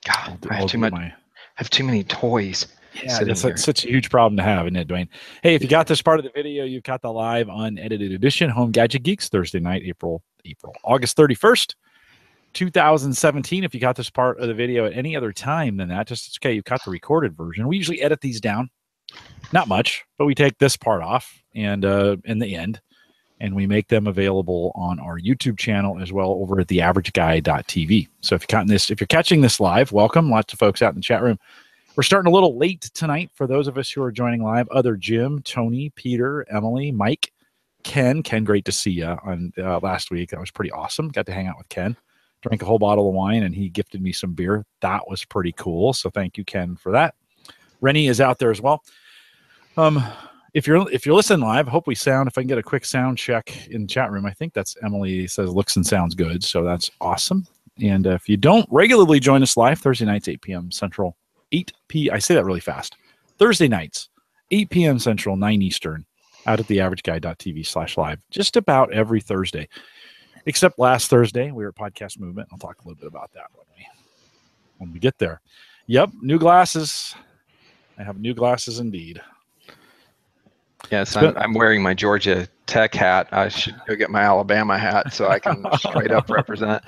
God, I have too many toys. Yeah, that's such a huge problem to have, isn't it, Dwayne? Hey, if you got this part of the video, you've got the live unedited edition, Home Gadget Geeks, Thursday night, August 31st, 2017. If you got this part of the video at any other time than that, just it's okay. You've got the recorded version. We usually edit these down, not much, but we take this part off and in the end, and we make them available on our YouTube channel as well over at theaverageguy.tv. So if you're catching this live, welcome. Lots of folks out in the chat room. We're starting a little late tonight for those of us who are joining live. Other Jim, Tony, Peter, Emily, Mike, Ken. Ken, great to see you on last week. That was pretty awesome. Got to hang out with Ken. Drank a whole bottle of wine, and he gifted me some beer. That was pretty cool. So thank you, Ken, for that. Rennie is out there as well. If you're listening live, I hope we sound. If I can get a quick sound check in the chat room, I think that's Emily says looks and sounds good. So that's awesome. And if you don't regularly join us live, Thursday nights, 8 p.m. Central. I say that really fast. Thursday nights, 8 p.m. Central, 9 Eastern, out at theaverageguy.tv/live, just about every Thursday, except last Thursday. We were at Podcast Movement. I'll talk a little bit about that when we get there. Yep, new glasses. I have new glasses indeed. Yes, I'm wearing my Georgia Tech hat. I should go get my Alabama hat so I can straight up represent.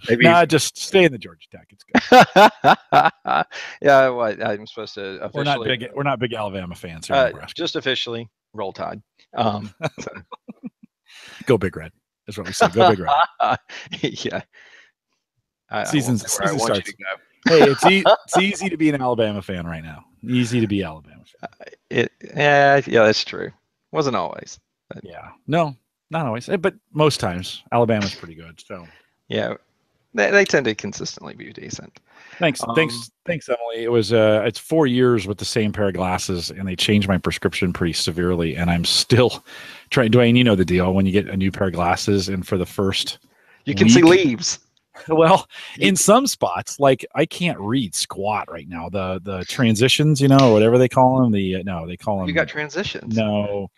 Maybe just stay in the Georgia Tech. It's good. Yeah, what I'm supposed to officially. We're not big Alabama fans here. Just officially, Roll Tide. Go Big Red. That's what we say. Go Big Red. Yeah. Season starts. Hey, it's easy to be an Alabama fan right now. Easy to be Alabama fan. Yeah, that's true. Wasn't always. But. Yeah, no, not always, but most times Alabama's pretty good. So yeah, they tend to consistently be decent. Thanks, Emily. It was it's 4 years with the same pair of glasses, and they changed my prescription pretty severely, and I'm still trying. Dwayne, you know the deal. When you get a new pair of glasses, and for the first you can see leaves. Well, in some spots, like I can't read squat right now. The transitions, or whatever they call them. They call them. You got transitions. No,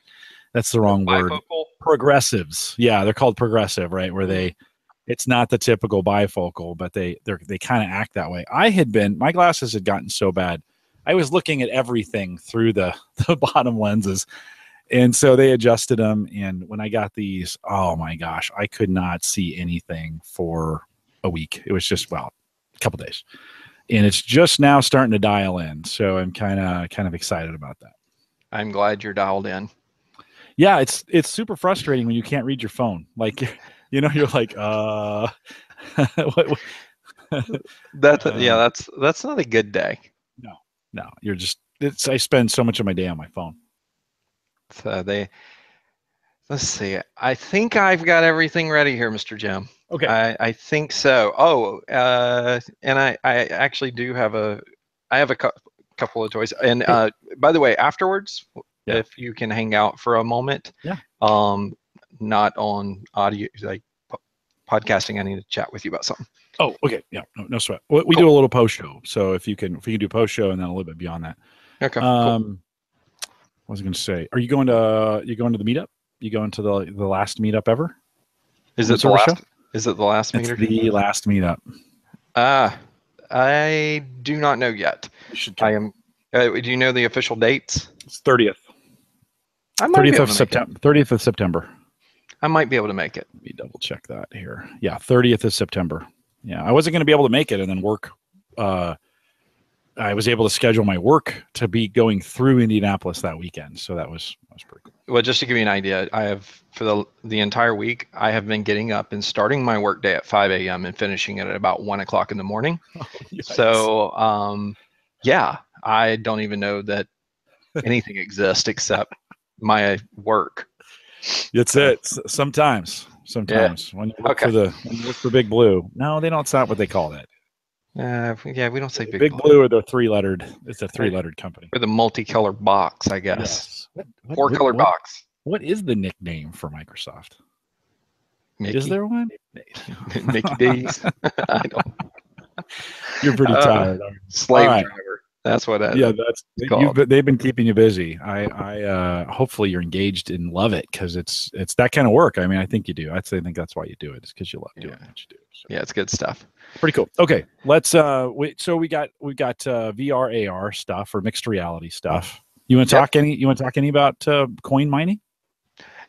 that's the wrong word. Progressives. Yeah, they're called progressive, right? Where it's not the typical bifocal, but they kind of act that way. My glasses had gotten so bad. I was looking at everything through the bottom lenses. And so they adjusted them. And when I got these, oh my gosh, I could not see anything for a week. It was just, a couple days, and it's just now starting to dial in. So I'm kind of excited about that. I'm glad you're dialed in. Yeah. It's super frustrating when you can't read your phone. Like, you're like, that's not a good day. No, you're just, I spend so much of my day on my phone. So let's see. I think I've got everything ready here, Mr. Jim. Okay. I think so. Oh, and I actually do have a couple of toys. And by the way, afterwards, if you can hang out for a moment, not on audio, like podcasting, I need to chat with you about something. Oh, okay. Yeah, no sweat. We do a little post show. So if you can do post show and then a little bit beyond that. Okay. Cool. What was I going to say? Are you going to the meetup? You going to the last meetup ever? Is it the last? Is it the last meetup? It's the last meetup. I do not know yet. I am. Do you know the official dates? It's 30th. 30th of September. 30th of September. I might be able to make it. Let me double check that here. Yeah, 30th of September. Yeah, I wasn't going to be able to make it, and then work. I was able to schedule my work to be going through Indianapolis that weekend, so that was pretty cool. Well, just to give you an idea, I have for the entire week, I have been getting up and starting my work day at 5 a.m. and finishing it at about 1 o'clock in the morning. Oh, so, yeah, I don't even know that anything exists except my work. That's it. Sometimes when you look for Big Blue, no, they don't. It's not what they call that. We don't say Big Blue or the 3-lettered. It's a 3-lettered company. Or the multicolored box, I guess. Yes. Four-colored box. What is the nickname for Microsoft? Mickey. Is there one? Mickey D's. I don't. You're pretty tired. Slave driver. That's what that. Yeah, they've been keeping you busy. I hopefully you're engaged and love it because it's that kind of work. I mean, I think you do. I think that's why you do it. It's because you love doing what you do. Yeah, it's good stuff. Pretty cool. Okay, let's we got VR AR stuff or mixed reality stuff. You want to talk any about coin mining?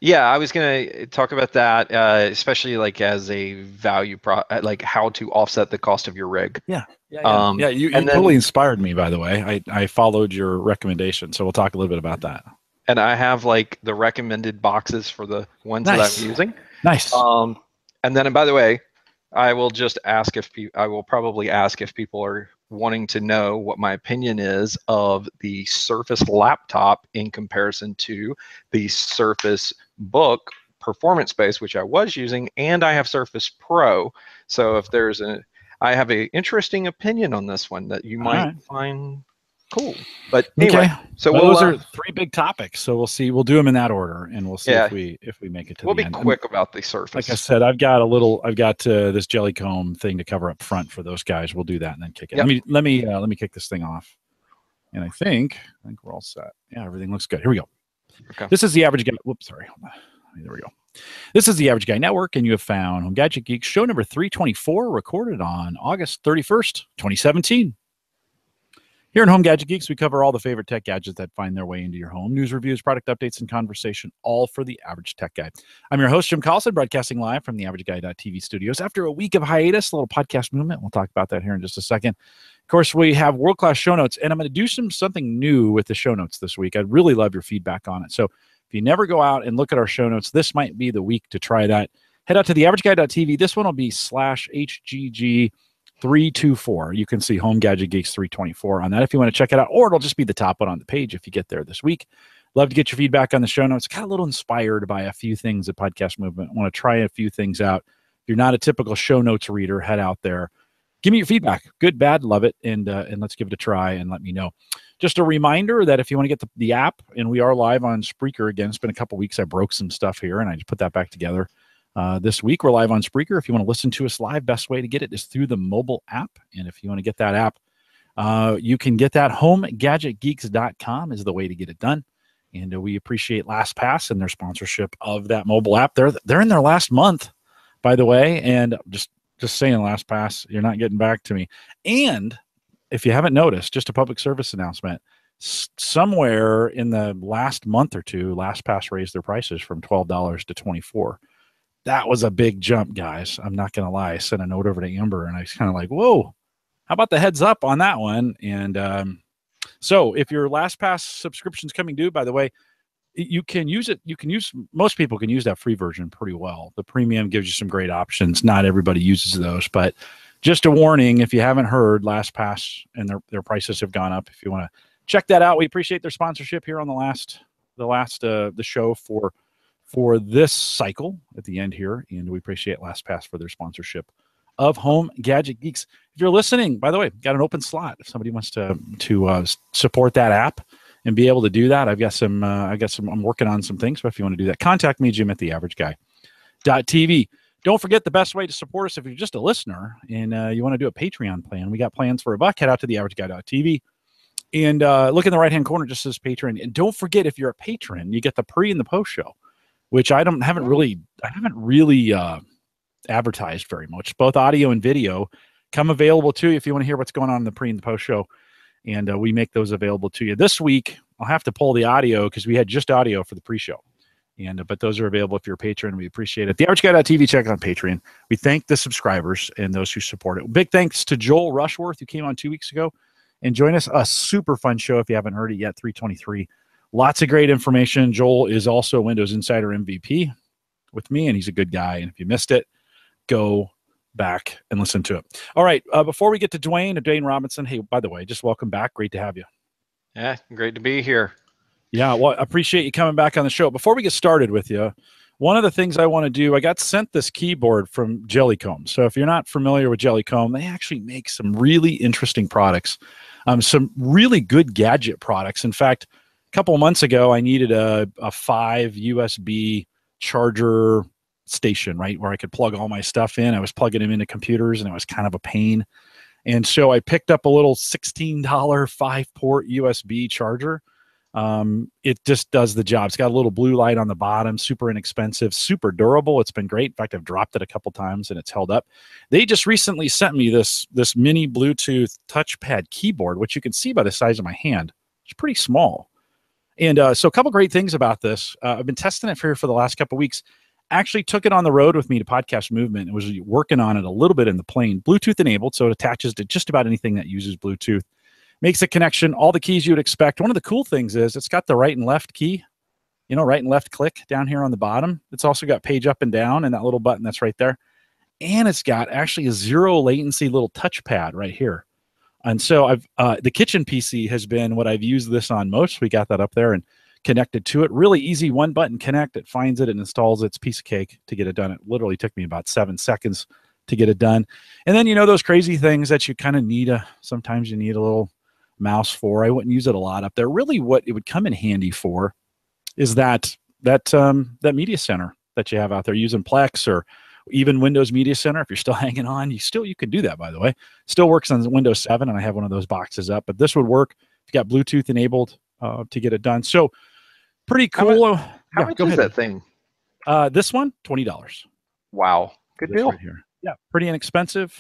Yeah, I was gonna talk about that, especially like as a value like how to offset the cost of your rig. Yeah. You totally inspired me, by the way. I followed your recommendation, so we'll talk a little bit about that. And I have like the recommended boxes for the ones that I'm using. Nice. And then, by the way, I will just ask I will probably ask if people are wanting to know what my opinion is of the Surface laptop in comparison to the Surface Book performance base, which I was using, and I have Surface Pro. So if I have an interesting opinion on this one that you might find cool. But anyway, so those are three big topics. So we'll see. We'll do them in that order, and we'll see if we make it to the end. We'll be quick about the Surface. Like I said, I've got this jelly comb thing to cover up front for those guys. We'll do that and then kick it. Yep. Let me kick this thing off. And I think we're all set. Yeah, everything looks good. Here we go. Okay. This is the Average Guy. Whoops, sorry. Hold on. There we go. This is the Average Guy Network, and you have found Home Gadget Geeks show number 324, recorded on August 31st, 2017. Here in Home Gadget Geeks, we cover all the favorite tech gadgets that find their way into your home. News, reviews, product updates, and conversation, all for the average tech guy. I'm your host, Jim Collison, broadcasting live from the AverageGuy.tv studios. After a week of hiatus, a little podcast movement. We'll talk about that here in just a second. Of course, we have world-class show notes, and I'm going to do something new with the show notes this week. I'd really love your feedback on it. So if you never go out and look at our show notes, this might be the week to try that. Head out to the AverageGuy.tv. This one will be /HGG 324. You can see Home Gadget Geeks 324 on that if you want to check it out, or it'll just be the top one on the page if you get there this week. Love to get your feedback on the show notes. Got a little inspired by a few things at Podcast Movement. Want to try a few things out. If you're not a typical show notes reader, head out there. Give me your feedback. Good, bad, love it, and let's give it a try and let me know. Just a reminder that if you want to get the app, and we are live on Spreaker again. It's been a couple weeks. I broke some stuff here, and I just put that back together. This week, we're live on Spreaker. If you want to listen to us live, best way to get it is through the mobile app. And if you want to get that app, you can get that. HomeGadgetGeeks.com is the way to get it done. And we appreciate LastPass and their sponsorship of that mobile app. They're in their last month, by the way. And just saying, LastPass, you're not getting back to me. And if you haven't noticed, just a public service announcement, somewhere in the last month or two, LastPass raised their prices from $12 to $24. That was a big jump, guys. I'm not going to lie. I sent a note over to Amber, and I was kind of like, whoa, how about the heads up on that one? And so if your LastPass subscription's coming due, by the way, you can use it. Most people can use that free version pretty well. The premium gives you some great options. Not everybody uses those, but just a warning, if you haven't heard, LastPass and their prices have gone up. If you want to check that out, we appreciate their sponsorship here on the show for this cycle at the end here, and we appreciate LastPass for their sponsorship of Home Gadget Geeks. If you're listening, by the way, got an open slot. If somebody wants to support that app and be able to do that, I'm working on some things. But if you want to do that, contact me, Jim, at theaverageguy.tv. Don't forget the best way to support us if you're just a listener and you want to do a Patreon plan. We got plans for $1. Head out to theaverageguy.tv. And look in the right-hand corner, just says Patreon. And don't forget, if you're a patron, you get the pre and the post show, which I haven't really advertised very much. Both audio and video come available to you if you want to hear what's going on in the pre and the post show. And we make those available to you. This week, I'll have to pull the audio because we had just audio for the pre-show. But those are available if you're a patron. We appreciate it. TheAverageGuy.tv, check on Patreon. We thank the subscribers and those who support it. Big thanks to Joel Rushworth, who came on 2 weeks ago and joined us. A super fun show if you haven't heard it yet, 323. Lots of great information. Joel is also Windows Insider MVP with me, and he's a good guy. And if you missed it, go back and listen to it. All right, before we get to Dwayne Robinson, hey, by the way, just welcome back. Great to have you. Yeah, great to be here. Yeah, well, I appreciate you coming back on the show. Before we get started with you, one of the things I want to do, I got sent this keyboard from Jellycomb. So if you're not familiar with Jellycomb, they actually make some really interesting products, some really good gadget products. In fact, a couple of months ago, I needed a 5 USB charger station, right, where I could plug all my stuff in. I was plugging them into computers, and it was kind of a pain. And so I picked up a little $16 5-port USB charger. It just does the job. It's got a little blue light on the bottom, super inexpensive, super durable. It's been great. In fact, I've dropped it a couple times and it's held up. They just recently sent me this mini Bluetooth touchpad keyboard, which you can see by the size of my hand. It's pretty small. And so a couple great things about this. I've been testing it for the last couple weeks. Actually took it on the road with me to Podcast Movement and was working on it a little bit in the plane. Bluetooth enabled, so it attaches to just about anything that uses Bluetooth. Makes a connection, all the keys you would expect. One of the cool things is it's got the right and left key, right and left click down here on the bottom. It's also got page up and down and that little button that's right there. And it's got actually a zero latency little touchpad right here. And so the kitchen PC has been what I've used this on most. We got that up there and connected to it. Really easy, one button connect. It finds it and installs its piece of cake to get it done. It literally took me about 7 seconds to get it done. And then, those crazy things that you kind of need sometimes you need a little mouse for. I wouldn't use it a lot up there. Really what it would come in handy for is that media center that you have out there using Plex or even Windows Media Center. If you're still hanging on, you can do that, by the way. Still works on Windows 7 and I have one of those boxes up, but this would work if you got Bluetooth enabled to get it done. So pretty cool. How much is that thing? This one, $20. Wow. Good deal. Right here. Yeah, pretty inexpensive.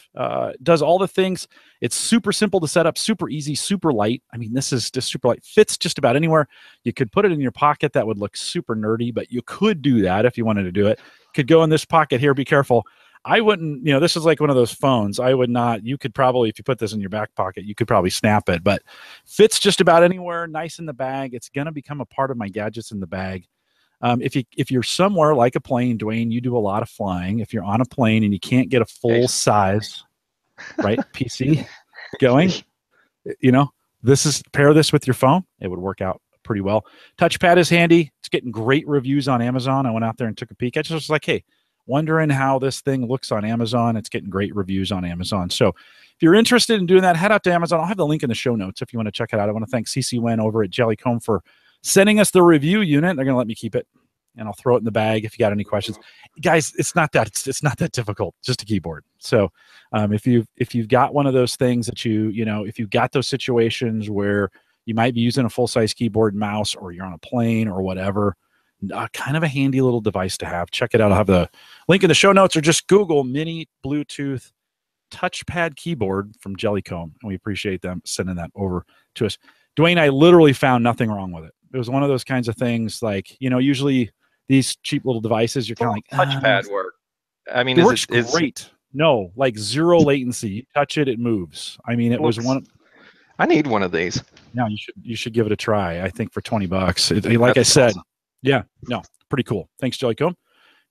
Does all the things. It's super simple to set up, super easy, super light. I mean, this is just super light. Fits just about anywhere. You could put it in your pocket. That would look super nerdy, but you could do that if you wanted to do it. Could go in this pocket here. Be careful. I wouldn't, this is like one of those phones. I would not, you could probably, if you put this in your back pocket, you could probably snap it, but fits just about anywhere, nice in the bag. It's going to become a part of my gadgets in the bag. If you're somewhere like a plane, Dwayne, you do a lot of flying. If you're on a plane and you can't get a full size, right, PC going, pair this with your phone. It would work out pretty well. Touchpad is handy. It's getting great reviews on Amazon. I went out there and took a peek. I just was like, hey, wondering how this thing looks on Amazon. It's getting great reviews on Amazon. So if you're interested in doing that, head out to Amazon. I'll have the link in the show notes if you want to check it out. I want to thank CC Wen over at Jellycomb for sending us the review unit. They're going to let me keep it, and I'll throw it in the bag if you got any questions. Guys, it's not that difficult, just a keyboard. So if you've got one of those things that if you've got those situations where you might be using a full-size keyboard and mouse, or you're on a plane or whatever, kind of a handy little device to have. Check it out. I'll have the link in the show notes, or just Google mini Bluetooth touchpad keyboard from Jellycomb, and we appreciate them sending that over to us. Dwayne, I literally found nothing wrong with it. It was one of those kinds of things like, usually these cheap little devices, you're kind of like, touchpad work. I mean, it works great. No, like zero latency. You touch it, it moves. I mean, it was one. I need one of these. No, you should give it a try. I think for $20. Like I said, awesome. Yeah, no, pretty cool. Thanks, Jellycomb, and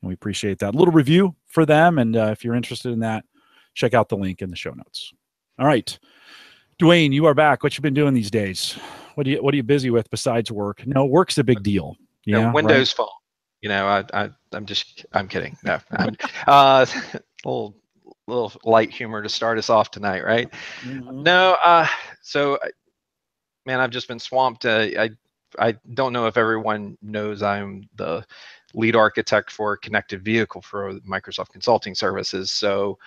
we appreciate that. A little review for them, and if you're interested in that, check out the link in the show notes. All right, Dwayne, you are back. What you been doing these days? What are you busy with besides work? No, work's a big deal. Yeah, Windows Phone. I'm kidding. No, little light humor to start us off tonight, right? Mm-hmm. No, so man, I've just been swamped. I don't know if everyone knows I'm the lead architect for connected vehicle for Microsoft Consulting Services. So,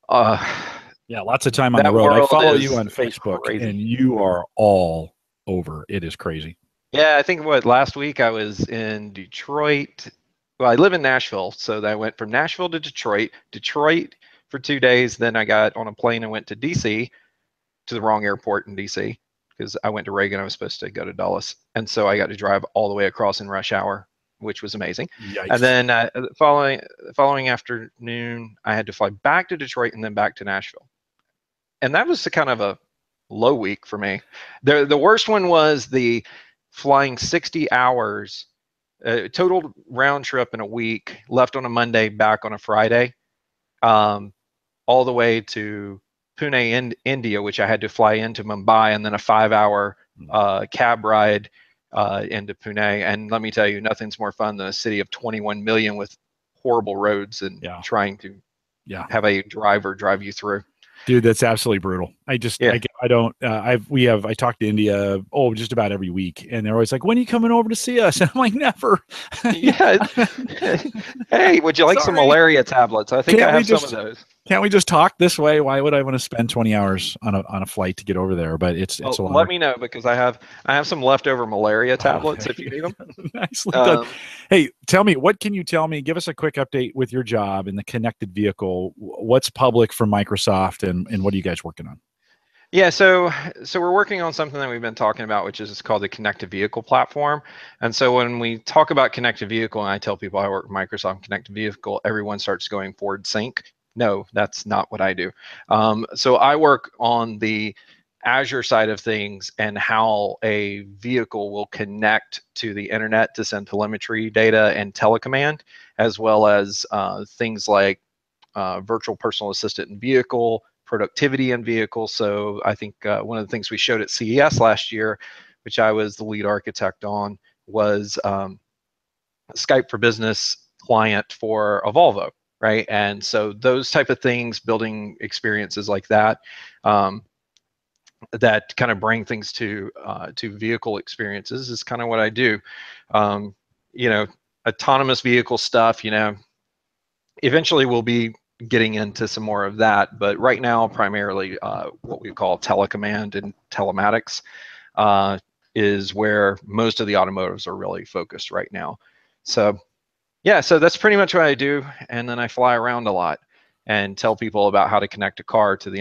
yeah, lots of time on the road. I follow you on Facebook, and you are all over. It is crazy. Yeah, I think last week I was in Detroit. Well, I live in Nashville, so I went from Nashville to Detroit for 2 days. Then I got on a plane and went to DC, to the wrong airport in DC, because I went to Reagan. I was supposed to go to Dulles, and so I got to drive all the way across in rush hour, which was amazing. Yikes. And then the following afternoon, I had to fly back to Detroit and then back to Nashville, and that was kind of a low week for me. The worst one was the flying 60 hours, total round trip in a week, left on a Monday, back on a Friday, all the way to Pune, India, which I had to fly into Mumbai, and then a 5-hour cab ride into Pune. And let me tell you, nothing's more fun than a city of 21 million with horrible roads and trying to have a driver drive you through. Dude, that's absolutely brutal. I get I don't. I talk to India just about every week, and they're always like, "When are you coming over to see us?" And I'm like, "Never." Yeah. Hey, would you like some malaria tablets? I think I have some of those. Can't we just talk this way? Why would I want to spend 20 hours on a flight to get over there? But it's a lot. Let me know, because I have some leftover malaria tablets if you need them. Nicely done. Hey, tell me, what can you tell me? Give us a quick update with your job in the connected vehicle. What's public from Microsoft, and what are you guys working on? Yeah, so we're working on something that we've been talking about, which is called the connected vehicle platform. And so when we talk about connected vehicle, and I tell people I work with Microsoft connected vehicle, everyone starts going forward sync. No, that's not what I do. So I work on the Azure side of things and how a vehicle will connect to the internet to send telemetry data and telecommand, as well as things like virtual personal assistant in vehicle, productivity in vehicles. So I think one of the things we showed at CES last year, which I was the lead architect on, was Skype for Business client for a Volvo, right? And so those type of things, building experiences like that, that kind of bring things to vehicle experiences is kind of what I do. You know, autonomous vehicle stuff, you know, eventually we'll be getting into some more of that, but right now primarily what we call telecommand and telematics is where most of the automotives are really focused right now. So yeah, so that's pretty much what I do, and then I fly around a lot and tell people about how to connect a car to the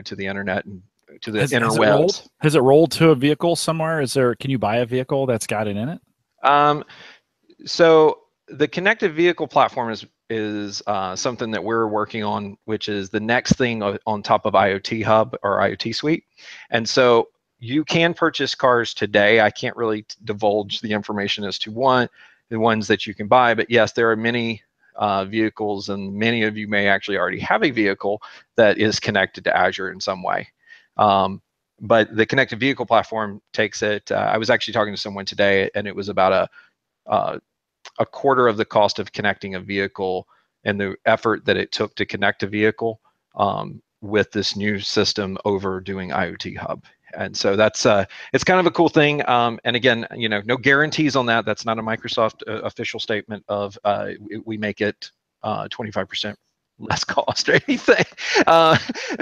to the internet and to the interwebs. Has it rolled to a vehicle somewhere? Can you buy a vehicle that's got it in it? So the connected vehicle platform is something that we're working on, which is the next thing on top of IoT Hub or IoT Suite. And so you can purchase cars today. I can't really divulge the information as to the ones that you can buy, but yes, there are many vehicles, and many of you may actually already have a vehicle that is connected to Azure in some way. But the connected vehicle platform takes it. I was actually talking to someone today, and it was about a quarter of the cost of connecting a vehicle and the effort that it took to connect a vehicle with this new system over doing IoT Hub. And so that's it's kind of a cool thing. And again, you know, no guarantees on that. That's not a Microsoft official statement of we make it 25% less cost or anything.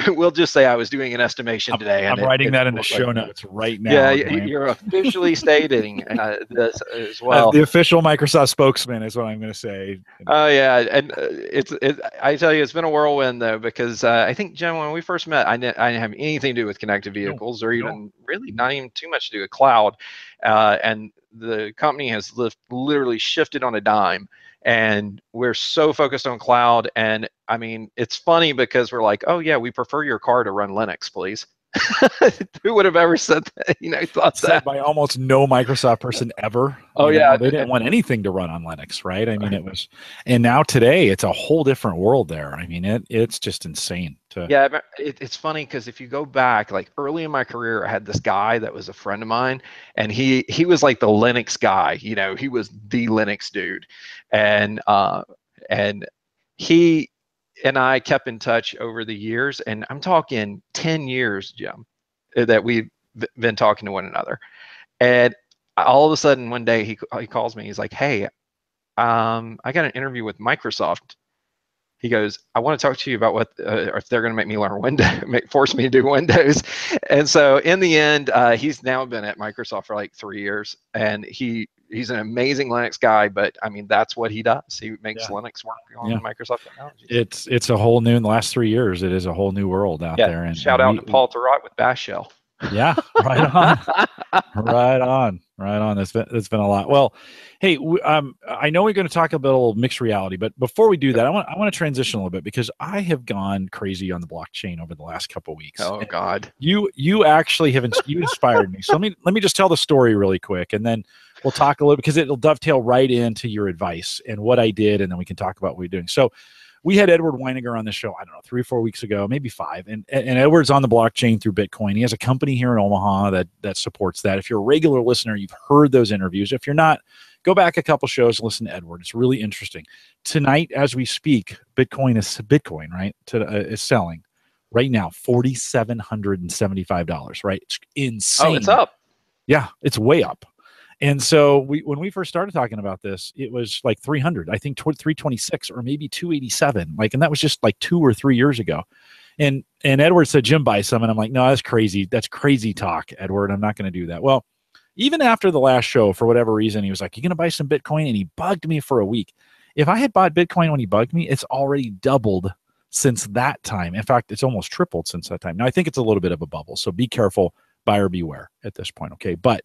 We'll just say I was doing an estimation today. I'm writing that in the show notes right now. Yeah, you're officially stating this as well. The official Microsoft spokesman is what I'm going to say. Oh yeah, and I tell you, it's been a whirlwind though, because I think, Jim, when we first met, I didn't have anything to do with connected vehicles, or even really not even too much to do with cloud, and the company has literally shifted on a dime. And we're so focused on cloud. And I mean, it's funny because we're like, oh yeah, we prefer your car to run Linux, please. Who would have ever said that? You know, thought said that by almost no Microsoft person ever. Oh yeah, they didn't want anything to run on Linux, right? I mean, it was, and now today it's a whole different world there. I mean, it's just insane. Yeah, it's funny because if you go back, like early in my career, I had this guy that was a friend of mine, and he was like the Linux guy. You know, he was the Linux dude, and he and I kept in touch over the years, and I'm talking 10 years, Jim, that we've been talking to one another. And all of a sudden, one day he calls me. He's like, "Hey, I got an interview with Microsoft." He goes, "I want to talk to you about what if they're going to make me learn Windows, force me to do Windows." And so in the end, he's now been at Microsoft for like 3 years, and he's an amazing Linux guy. But I mean, that's what he does. He makes Linux work on Microsoft technologies. It's a whole new, in the last 3 years, it is a whole new world out there. And shout out to Paul Thurrott with Bash Shell. Yeah, right on. Right on. It's been a lot. Well, hey, I know we're going to talk a little mixed reality, but before we do that, I want to transition a little bit, because I have gone crazy on the blockchain over the last couple of weeks. Oh God, you actually have you inspired me. So let me just tell the story really quick, and then we'll talk a little, because it'll dovetail right into your advice and what I did, and then we can talk about what we're doing. So we had Edward Weiniger on the show, I don't know, 3 or 4 weeks ago, maybe 5. And Edward's on the blockchain through Bitcoin. He has a company here in Omaha that supports that. If you're a regular listener, you've heard those interviews. If you're not, go back a couple shows, listen to Edward. It's really interesting. Tonight, as we speak, Bitcoin, right? Is selling right now, $4,775. Right, it's insane. Oh, it's up. Yeah, it's way up. And so when we first started talking about this, it was like 300, I think 326 or maybe 287. Like, and that was just like 2 or 3 years ago. And Edward said, Jim, buy some. And I'm like, no, that's crazy. That's crazy talk, Edward. I'm not going to do that. Well, even after the last show, for whatever reason, he was like, you going to buy some Bitcoin? And he bugged me for a week. If I had bought Bitcoin when he bugged me, it's already doubled since that time. In fact, it's almost tripled since that time. Now, I think it's a little bit of a bubble. So be careful. Buyer beware at this point. Okay. But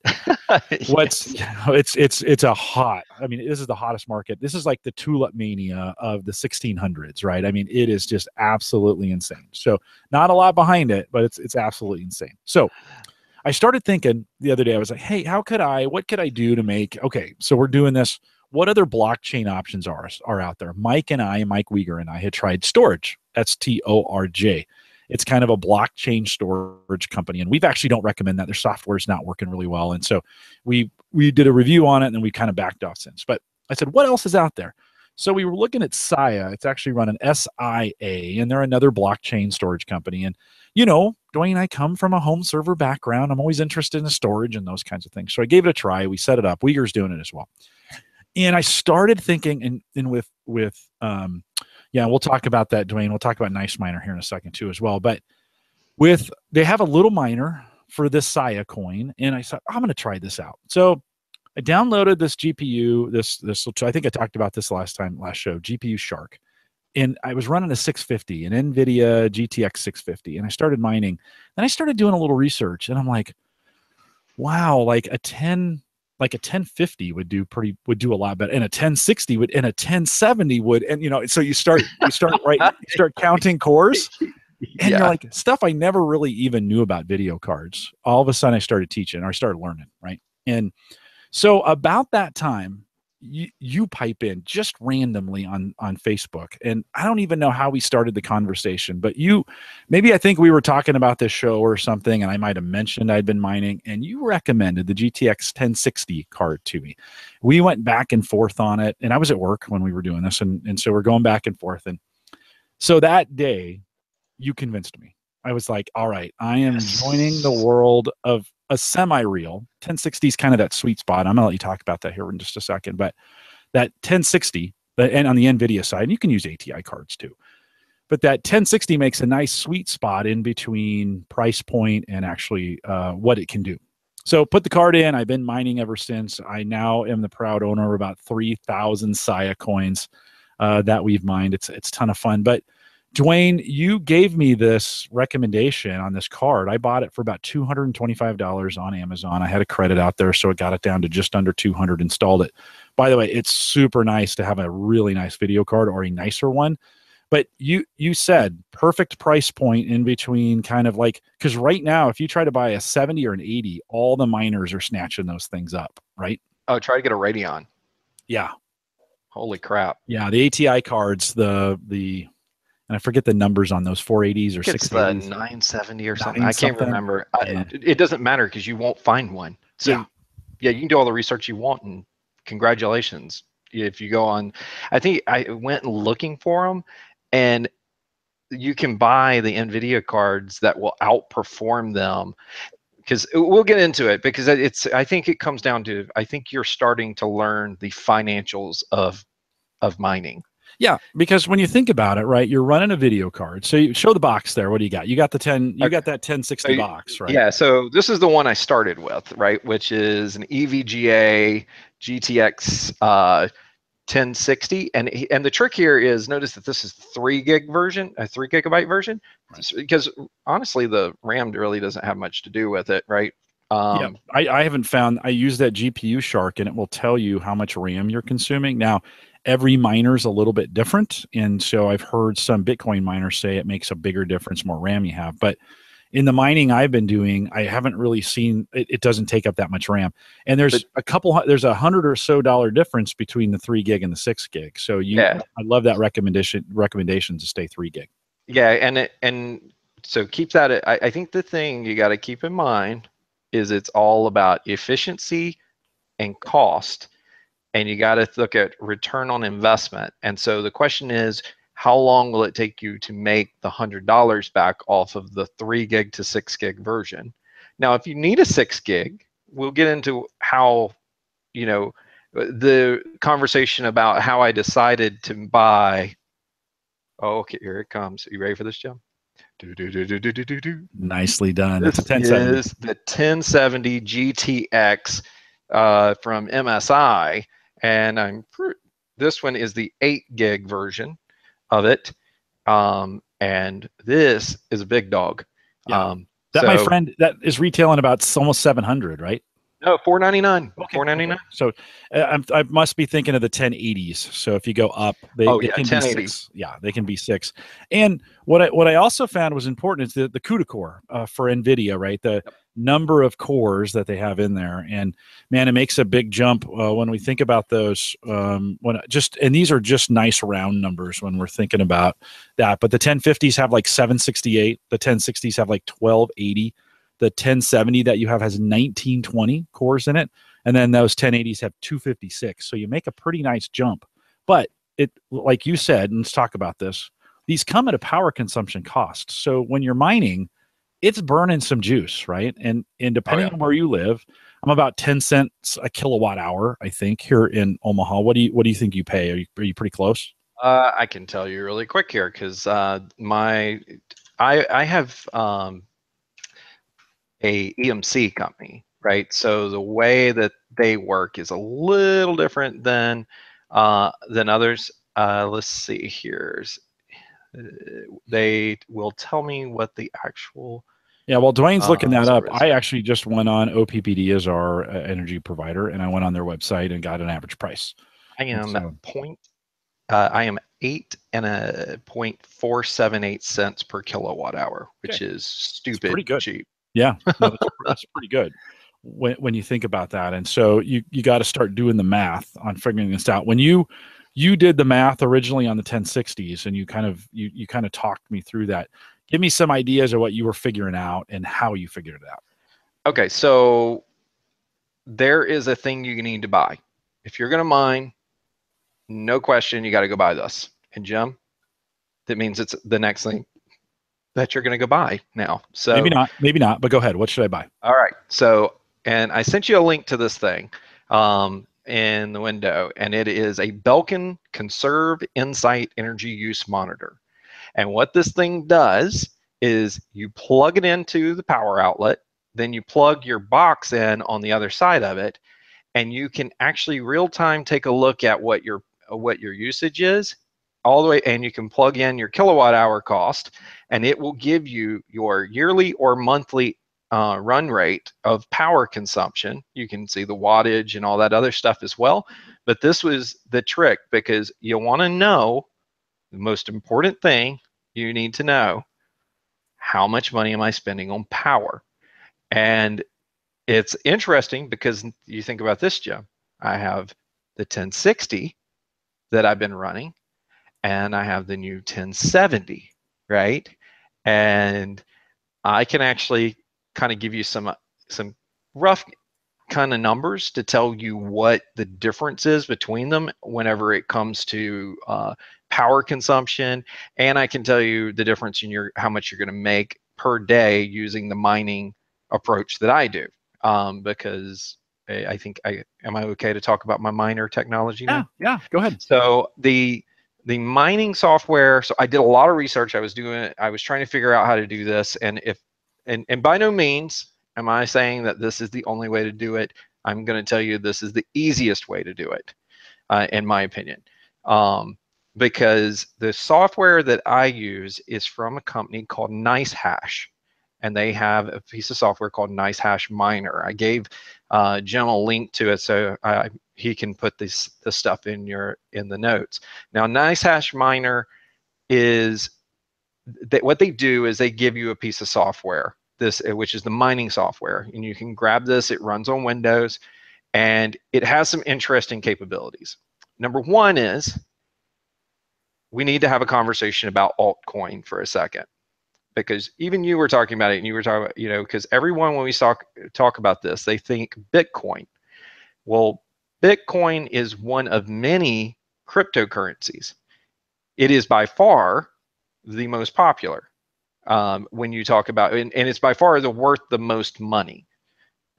what's it's a hot, I mean, this is the hottest market. This is like the tulip mania of the 1600s, right? I mean, it is just absolutely insane. So not a lot behind it, but it's absolutely insane. So I started thinking the other day, I was like, hey, what could I do to make, okay, so we're doing this. What other blockchain options are out there? Mike Wieger and I had tried Storj, STORJ. It's kind of a blockchain storage company, and we've actually don't recommend that. Their software is not working really well, and so we did a review on it, and then we kind of backed off since. But I said, what else is out there? So we were looking at Sia. It's actually run an SIA, and they're another blockchain storage company. And Dwayne, I come from a home server background. I'm always interested in storage and those kinds of things. So I gave it a try. We set it up. Uyghur's doing it as well. And I started thinking, and with yeah, we'll talk about that, Dwayne. We'll talk about Nice Miner here in a second too as well. But they have a little miner for this Sia coin, and I thought, I'm going to try this out. So I downloaded this GPU, this I think I talked about this last show, GPU Shark. And I was running a 650, an NVIDIA GTX 650, and I started mining. Then I started doing a little research, and I'm like, wow, like a 1050 would do a lot better, and a 1060 would, and a 1070 would, and so you start counting cores, and you're like, stuff I never really even knew about video cards. All of a sudden I started teaching, or I started learning, right? And so about that time, you pipe in just randomly on Facebook, and I don't even know how we started the conversation, but I think we were talking about this show or something, and I might have mentioned I'd been mining, and you recommended the GTX 1060 card to me. We went back and forth on it, and I was at work when we were doing this, and so we're going back and forth, and so that day you convinced me. I was like, all right, I am joining the world of a semi-real. 1060 is kind of that sweet spot. I'm gonna let you talk about that here in just a second, but that 1060, and on the NVIDIA side, and you can use ATI cards too, but that 1060 makes a nice sweet spot in between price point and actually what it can do. So put the card in. I've been mining ever since. I now am the proud owner of about 3,000 Sia coins that we've mined. It's a ton of fun. But Dwayne, you gave me this recommendation on this card. I bought it for about $225 on Amazon. I had a credit out there, so it got it down to just under 200, installed it. By the way, it's super nice to have a really nice video card, or a nicer one. But you said perfect price point in between, kind of like, because right now, if you try to buy a 70 or an 80, all the miners are snatching those things up, right? Oh, try to get a Radeon. Yeah. Holy crap. Yeah, the ATI cards, and I forget the numbers on those 480s or 680s. It's the 970 or something. I can't remember. It doesn't matter because you won't find one. So yeah, you can do all the research you want, and congratulations. If you go on, I think I went looking for them, and you can buy the NVIDIA cards that will outperform them. Because we'll get into it, because I think it comes down to, I think you're starting to learn the financials of mining. Yeah, because when you think about it, right, you're running a video card. So you show the box there. What do you got? You got the 10. You got that 1060 box, right? Yeah. So this is the one I started with, right, which is an EVGA GTX 1060, and the trick here is, notice that this is 3 gig version, a 3 gigabyte version, right? Because honestly, the RAM really doesn't have much to do with it, right? Yeah, I haven't found. I use that GPU Shark, and it will tell you how much RAM you're consuming. Now, every miner's a little bit different, and so I've heard some Bitcoin miners say it makes a bigger difference more RAM you have. But in the mining I've been doing, I haven't really seen it doesn't take up that much RAM. And there's there's $100 or so difference between the 3 gig and the 6 gig. So I love that recommendation to stay 3 gig. Yeah, and so keep that. I think the thing you got to keep in mind is it's all about efficiency and cost, and you got to look at return on investment. And so the question is, how long will it take you to make the $100 back off of the 3 gig to 6 gig version? Now, if you need a 6 gig, we'll get into how, the conversation about how I decided to buy. Oh, okay, here it comes. Are you ready for this, Jim? Nicely done. This is the 1070 GTX from MSI, and this one is the 8 gig version of it, and this is a big dog. Yeah. My friend, that is retailing about almost 700, right? No, $499. Okay. $499. Okay. So I must be thinking of the 1080s. So if you go up, they can be 6. Yeah, they can be 6. And what I also found was important is the CUDA core for NVIDIA, right? The number of cores that they have in there, and man, it makes a big jump when we think about those. And these are just nice round numbers when we're thinking about that. But the 1050s have like 768. The 1060s have like 1280. The 1070 that you have has 1920 cores in it, and then those 1080s have 256. So you make a pretty nice jump. But it, like you said, and let's talk about this, these come at a power consumption cost. So when you're mining, it's burning some juice, right? And depending on where you live, I'm about 10 cents a kilowatt hour, I think, here in Omaha. What do you think you pay? Are you pretty close? I can tell you really quick here because I have a EMC company, right? So the way that they work is a little different than others. Let's see here. They will tell me what the actual. Yeah, well, Dwayne's looking that up. I actually just went on OPPD as our energy provider, and I went on their website and got an average price. I am I am 8.478 cents per kilowatt hour, which is stupid pretty good. cheap. Yeah, no, that's pretty good when you think about that. And so you got to start doing the math on figuring this out. When you did the math originally on the 1060s, and you kind of talked me through that. Give me some ideas of what you were figuring out and how you figured it out. Okay, so there is a thing you need to buy. If you're going to mine, no question, you got to go buy this. And Jim, that means it's the next thing that you're going to go buy now. So maybe not, but go ahead. What should I buy? All right. So, and I sent you a link to this thing in the window, and it is a Belkin Conserve Insight Energy Use Monitor. And what this thing does is you plug it into the power outlet, then you plug your box in on the other side of it, and you can actually real time take a look at what your usage is all the way, and you can plug in your kilowatt hour cost, and it will give you your yearly or monthly run rate of power consumption. You can see the wattage and all that other stuff as well. But this was the trick, because you want to know the most important thing you need to know: how much money am I spending on power? And it's interesting because you think about this, Jim. I have the 1060 that I've been running, and I have the new 1070, right? And I can actually kind of give you some rough kind of numbers to tell you what the difference is between them whenever it comes to power consumption, and I can tell you the difference in how much you're going to make per day using the mining approach that I do, because I think am I okay to talk about my miner technology now? Yeah, go ahead. So the mining software, so I did a lot of research. I was trying to figure out how to do this, and by no means am I saying that this is the only way to do it. I'm going to tell you this is the easiest way to do it, in my opinion, because the software that I use is from a company called NiceHash, and they have a piece of software called NiceHash Miner. I gave Jim a link to it so he can put this stuff in the notes. Now, NiceHash Miner is what they do is they give you a piece of software, which is the mining software, and you can grab this. It runs on Windows, and it has some interesting capabilities. Number one is we need to have a conversation about altcoin for a second, because even you were talking about it, and you were talking about, because everyone, when we talk about this, they think Bitcoin. Well, Bitcoin is one of many cryptocurrencies. it is by far the most popular when you talk about, and it's by far worth the most money.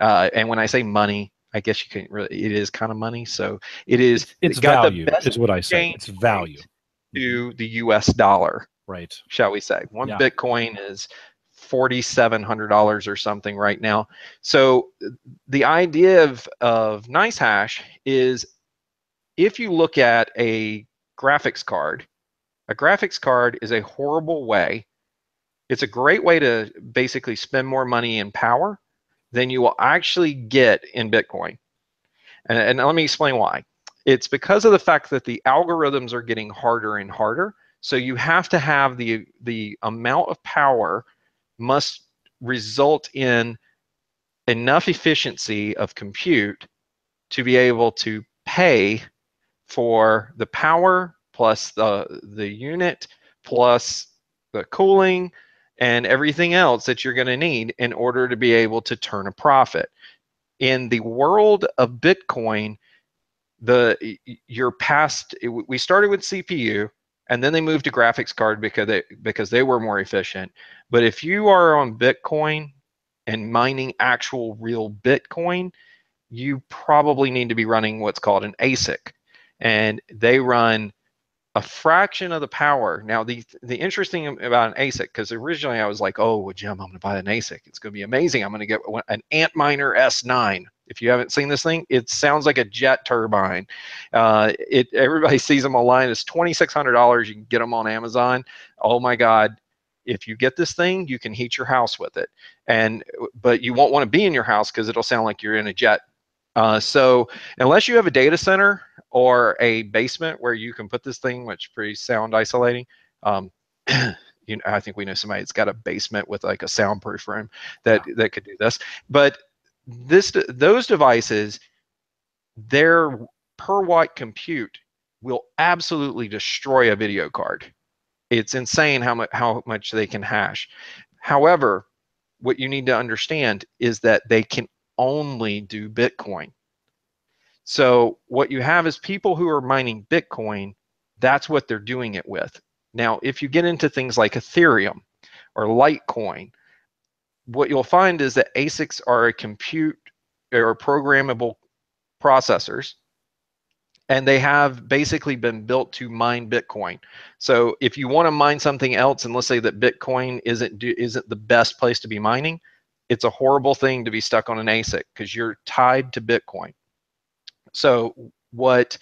And when I say money, I guess you can't really, it is kind of money. So it's got value, the best is what I say. It's value to the US dollar, right? Shall we say. One Bitcoin is $4,700 or something right now. So the idea of NiceHash is, if you look at a graphics card is a horrible way. It's a great way to basically spend more money in power than you will actually get in Bitcoin. And let me explain why. It's because of the fact that the algorithms are getting harder and harder. So you have to have the amount of power must result in enough efficiency of compute to be able to pay for the power plus the unit plus the cooling and everything else that you're going to need in order to be able to turn a profit. In the world of Bitcoin, we started with CPU, and then they moved to graphics card because they were more efficient. But if you are on Bitcoin and mining actual real Bitcoin, you probably need to be running what's called an ASIC, and they run a fraction of the power. Now, the interesting about an ASIC, because originally I was like, oh, well, Jim, I'm going to buy an ASIC. It's going to be amazing. I'm going to get an Antminer S9. If you haven't seen this thing, it sounds like a jet turbine. Everybody sees them online. It's $2,600. You can get them on Amazon. Oh my God. If you get this thing, you can heat your house with it. But you won't want to be in your house because it'll sound like you're in a jet. So unless you have a data center or a basement where you can put this thing, which is pretty sound isolating, I think we know somebody that's got a basement with like a soundproof room that could do this. But those devices, their per watt compute will absolutely destroy a video card. It's insane how much they can hash. However, what you need to understand is that they can only do Bitcoin. So what you have is people who are mining Bitcoin, that's what they're doing it with. Now, if you get into things like Ethereum or Litecoin, what you'll find is that ASICs are a compute or programmable processors, and they have basically been built to mine Bitcoin. So if you want to mine something else, and let's say that Bitcoin isn't the best place to be mining, it's a horrible thing to be stuck on an ASIC because you're tied to Bitcoin. So what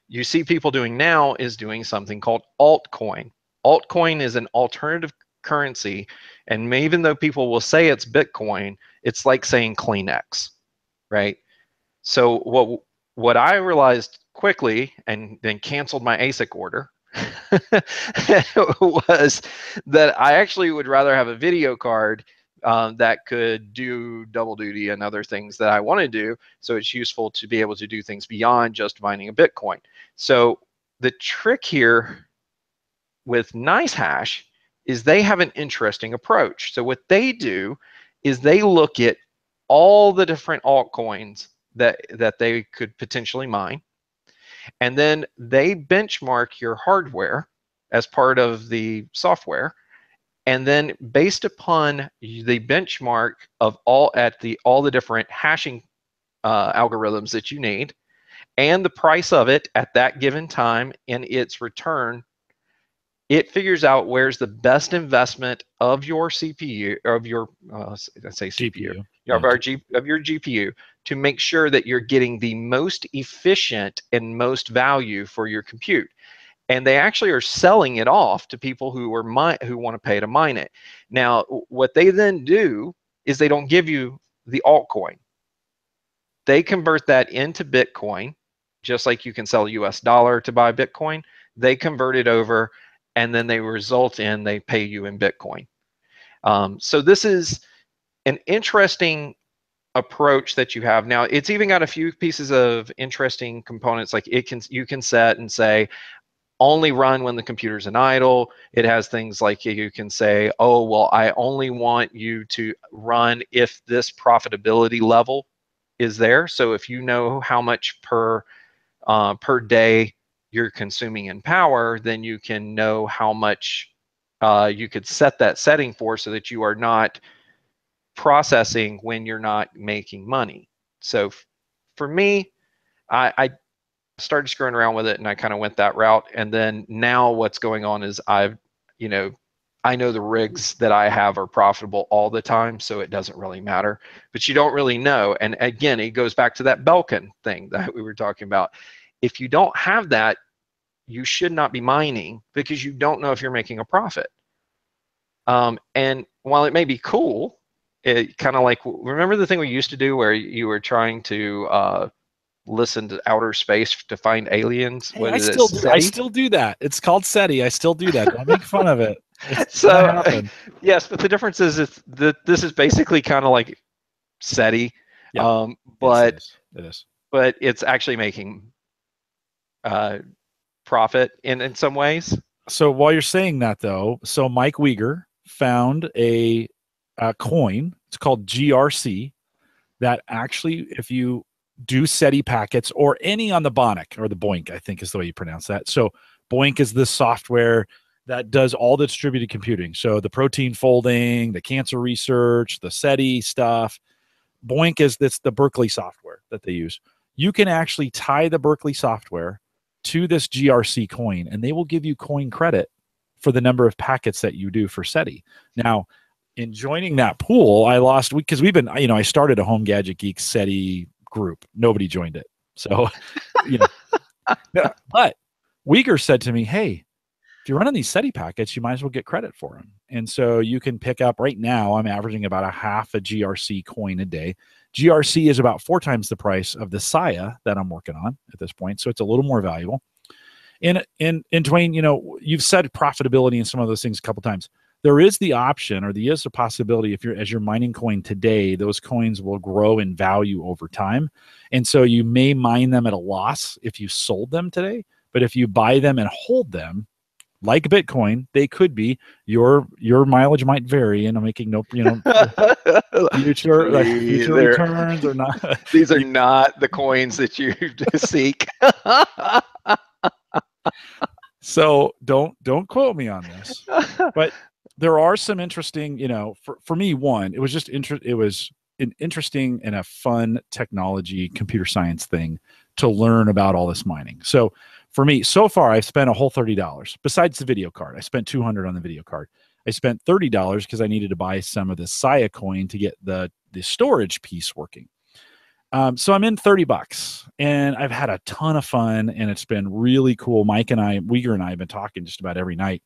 you see people doing now is doing something called altcoin. Altcoin is an alternative currency, and even though people will say it's Bitcoin, it's like saying Kleenex, right? So what I realized quickly, and then canceled my ASIC order, was that I actually would rather have a video card that could do double duty and other things that I want to do. So it's useful to be able to do things beyond just mining a Bitcoin. So the trick here with NiceHash is they have an interesting approach. So what they do is they look at all the different altcoins that they could potentially mine, and then they benchmark your hardware as part of the software, and then based upon the benchmark of all the different hashing algorithms that you need and the price of it at that given time and its return, it figures out where's the best investment of your CPU, or of your let's say CPU, of your GPU, to make sure that you're getting the most efficient and most value for your compute. And they actually are selling it off to people who want to pay to mine it. Now, what they then do is they don't give you the altcoin. They convert that into Bitcoin, just like you can sell a US dollar to buy Bitcoin. They convert it over, and then they pay you in Bitcoin. So this is an interesting approach that you have. Now, it's even got a few pieces of interesting components, like you can set and say, only run when the computer's in idle. It has things like you can say, oh, well, I only want you to run if this profitability level is there. So if you know how much per day you're consuming in power, then you can know how much you could set that setting for, so that you are not processing when you're not making money. So for me, I started screwing around with it, and I kind of went that route. And then now what's going on is I know the rigs that I have are profitable all the time, so it doesn't really matter. But you don't really know. And again, it goes back to that Belkin thing that we were talking about. If you don't have that, you should not be mining, because you don't know if you're making a profit. And while it may be cool, it kind of like, remember the thing we used to do where you were trying to listen to outer space to find aliens? Hey, I still do that. It's called SETI. I still do that. Don't make fun of it. It's so yes, but the difference is this is basically kind of like SETI, yeah. But yes, it is. But it's actually making profit in some ways. So while you're saying that, though, so Mike Uyghur found a coin. It's called GRC. That actually, if you do SETI packets or any on the Bonic or the Boink, I think is the way you pronounce that. So Boink is the software that does all the distributed computing. So the protein folding, the cancer research, the SETI stuff. Boink is the Berkeley software that they use. You can actually tie the Berkeley software to this GRC coin, and they will give you coin credit for the number of packets that you do for SETI. Now, in joining that pool, I lost, because we've been, I started a Home Gadget Geeks SETI group. Nobody joined it. So, but Uyghur said to me, hey, if you're running these SETI packets, you might as well get credit for them. And so you can pick up, right now, I'm averaging about a half a GRC coin a day. GRC is about 4 times the price of the Saya that I'm working on at this point. So it's a little more valuable. And Dwayne, you've said profitability and some of those things a couple times. There is the option, or there is a possibility, as you're mining coin today, those coins will grow in value over time. And so you may mine them at a loss if you sold them today. But if you buy them and hold them, like Bitcoin, they could be, your mileage might vary, and I'm making no, future returns or not. These are not the coins that you seek. So don't quote me on this, but there are some interesting, for me, one, it was just it was an interesting and a fun technology, computer science thing to learn about all this mining. So for me, so far, I've spent a whole $30. Besides the video card, I spent $200 on the video card. I spent $30 because I needed to buy some of the Saya coin to get the storage piece working. So I'm in $30, and I've had a ton of fun, and it's been really cool. Uyghur and I have been talking just about every night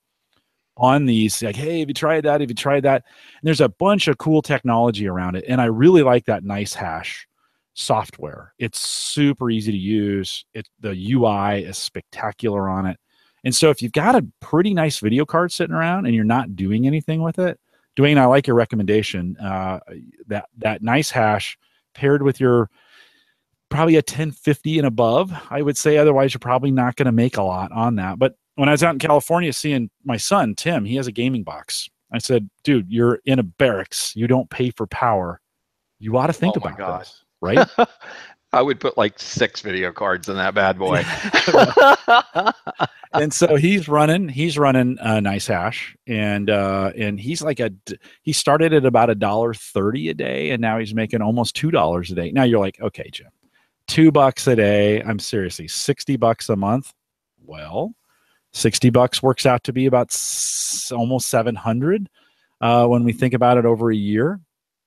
on these, like, hey, have you tried that? Have you tried that? And there's a bunch of cool technology around it, and I really like that NiceHash software. It's super easy to use. The UI is spectacular on it. And so if you've got a pretty nice video card sitting around and you're not doing anything with it, Dwayne, I like your recommendation. That NiceHash paired with your probably a 1050 and above, I would say. Otherwise, you're probably not going to make a lot on that. But when I was out in California seeing my son, Tim, he has a gaming box. I said, dude, you're in a barracks. You don't pay for power. You ought to think about this, right? I would put like 6 video cards in that bad boy. And so he's running NiceHash, and he's like he started at about $1.30 a day, and now he's making almost $2 a day. Now you're like, okay, Jim, $2 a day. I'm seriously $60 a month. Well, $60 works out to be about almost 700 when we think about it over a year.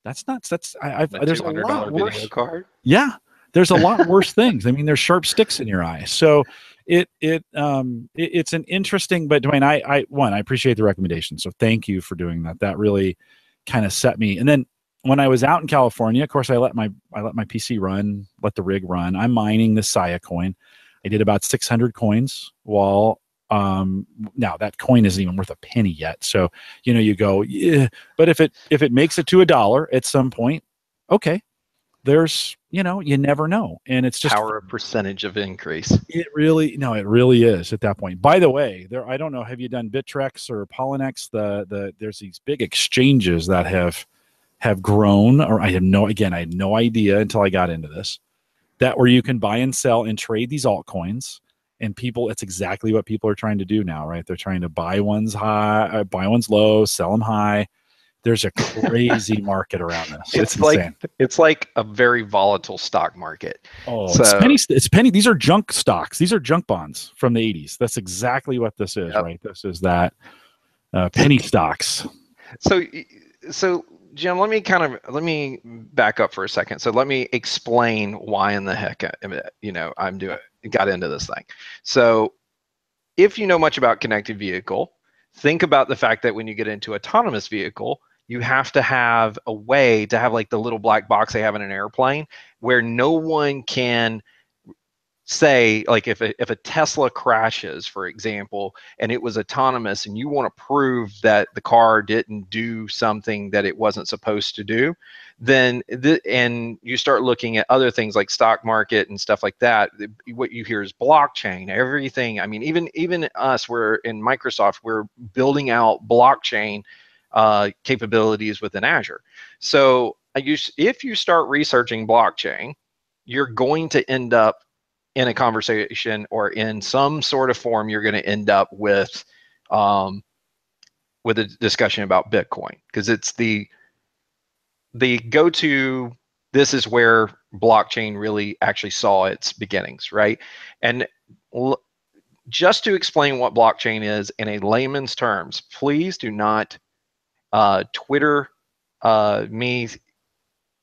That's nuts. There's a lot worse. Video card. Yeah, there's a lot worse things. I mean, there's sharp sticks in your eye. So it's an interesting. But Dwayne, I appreciate the recommendation. So thank you for doing that. That really kind of set me. And then when I was out in California, of course, I let my PC run, let the rig run. I'm mining the Saya coin. I did about 600 coins while. Now that coin isn't even worth a penny yet. So, you go, yeah, but if it makes it to $1 at some point, okay, there's, you never know. And it's just power, a percentage of increase. It really is at that point. By the way, I don't know, have you done Bittrex or Polynex? There's these big exchanges that have grown, or I had no idea until I got into this, that where you can buy and sell and trade these altcoins. And people, it's exactly what people are trying to do now, right? They're trying to buy ones high, buy ones low, sell them high. There's a crazy market around this. It's insane. It's like a very volatile stock market. Oh, so, it's penny. These are junk stocks. These are junk bonds from the 80s. That's exactly what this is, right? This is that penny stocks. So Jim, let me back up for a second. So let me explain why in the heck got into this thing. So if you know much about connected vehicle, think about the fact that when you get into autonomous vehicle, you have to have a way to have like the little black box they have in an airplane where no one can say, like if a Tesla crashes, for example, and it was autonomous and you want to prove that the car didn't do something that it wasn't supposed to do, then and you start looking at other things like stock market and stuff like that, what you hear is blockchain, everything. I mean, even us, we're in Microsoft, we're building out blockchain capabilities within Azure. So if you start researching blockchain, you're going to end up in a conversation or in some sort of form, you're going to end up with a discussion about Bitcoin, because it's the go-to. This is where blockchain really actually saw its beginnings, right? And just to explain what blockchain is in a layman's terms, please do not Twitter me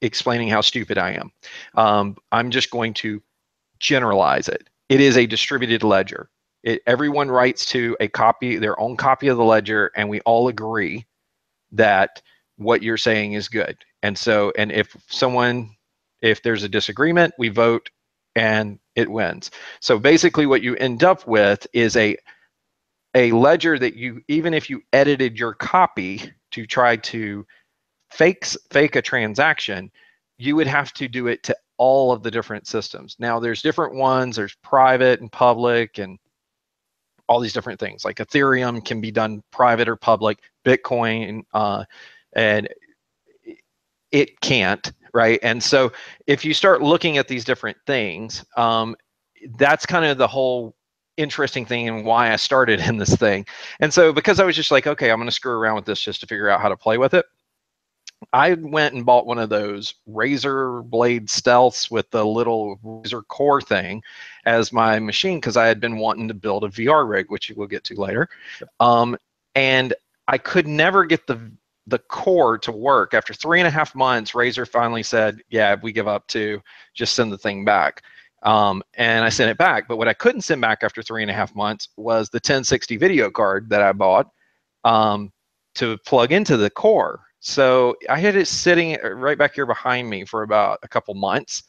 explaining how stupid I am. I'm just going to generalize it. It is a distributed ledger. Everyone writes to their own copy of the ledger, and we all agree that what you're saying is good. And so, and if there's a disagreement, we vote and it wins. So basically what you end up with is a ledger that even if you edited your copy to try to fake a transaction, you would have to do it to all of the different systems. Now there's different ones, there's private and public and all these different things. Like Ethereum can be done private or public, Bitcoin, and it can't, right? And so if you start looking at these different things, that's kind of the whole interesting thing and why I started in this thing. And so because I was just like, okay, I'm going to screw around with this just to figure out how to play with it, I went and bought one of those razor blade stealths with the little razor core thing as my machine, because I had been wanting to build a VR rig, which we'll get to later. And I could never get the core to work. After 3.5 months, Razer finally said, yeah, we give up too, just send the thing back. And I sent it back. But what I couldn't send back after 3.5 months was the 1060 video card that I bought to plug into the core. So I had it sitting right back here behind me for about a couple months.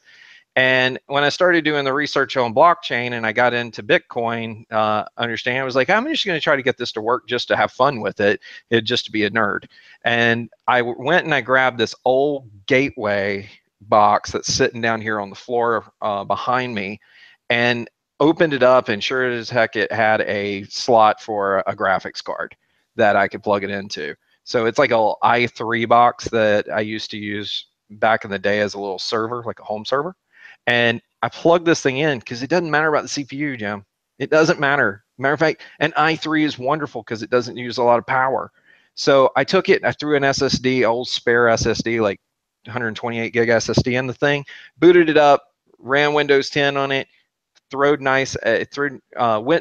And when I started doing the research on blockchain and I got into Bitcoin, I was like, I'm just going to try to get this to work just to have fun with it, just to be a nerd. And I went and I grabbed this old Gateway box that's sitting down here on the floor behind me and opened it up, and sure as heck, it had a slot for a graphics card that I could plug it into. So it's like a i3 box that I used to use back in the day as a little server, like a home server. And I plugged this thing in because it doesn't matter about the CPU, Jim. It doesn't matter. Matter of fact, an i3 is wonderful because it doesn't use a lot of power. So I took it and I threw an SSD, old spare SSD, like 128 gig SSD in the thing, booted it up, ran Windows 10 on it, went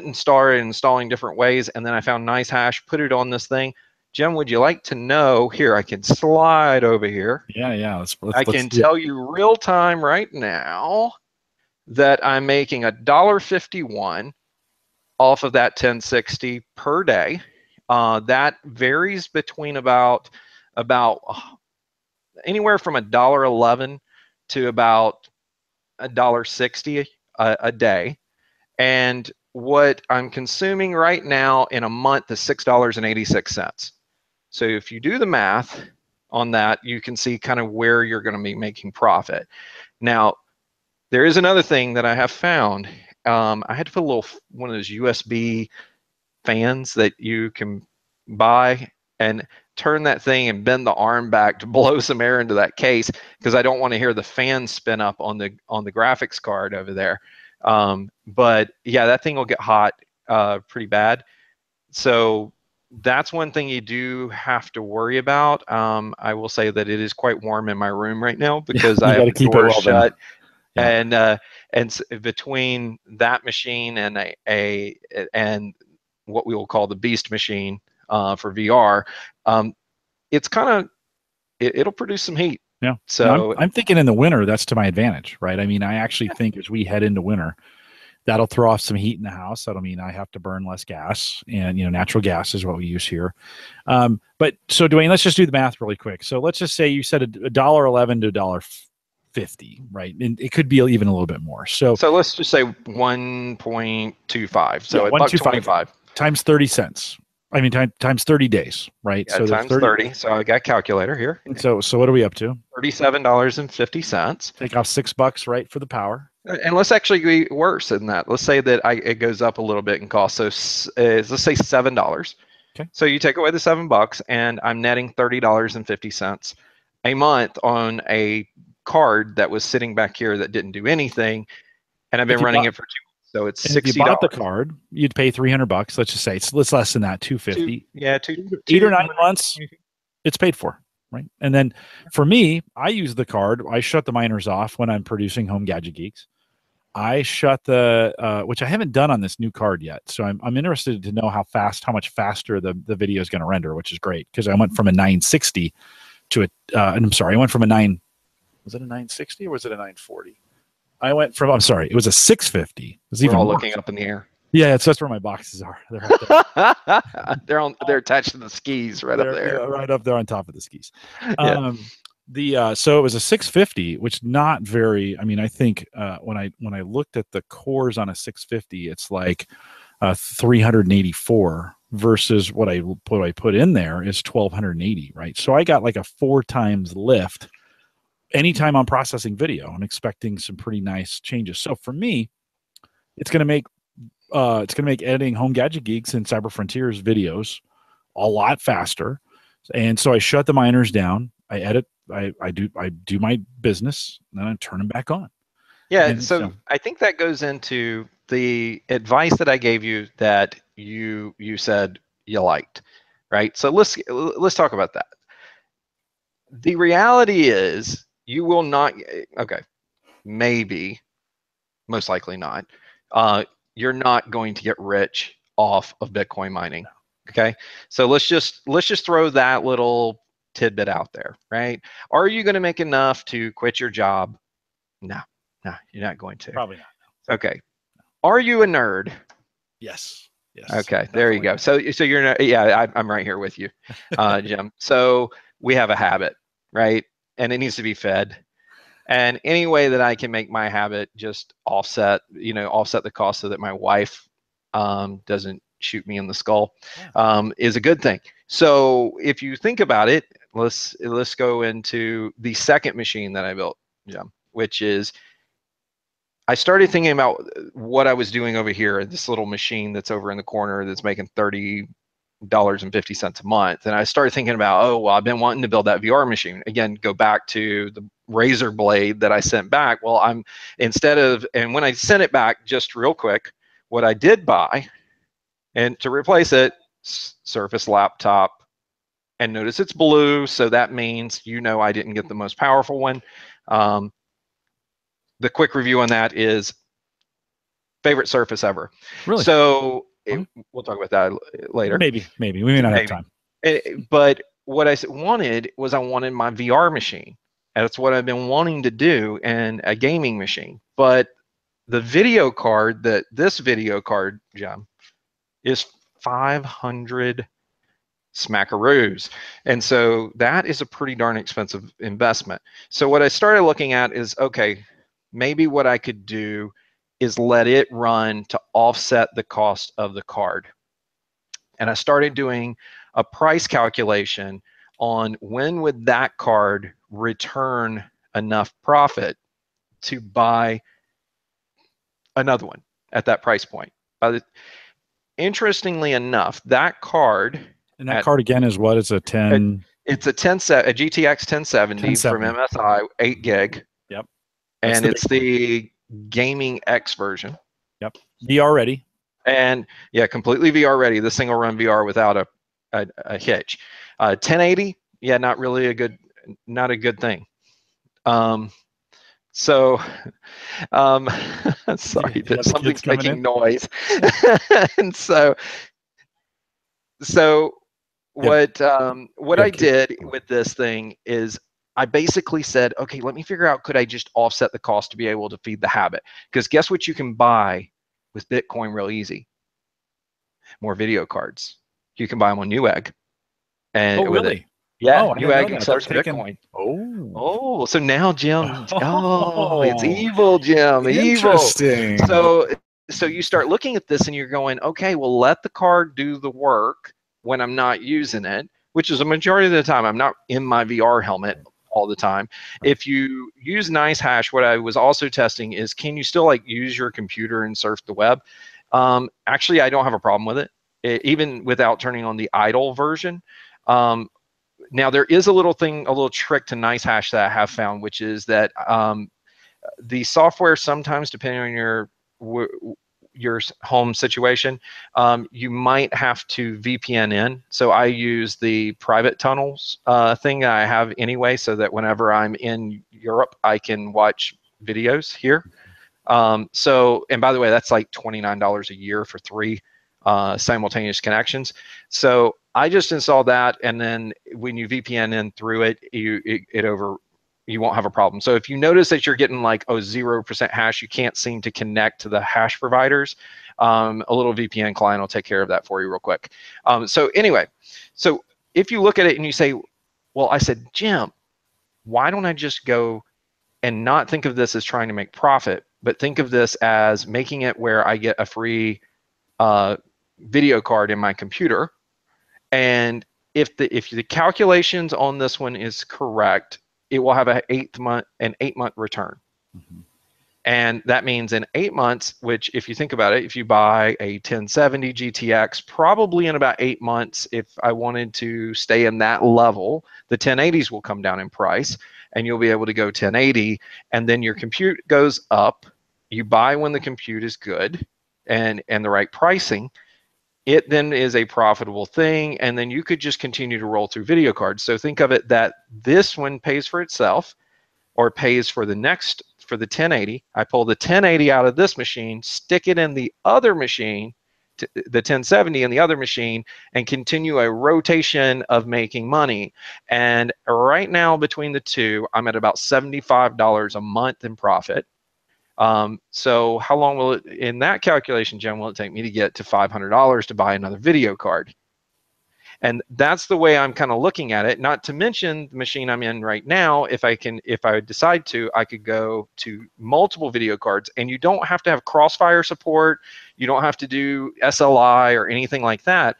and started installing different ways, and then I found NiceHash, put it on this thing. Jim, would you like to know? Here, I can slide over here. Yeah. I can tell you real time right now that I'm making $1.51 off of that 1060 per day. That varies between about anywhere from $1.11 to about $1.60 a day. And what I'm consuming right now in a month is $6.86. So if you do the math on that, you can see kind of where you're going to be making profit. Now, there is another thing that I have found. I had to put one of those USB fans that you can buy and turn that thing and bend the arm back to blow some air into that case, because I don't want to hear the fan spin up on the graphics card over there. But yeah, that thing will get hot pretty bad. So that's one thing you do have to worry about. I will say that it is quite warm in my room right now because I have the door shut. Yeah. And between that machine and and what we will call the Beast machine for VR, it's kind of it'll produce some heat. Yeah. So I'm thinking in the winter that's to my advantage, right? I mean, I actually think as we head into winter, that'll throw off some heat in the house. That'll mean I have to burn less gas, and natural gas is what we use here. But so Dwayne, let's just do the math really quick. So let's just say you said $1.11 to $1.50, right? And it could be even a little bit more. So let's just say 1.25. So $1.25 times 30 cents. I mean, times 30 days, right? Yeah, so times 30. So I got a calculator here. So what are we up to? $37.50. Take off $6, right, for the power. And let's actually be worse than that. Let's say that it goes up a little bit in cost. So let's say $7. Okay. So you take away the $7, and I'm netting $30.50 a month on a card that was sitting back here that didn't do anything, and I've been running it for 2 months. So it's $60. If you bought the card, you'd pay $300. Let's just say it's less than that, $250. Yeah, 8 or 9 months, it's paid for, right? And then for me, I use the card. I shut the miners off when I'm producing Home Gadget Geeks. I shut the which I haven't done on this new card yet. So I'm interested to know how much faster the video is going to render, which is great because I went from a 960 to I'm sorry, I went from was it a 960 or was it a 940? I went from, I'm sorry, it was a 650. We're all looking up in the air. Yeah, that's where my boxes are. They're right there. They're attached to the skis right up there. Right up there on top of the skis. Yeah. So it was a 650, which not very. I mean, I think when I looked at the cores on a 650, it's like 384 versus what I put in there is 1280, right? So I got like a 4 times lift. Anytime I'm processing video, I'm expecting some pretty nice changes. So for me, it's going to make editing Home Gadget Geeks and Cyber Frontiers videos a lot faster. And so I shut the miners down. I edit. I do my business, and then I turn them back on. Yeah. So I think that goes into the advice that I gave you that you said you liked, right? So let's talk about that. The reality is, you will not, maybe, most likely not, you're not going to get rich off of Bitcoin mining, okay? So let's just throw that little tidbit out there, right? Are you going to make enough to quit your job? No, you're not going to. Probably not. Okay. Are you a nerd? Yes. Okay, there you go. So you're not, yeah, I'm right here with you, Jim. So we have a habit, right? And it needs to be fed. And any way that I can make my habit just offset the cost so that my wife doesn't shoot me in the skull is a good thing. So if you think about it, let's go into the second machine that I built, Jim, which is, I started thinking about what I was doing over here, this little machine that's over in the corner that's making $30.50 a month. And I started thinking about, oh, well, I've been wanting to build that VR machine. Again, go back to the razor blade that I sent back. Well, and when I sent it back, just real quick, what I did buy, and to replace it, Surface laptop, and notice it's blue, so that means I didn't get the most powerful one. The quick review on that is favorite Surface ever. Really? So we'll talk about that later. Maybe we may not have time. But what I wanted was my VR machine. And that's what I've been wanting to do, and a gaming machine. But the video card, this video card, John, is 500 smackaroos. And so that is a pretty darn expensive investment. So what I started looking at is, okay, maybe what I could do is let it run to offset the cost of the card. And I started doing a price calculation on when would that card return enough profit to buy another one at that price point. Interestingly enough, that card, and that card again is what? It's a 10. It's a GTX 1070 from MSI, 8 gig. Yep. And it's the Gaming X version. Yep. VR ready. And yeah, completely VR ready. This thing will run VR without a hitch. 1080, yeah, not really a good, not a good thing. So, sorry, something's making noise. And so what I did with this thing is I basically said, okay, let me figure out, could I just offset the cost to be able to feed the habit? Because guess what you can buy with Bitcoin real easy? More video cards. You can buy them on Newegg. And with it. Yeah, Newegg accepts Bitcoin. Oh, so now Jim, it's evil, Jim, Interesting. evil. So you start looking at this and you're going, okay, well, let the card do the work when I'm not using it, which is a majority of the time. I'm not in my VR helmet all the time. If you use NiceHash, what I was also testing is, can you still like use your computer and surf the web? Actually, I don't have a problem with it, even without turning on the idle version. Now there is a little trick to NiceHash that I have found, which is that the software sometimes, depending on your home situation, you might have to VPN in. So I use the private tunnels thing that I have anyway, so that whenever I'm in Europe, I can watch videos here. And by the way, that's like $29 a year for 3 simultaneous connections. So I just installed that, and then when you VPN in through it, you won't have a problem. So if you notice that you're getting like 0% hash, you can't seem to connect to the hash providers, a little VPN client will take care of that for you real quick. So anyway, so if you look at it and you say, well, I said, Jim, why don't I just go and not think of this as trying to make profit, but think of this as making it where I get a free video card in my computer, and if the calculations on this one is correct, it will have an 8-month return. And that means in 8 months, which if you think about it, if you buy a 1070 GTX, probably in about 8 months, if I wanted to stay in that level, the 1080s will come down in price, and you'll be able to go 1080, and then your compute goes up. You buy when the compute is good and the right pricing. It then is a profitable thing, and then you could just continue to roll through video cards. So think of it that this one pays for itself, or pays for the 1080. I pull the 1080 out of this machine, stick it in the other machine, the 1070 in the other machine, and continue a rotation of making money. And right now, between the two, I'm at about $75 a month in profit. So how long will it, in that calculation, Jim, will it take me to get to $500 to buy another video card? And that's the way I'm kind of looking at it. Not to mention the machine I'm in right now, if I decide to, I could go to multiple video cards, and you don't have to have Crossfire support. You don't have to do SLI or anything like that.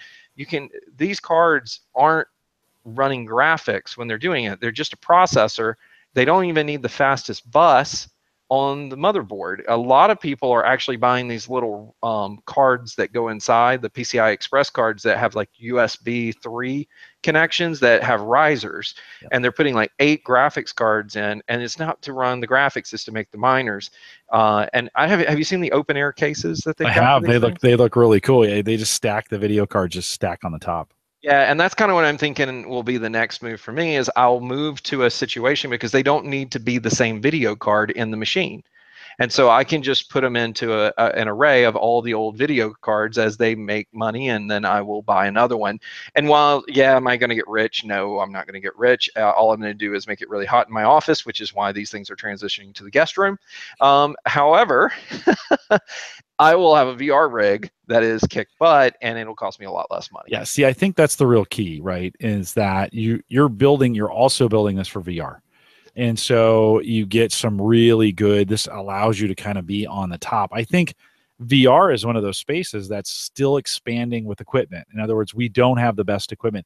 These cards aren't running graphics when they're doing it. They're just a processor. They don't even need the fastest bus on the motherboard. A lot of people are actually buying these little cards that go inside, the PCI Express cards that have like USB 3 connections that have risers, and they're putting like 8 graphics cards in, and it's not to run the graphics, it's to make the miners. And have you seen the open air cases that they've got? I have. They look really cool. They just stack the video cards, just stack on the top. Yeah, and that's kind of what I'm thinking will be the next move for me, is I'll move to a situation, because they don't need to be the same video card in the machine. And so I can just put them into an array of all the old video cards as they make money, and then I will buy another one. And while, yeah, am I going to get rich? No, I'm not going to get rich. All I'm going to do is make it really hot in my office, which is why these things are transitioning to the guest room. However, I will have a VR rig that is kick butt, and it'll cost me a lot less money. Yeah, see, I think that's the real key, right? Is that you're also building this for VR. And so you get some really good, this allows you to kind of be on the top. I think VR is one of those spaces that's still expanding with equipment. In other words, we don't have the best equipment.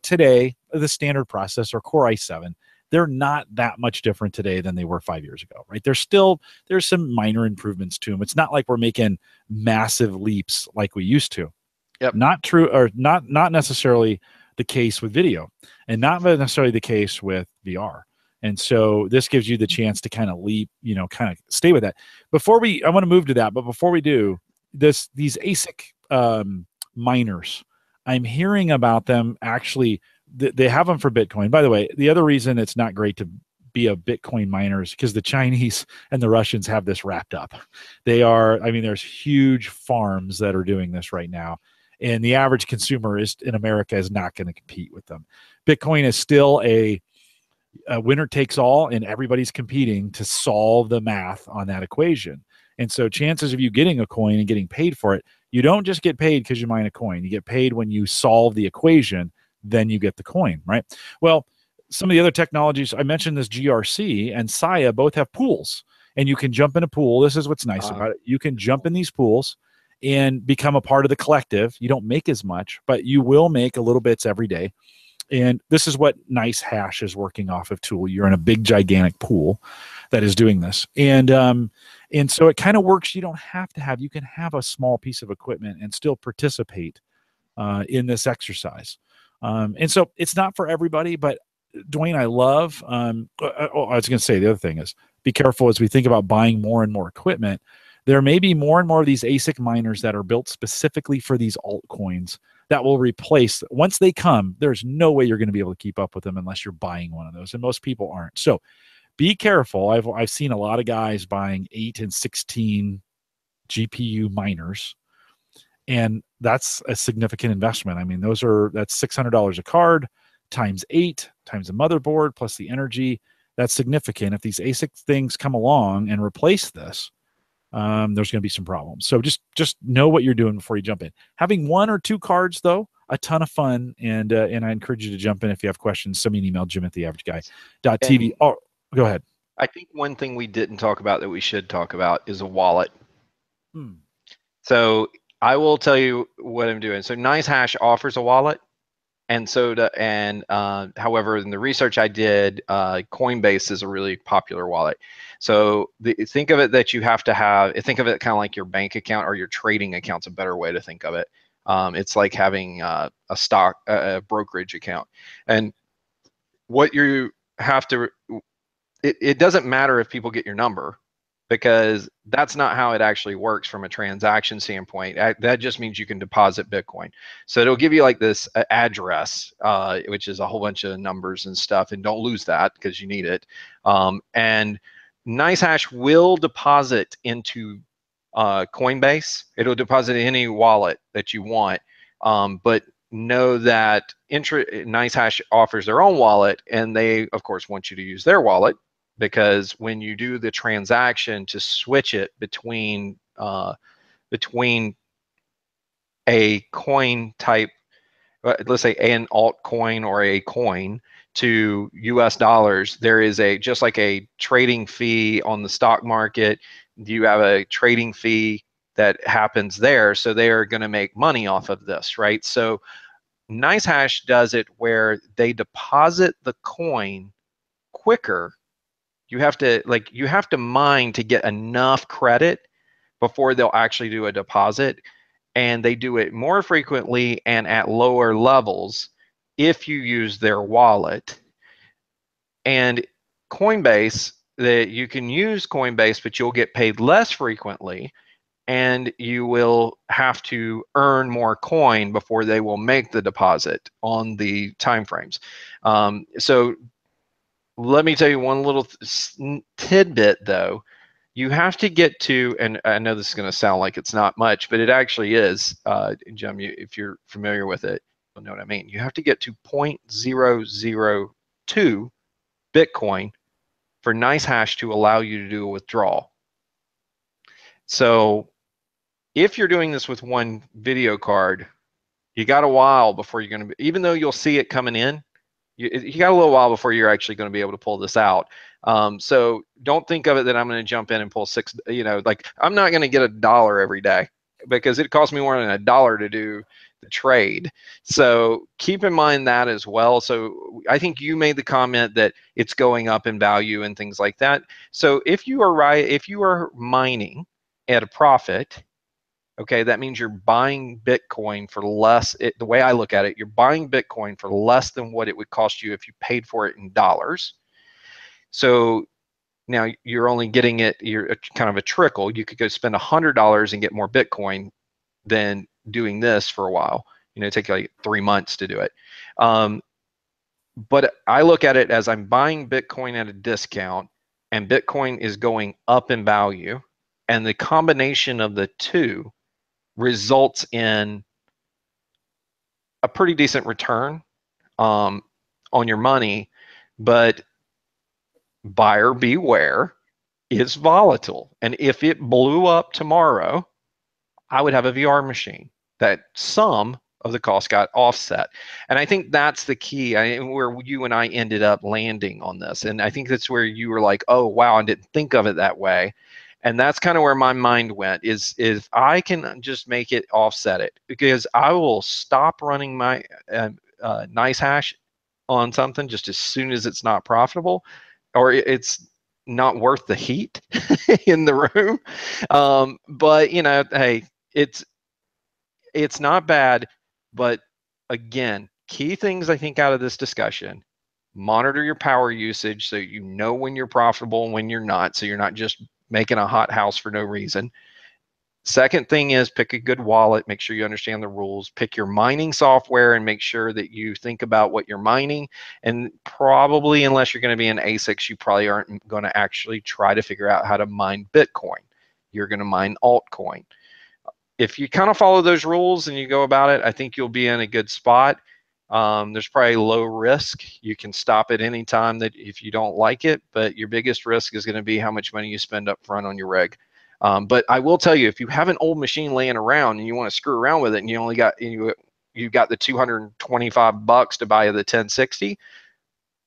Today, the standard processor, Core i7, they're not that much different today than they were 5 years ago, right? There's some minor improvements to them. It's not like we're making massive leaps like we used to. Yep. Not true, or not necessarily the case with video, and not necessarily the case with VR. And so this gives you the chance to kind of leap, kind of stay with that. I want to move to that, but before we do, these ASIC miners, I'm hearing about them actually. They have them for Bitcoin. By the way, the other reason it's not great to be a Bitcoin miner is because the Chinese and the Russians have this wrapped up. There's huge farms that are doing this right now. And the average consumer in America is not going to compete with them. Bitcoin is still a winner takes all, and everybody's competing to solve the math on that equation. And so chances of you getting a coin and getting paid for it, you don't just get paid because you mine a coin. You get paid when you solve the equation, then you get the coin, right? Well, some of the other technologies, I mentioned this GRC and Saya both have pools, and you can jump in a pool. This is what's nice about it. You can jump in these pools and become a part of the collective. You don't make as much, but you will make a little bits every day. And this is what Nice Hash is working off of tool. You're in a big, gigantic pool that is doing this. And so it kind of works. You don't have to have, you can have a small piece of equipment and still participate in this exercise. And so it's not for everybody, but Dwayne, I love, I was going to say the other thing is be careful as we think about buying more and more equipment. There may be more and more of these ASIC miners that are built specifically for these altcoins that will replace, once they come, there's no way you're going to be able to keep up with them unless you're buying one of those. And most people aren't. So be careful. I've seen a lot of guys buying 8 and 16 GPU miners, and that's a significant investment. I mean, that's $600 a card times 8 times the motherboard plus the energy. That's significant. If these ASIC things come along and replace this, there's going to be some problems. So just know what you're doing before you jump in. Having 1 or 2 cards, though, a ton of fun. And I encourage you to jump in if you have questions. Send me an email, jim@theaverageguy.tv. Oh, go ahead. I think one thing we didn't talk about that we should talk about is a wallet. So I will tell you what I'm doing. So NiceHash offers a wallet. And however, in the research I did, Coinbase is a really popular wallet. So think of it that you have to have, think of it kind of like your bank account or your trading account's a better way to think of it. It's like having a brokerage account. And what you have to, it doesn't matter if people get your number, because that's not how it actually works from a transaction standpoint. That just means you can deposit Bitcoin. So it'll give you like this address, which is a whole bunch of numbers and stuff, and don't lose that because you need it. And NiceHash will deposit into Coinbase. It'll deposit any wallet that you want, but know that NiceHash offers their own wallet, and they, of course, want you to use their wallet, because when you do the transaction to switch it between a coin type, let's say an altcoin or a coin, to US dollars, there is just like a trading fee on the stock market. You have a trading fee that happens there, so they are going to make money off of this, right? So NiceHash does it where they deposit the coin quicker. You have to mine to get enough credit before they'll actually do a deposit, and they do it more frequently and at lower levels if you use their wallet. And Coinbase, you can use Coinbase, but you'll get paid less frequently, and you will have to earn more coin before they will make the deposit on the timeframes. So let me tell you one little tidbit, though. You have to get to, and I know this is going to sound like it's not much, but it actually is, Jim, if you're familiar with it, you'll know what I mean. You have to get to 0.002 Bitcoin for NiceHash to allow you to do a withdrawal. So if you're doing this with one video card, you got a while before you're going to be, even though you'll see it coming in, you got a little while before you're actually going to be able to pull this out. So don't think of it that I'm going to jump in and pull like I'm not going to get $1 every day, because it costs me more than $1 to do the trade. So keep in mind that as well. So I think you made the comment that it's going up in value and things like that. So if you are mining at a profit, okay, that means you're buying Bitcoin for less. The way I look at it, you're buying Bitcoin for less than what it would cost you if you paid for it in dollars. So now you're only getting it, you're kind of a trickle. You could go spend $100 and get more Bitcoin than doing this for a while. Take like 3 months to do it. But I look at it as I'm buying Bitcoin at a discount, and Bitcoin is going up in value, and the combination of the two results in a pretty decent return on your money. But buyer beware, it's volatile. And if it blew up tomorrow, I would have a VR machine that some of the cost got offset. And I think that's the key, where you and I ended up landing on this. And I think that's where you were like, oh, wow, I didn't think of it that way. And that's kind of where my mind went, is if I can just make it offset it, because I will stop running my nice hash on something just as soon as it's not profitable, or it's not worth the heat in the room. But hey, it's not bad. But again, key things I think out of this discussion: monitor your power usage so you know when you're profitable and when you're not, so you're not just making a hot house for no reason. Second thing is, pick a good wallet, make sure you understand the rules, pick your mining software, and make sure that you think about what you're mining. And probably, unless you're going to be in ASICs, you probably aren't going to actually try to figure out how to mine Bitcoin. You're going to mine altcoin. If you kind of follow those rules and you go about it, I think you'll be in a good spot. There's probably low risk. You can stop at any time that if you don't like it, but your biggest risk is going to be how much money you spend up front on your rig. But I will tell you, if you have an old machine laying around and you want to screw around with it, and you only got you got the $225 to buy the 1060,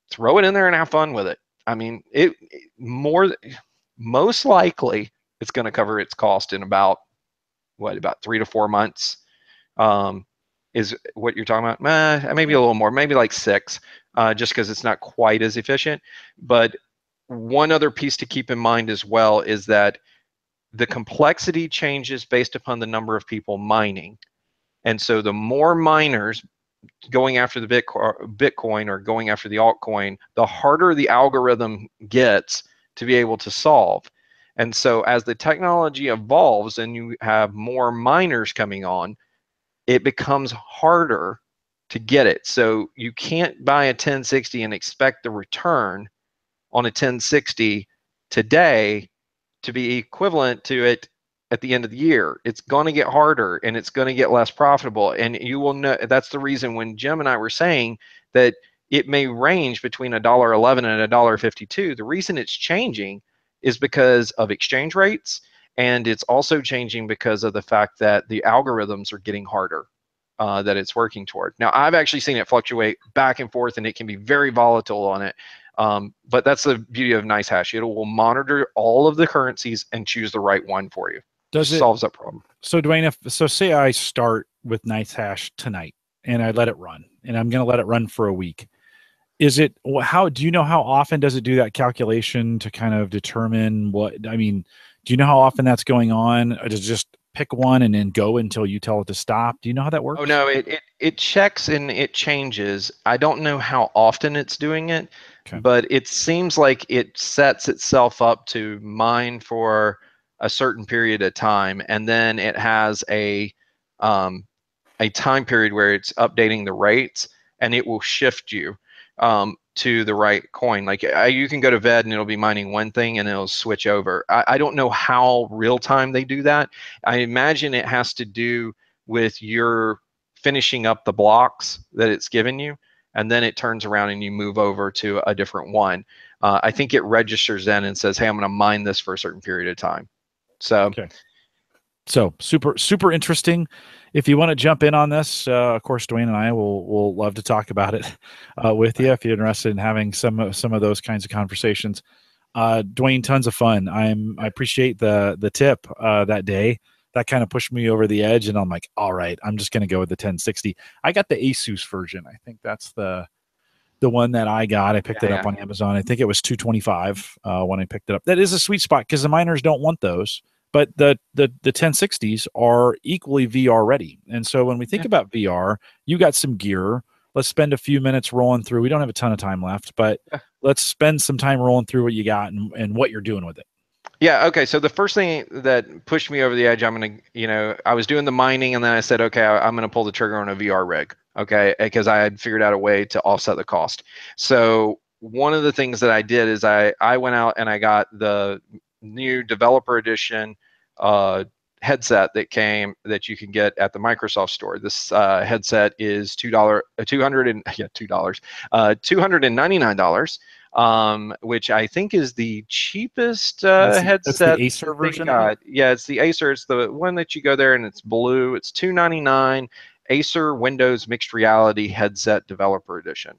throw it in there and have fun with it. I mean, most likely it's going to cover its cost in about 3 to 4 months. Is what you're talking about? Maybe a little more, maybe like 6, just because it's not quite as efficient. But one other piece to keep in mind as well is that the complexity changes based upon the number of people mining. And so the more miners going after the Bitcoin or going after the altcoin, the harder the algorithm gets to be able to solve. And so as the technology evolves and you have more miners coming on, it becomes harder to get it. So you can't buy a 1060 and expect the return on a 1060 today to be equivalent to it at the end of the year. It's going to get harder and it's going to get less profitable. And you will know that's the reason when Jim and I were saying that it may range between $1.11 and $1.52. The reason it's changing is because of exchange rates, and it's also changing because of the fact that the algorithms are getting harder that it's working toward. Now, I've actually seen it fluctuate back and forth, and it can be very volatile on it. But that's the beauty of NiceHash. It will monitor all of the currencies and choose the right one for you. Does it solves that problem? So Dwayne, say I start with NiceHash tonight and I let it run, and I'm going to let it run for a week. Is it, how do you know how often does it do that calculation to kind of determine what, I mean, do you know how often that's going on? Or does it just pick one and then go until you tell it to stop? Do you know how that works? Oh no, it checks and it changes. I don't know how often it's doing it. Okay. But it seems like it sets itself up to mine for a certain period of time, and then it has a time period where it's updating the rates, and it will shift you to the right coin. Like you can go to VED and it'll be mining one thing and it'll switch over. I don't know how real time they do that. I imagine it has to do with your finishing up the blocks that it's given you, and then it turns around and you move over to a different one. I think it registers then and says, hey, I'm going to mine this for a certain period of time. So, okay. So super interesting. If you want to jump in on this, of course, Dwayne and I will love to talk about it with you if you're interested in having some of those kinds of conversations. Dwayne, tons of fun. I appreciate the tip that day. That kind of pushed me over the edge, and I'm like, all right, I'm just going to go with the 1060. I got the Asus version. I think that's the one that I got. I picked it up on Amazon. I think it was $225 when I picked it up. That is a sweet spot because the miners don't want those. But the 1060s are equally VR ready. And so when we think about VR, you got some gear let's spend a few minutes rolling through. We don't have a ton of time left, but let's spend some time rolling through what you got and what you're doing with it. Yeah. Okay. So the first thing that pushed me over the edge, I'm going to, I was doing the mining, and then I said, okay, I'm going to pull the trigger on a VR rig. Okay. Because I had figured out a way to offset the cost. So one of the things that I did is I went out and I got the new developer edition headset that you can get at the Microsoft store. This headset is $299. Which I think is the cheapest headset. That's the Acer version. Yeah, it's the Acer. It's the one that you go there and it's blue. It's $299. Acer Windows Mixed Reality Headset Developer Edition.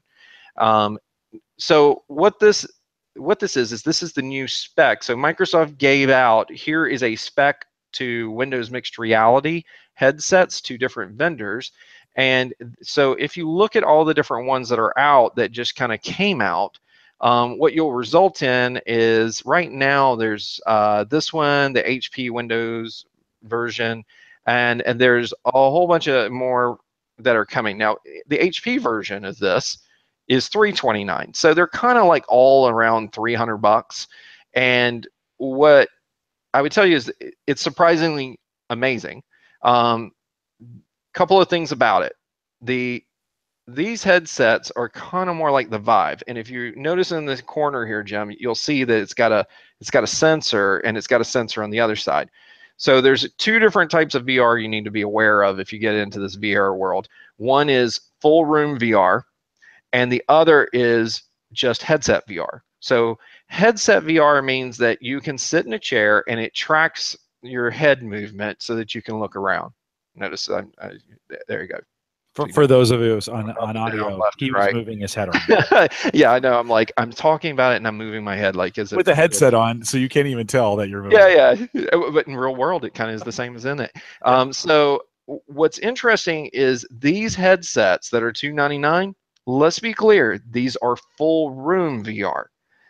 So what this is this is the new spec. So Microsoft gave out, here is a spec to Windows Mixed Reality headsets to different vendors. And so if you look at all the different ones that are out that just kind of came out, what you'll result in is right now there's this one, the HP Windows version, and there's a whole bunch of more that are coming. Now, the HP version of this is $329. So they're kind of like all around $300. And what I would tell you is it's surprisingly amazing. Couple of things about it. These headsets are kind of more like the Vive, and if you notice in this corner here, Jim, you'll see that it's got a sensor, and it's got a sensor on the other side. So there's two different types of VR you need to be aware of if you get into this VR world. One is full room VR, and the other is just headset VR. So headset VR means that you can sit in a chair and it tracks your head movement so that you can look around. Notice, there you go. For those of us on audio, he was moving his head around. Yeah, I know. I'm talking about it and I'm moving my head like as if with the headset on, so you can't even tell that you're moving. Yeah. But in real world, it kind of is the same as in it. So what's interesting is these headsets that are $299. Let's be clear, these are full room VR.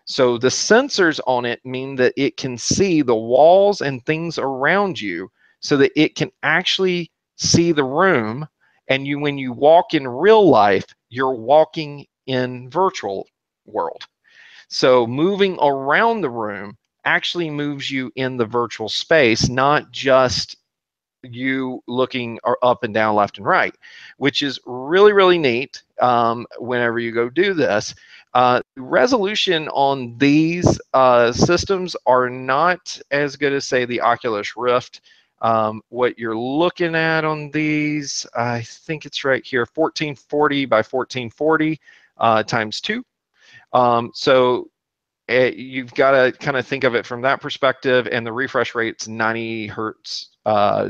So the sensors on it mean that it can see the walls and things around you, so that it can actually see the room. And when you walk in real life, you're walking in virtual world. So moving around the room actually moves you in the virtual space, not just you looking up and down, left and right, which is really, really neat whenever you go do this. Resolution on these systems are not as good as, say, the Oculus Rift. What you're looking at on these, I think it's right here, 1440 by 1440 times 2. So you've got to kind of think of it from that perspective, and the refresh rate's 90 hertz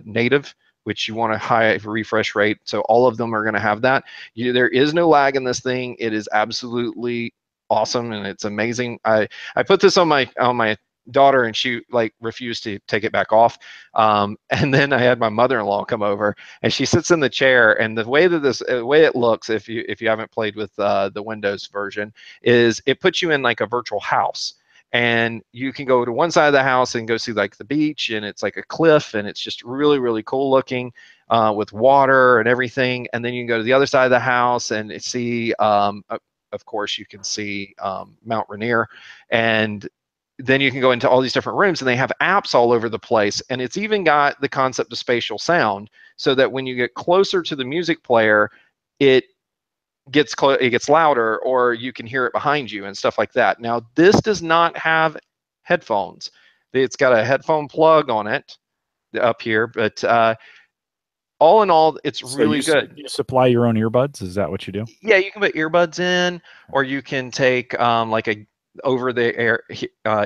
native, which you want a high refresh rate. So all of them are going to have that. There is no lag in this thing. It is absolutely awesome, and it's amazing. I put this on my daughter, and she like refused to take it back off. And then I had my mother-in-law come over, and she sits in the chair, and the way it looks, if you haven't played with the Windows version, is it puts you in like a virtual house, and you can go to one side of the house and go see like the beach, and it's like a cliff, and it's just really, really cool looking with water and everything. And then you can go to the other side of the house and see of course you can see Mount Rainier, and then you can go into all these different rooms, and they have apps all over the place. And it's even got the concept of spatial sound, so that when you get closer to the music player, it gets louder, or you can hear it behind you and stuff like that. Now, this does not have headphones. It's got a headphone plug on it up here, but all in all, it's really good. You supply your own earbuds? Is that what you do? Yeah, you can put earbuds in, or you can take like a over-the-air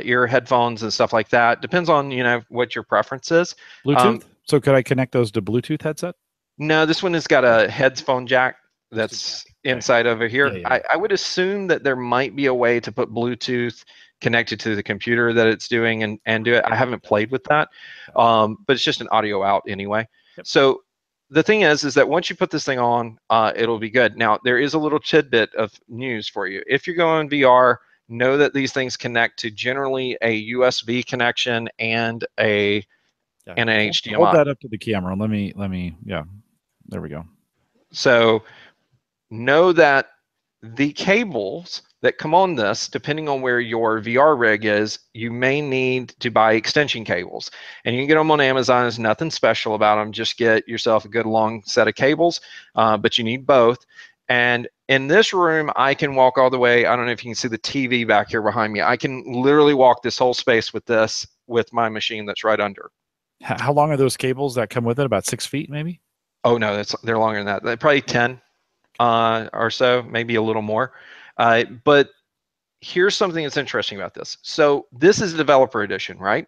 ear headphones and stuff like that. Depends on what your preference is. Bluetooth. So could I connect those to Bluetooth headset? No, this one has got a headphone jack that's inside over here. Yeah. I would assume that there might be a way to put Bluetooth connected to the computer that it's doing and do it. I haven't played with that, but it's just an audio out anyway. Yep. So the thing is that once you put this thing on, it'll be good. Now, there is a little tidbit of news for you. If you're going VR, know that these things connect to generally a USB connection and an HDMI. Hold that up to the camera. Let me. Yeah, there we go. So know that the cables that come on this, depending on where your VR rig is, you may need to buy extension cables. And you can get them on Amazon. There's nothing special about them. Just get yourself a good long set of cables, but you need both. And in this room, I can walk all the way. I don't know if you can see the TV back here behind me. I can literally walk this whole space with this, with my machine that's right under. How long are those cables that come with it? About 6 feet, maybe? Oh, no, they're longer than that. They're probably 10 or so, maybe a little more. But here's something that's interesting about this. So this is developer edition, right?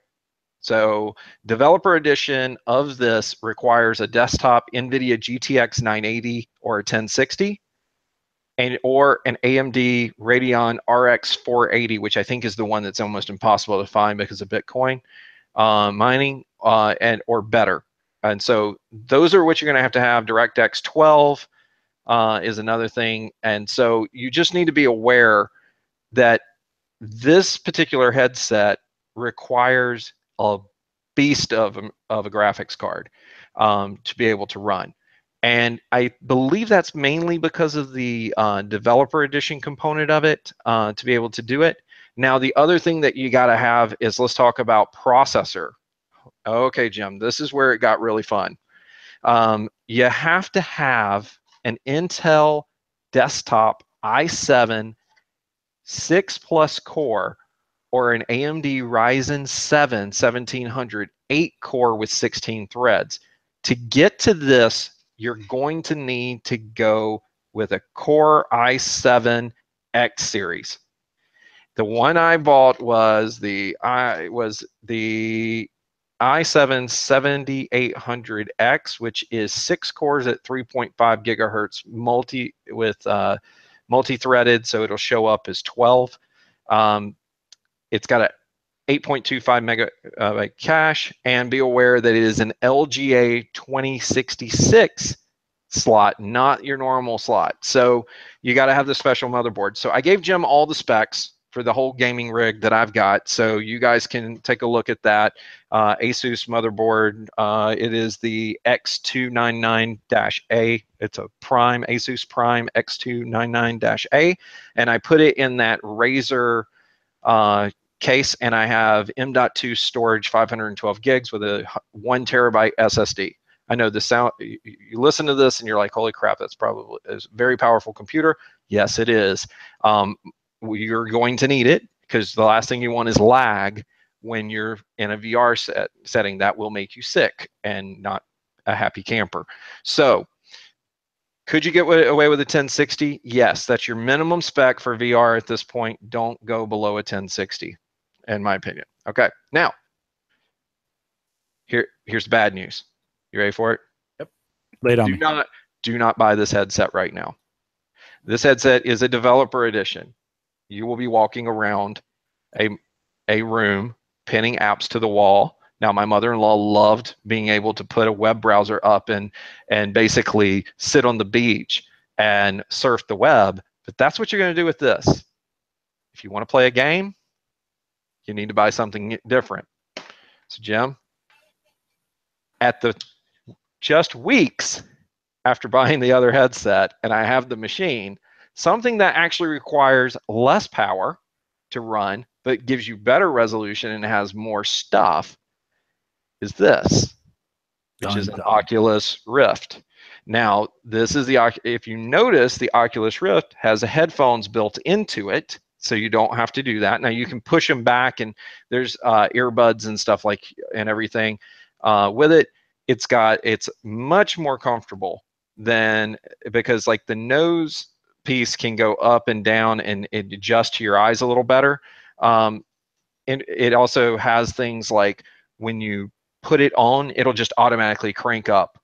So developer edition of this requires a desktop NVIDIA GTX 980 or a 1060, or an AMD Radeon RX 480, which I think is the one that's almost impossible to find because of Bitcoin mining, or better. And so those are what you're going to have. DirectX 12 is another thing. And so you just need to be aware that this particular headset requires a beast of a graphics card to be able to run. And I believe that's mainly because of the developer edition component of it to be able to do it. Now, the other thing that you got to have is, let's talk about processor. Okay, Jim, this is where it got really fun. You have to have an Intel desktop i7 6+ core or an AMD Ryzen 7 1700 8 core with 16 threads. To get to this, you're going to need to go with a Core i7 X series. The one I bought was the i7 7800X, which is 6 cores at 3.5 gigahertz multi-threaded, so it'll show up as 12. It's got a 8.25 megabyte cache, and be aware that it is an LGA 2066 slot, not your normal slot. So you got to have the special motherboard. So I gave Jim all the specs for the whole gaming rig that I've got, so you guys can take a look at that. Asus motherboard. It is the X299-A. It's a Prime, Asus Prime X299-A, and I put it in that Razer case, and I have M.2 storage, 512 gigs with a 1 terabyte SSD. I know the sound, you listen to this and you're like, holy crap, that's probably a very powerful computer. Yes, it is. You're going to need it, because the last thing you want is lag when you're in a VR setting. That will make you sick and not a happy camper. So could you get away with a 1060? Yes, that's your minimum spec for VR at this point. Don't go below a 1060, in my opinion. Okay, now, here's the bad news. You ready for it? Yep. Lay it on me. Do not buy this headset right now. This headset is a developer edition. You will be walking around a room, pinning apps to the wall. Now, my mother-in-law loved being able to put a web browser up and basically sit on the beach and surf the web, but that's what you're going to do with this. If you want to play a game, you need to buy something different. So, Jim, at the just weeks after buying the other headset, and I have the machine, something that actually requires less power to run but gives you better resolution and has more stuff is this, which is an Oculus Rift. Now, this is if you notice, the Oculus Rift has headphones built into it, so you don't have to do that. Now, you can push them back, and there's earbuds and stuff and everything with it. It's much more comfortable because like the nose piece can go up and down and adjust to your eyes a little better. And it also has things like when you put it on, it'll just automatically crank up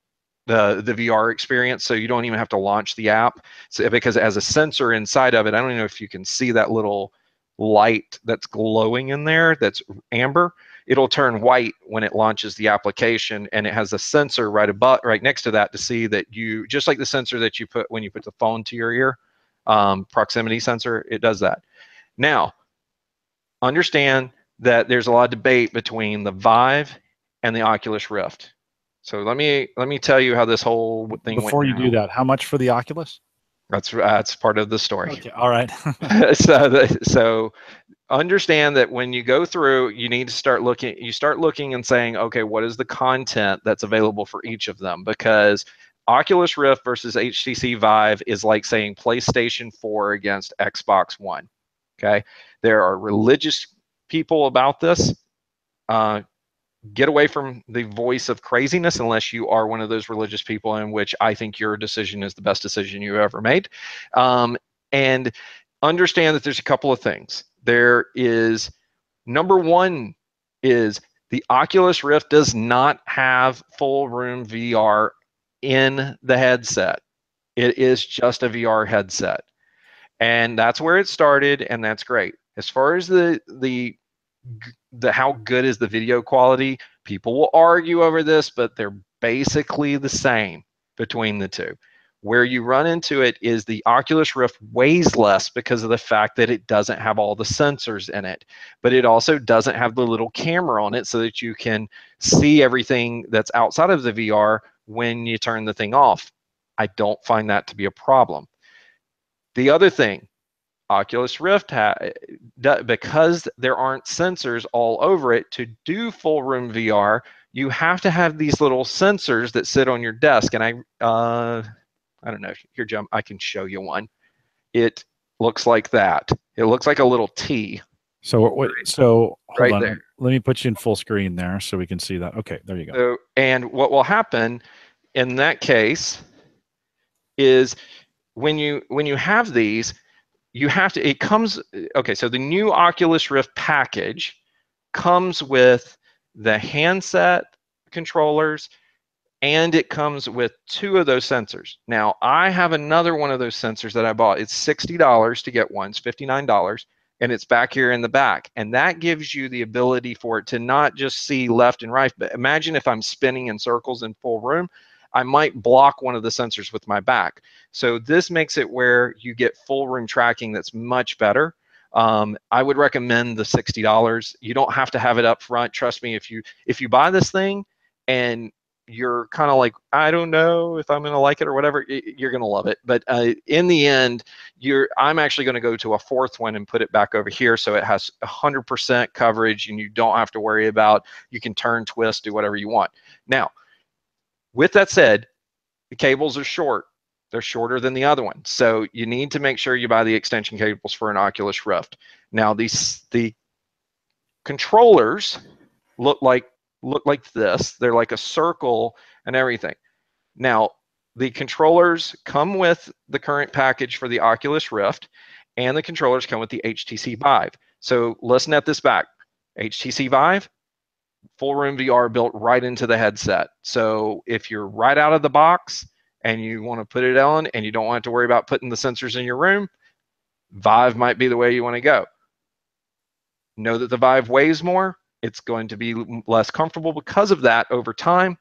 the VR experience, so you don't even have to launch the app. So, because it has a sensor inside of it. I don't even know if you can see that little light that's glowing in there, that's amber. It'll turn white when it launches the application, and it has a sensor right next to that to see that just like the sensor that you put when you put the phone to your ear, proximity sensor, it does that. Now, understand that there's a lot of debate between the Vive and the Oculus Rift. So let me tell you how this whole thing went. Before you do that, how much for the Oculus? That's part of the story. Okay, all right. So understand that when you go through, you need to start looking. You start looking and saying, okay, what is the content that's available for each of them? Because Oculus Rift versus HTC Vive is like saying PlayStation 4 against Xbox One. Okay, there are religious people about this. Get away from the voice of craziness unless you are one of those religious people, in which I think your decision is the best decision you ever made. And understand that there's a couple of things. There is, number one is the Oculus Rift does not have full room VR in the headset. It is just a VR headset. And that's where it started, and that's great. As far as the how good is the video quality, people will argue over this, but they're basically the same between the two. Where you run into it is the Oculus Rift weighs less because of the fact that it doesn't have all the sensors in it, but it also doesn't have the little camera on it so that you can see everything that's outside of the VR when you turn the thing off. I don't find that to be a problem. The other thing, Oculus Rift, because there aren't sensors all over it, to do full room VR, you have to have these little sensors that sit on your desk. And I don't know, here, Jim, I can show you one. It looks like that. It looks like a little T. So hold right on. there. Let me put you in full screen there so we can see that. Okay, there you go. So, and what will happen in that case is when you have these, you have to, it comes, okay, so the new Oculus Rift package comes with the handset controllers, and it comes with 2 of those sensors. Now, I have another one of those sensors that I bought. It's $60 to get one. It's $59, and it's back here in the back. And that gives you the ability for it to not just see left and right, but imagine if I'm spinning in circles in full room, I might block one of the sensors with my back. So this makes it where you get full room tracking that's much better. I would recommend the $60. You don't have to have it up front. Trust me, if you buy this thing and you're kind of like, I don't know if I'm going to like it or whatever, you're going to love it. But in the end, I'm actually going to go to a 4th one and put it back over here so it has 100% coverage and you don't have to worry about, you can turn, twist, do whatever you want. Now, with that said, the cables are short. They're shorter than the other one. So you need to make sure you buy the extension cables for an Oculus Rift. Now, the controllers look like this. They're like a circle and everything. Now, the controllers come with the current package for the Oculus Rift, and the controllers come with the HTC Vive. So listen at this back. HTC Vive, full room VR built right into the headset. So if you're right out of the box and you want to put it on and you don't want to worry about putting the sensors in your room, Vive might be the way you want to go. Know that the Vive weighs more. It's going to be less comfortable because of that over time.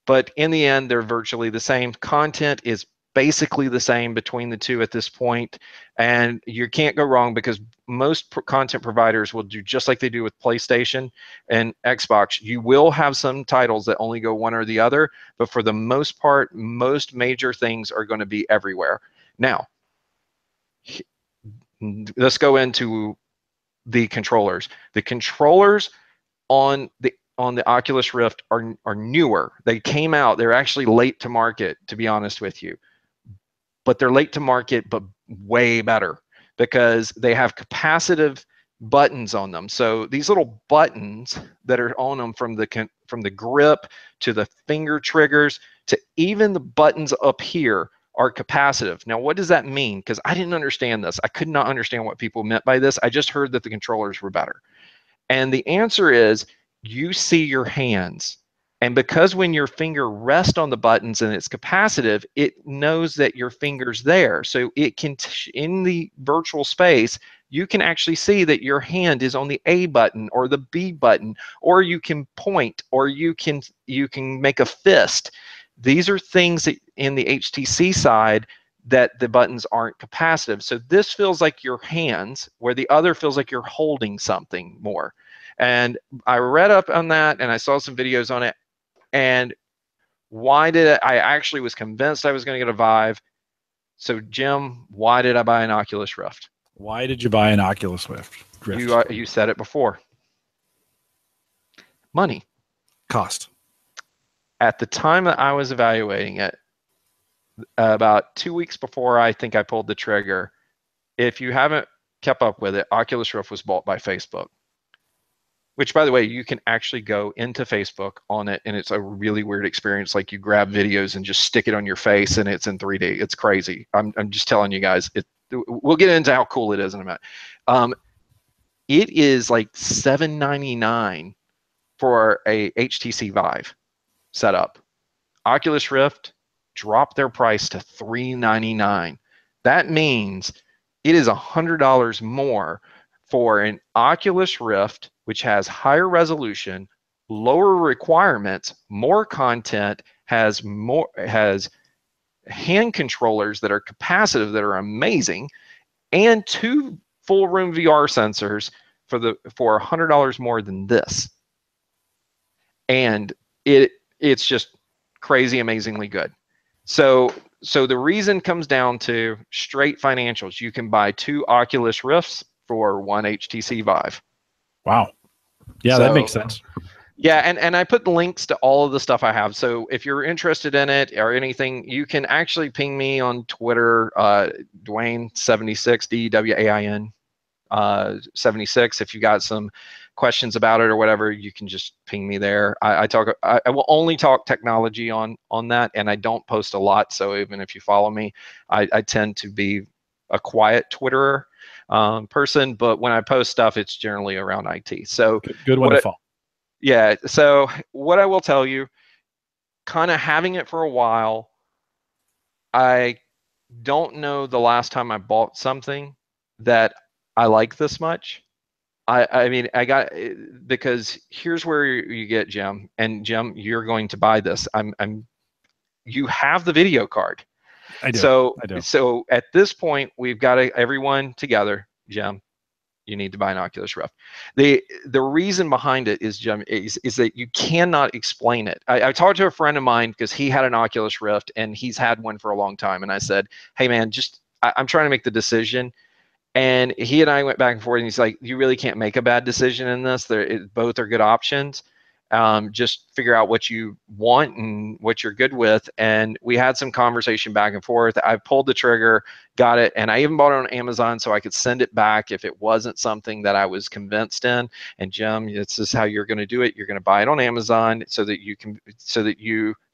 But in the end, they're virtually the same. Content is basically the same between the two at this point, and you can't go wrong because most content providers will do just like they do with PlayStation and Xbox. You will have some titles that only go one or the other, but for the most part, most major things are going to be everywhere. Now, let's go into the controllers. The controllers on the Oculus Rift are newer. They came out, they're actually late to market, to be honest with you. But they're late to market, but way better because they have capacitive buttons on them. So these little buttons that are on them, from the grip to the finger triggers to even the buttons up here, are capacitive. Now, what does that mean? Because I didn't understand this. I could not understand what people meant by this. I just heard that the controllers were better. And the answer is, you see your hands. And because when your finger rests on the buttons and it's capacitive, it knows that your finger's there. So it can, in the virtual space, you can actually see that your hand is on the A button or the B button, or you can point, or you can make a fist. These are things that in the HTC side that the buttons aren't capacitive. So this feels like your hands, where the other feels like you're holding something more. And I read up on that and I saw some videos on it. And why did I actually was convinced I was going to get a Vive. So Jim, why did I buy an Oculus Rift? Why did you buy an Oculus Rift? You said it before. Money. Cost. At the time that I was evaluating it, about 2 weeks before I think I pulled the trigger, if you haven't kept up with it, Oculus Rift was bought by Facebook. Which, by the way, you can actually go into Facebook on it, and it's a really weird experience. Like, you grab videos and just stick it on your face, and it's in 3D. It's crazy. I'm just telling you guys. We'll get into how cool it is in a minute. It is like $7.99 for a HTC Vive setup. Oculus Rift dropped their price to $3.99. That means it is $100 more for an Oculus Rift, which has higher resolution, lower requirements, more content, has hand controllers that are capacitive, that are amazing, and 2 full room VR sensors for $100 more than this. And it's just crazy, amazingly good. So the reason comes down to straight financials. You can buy 2 Oculus Rifts for 1 HTC Vive. Wow. Yeah, that makes sense. Yeah, and I put the links to all of the stuff I have. So if you're interested in it or anything, you can actually ping me on Twitter, Dwayne76, DWAIN 76. If you got some questions about it or whatever, you can just ping me there. I will only talk technology on that, and I don't post a lot. So even if you follow me, I tend to be a quiet Twitterer person, but when I post stuff, it's generally around IT. So good one to follow. Yeah. So what I will tell you, kind of having it for a while, I don't know the last time I bought something that I like this much. I mean, because here's where you get, Jim, and Jim, you're going to buy this. You have the video card. I do. So at this point, we've got everyone together, Jim. You need to buy an Oculus Rift. The reason behind it is, Jim, is that you cannot explain it. I talked to a friend of mine because he had an Oculus Rift and he's had one for a long time. And I said, hey man, I'm trying to make the decision. And he and I went back and forth, and he's like, you really can't make a bad decision in this. Both are good options. Just figure out what you want and what you're good with. And we had some conversation back and forth. I pulled the trigger, got it, and I even bought it on Amazon so I could send it back if it wasn't something that I was convinced in. And Jim, this is how you're going to do it. You're going to buy it on Amazon so that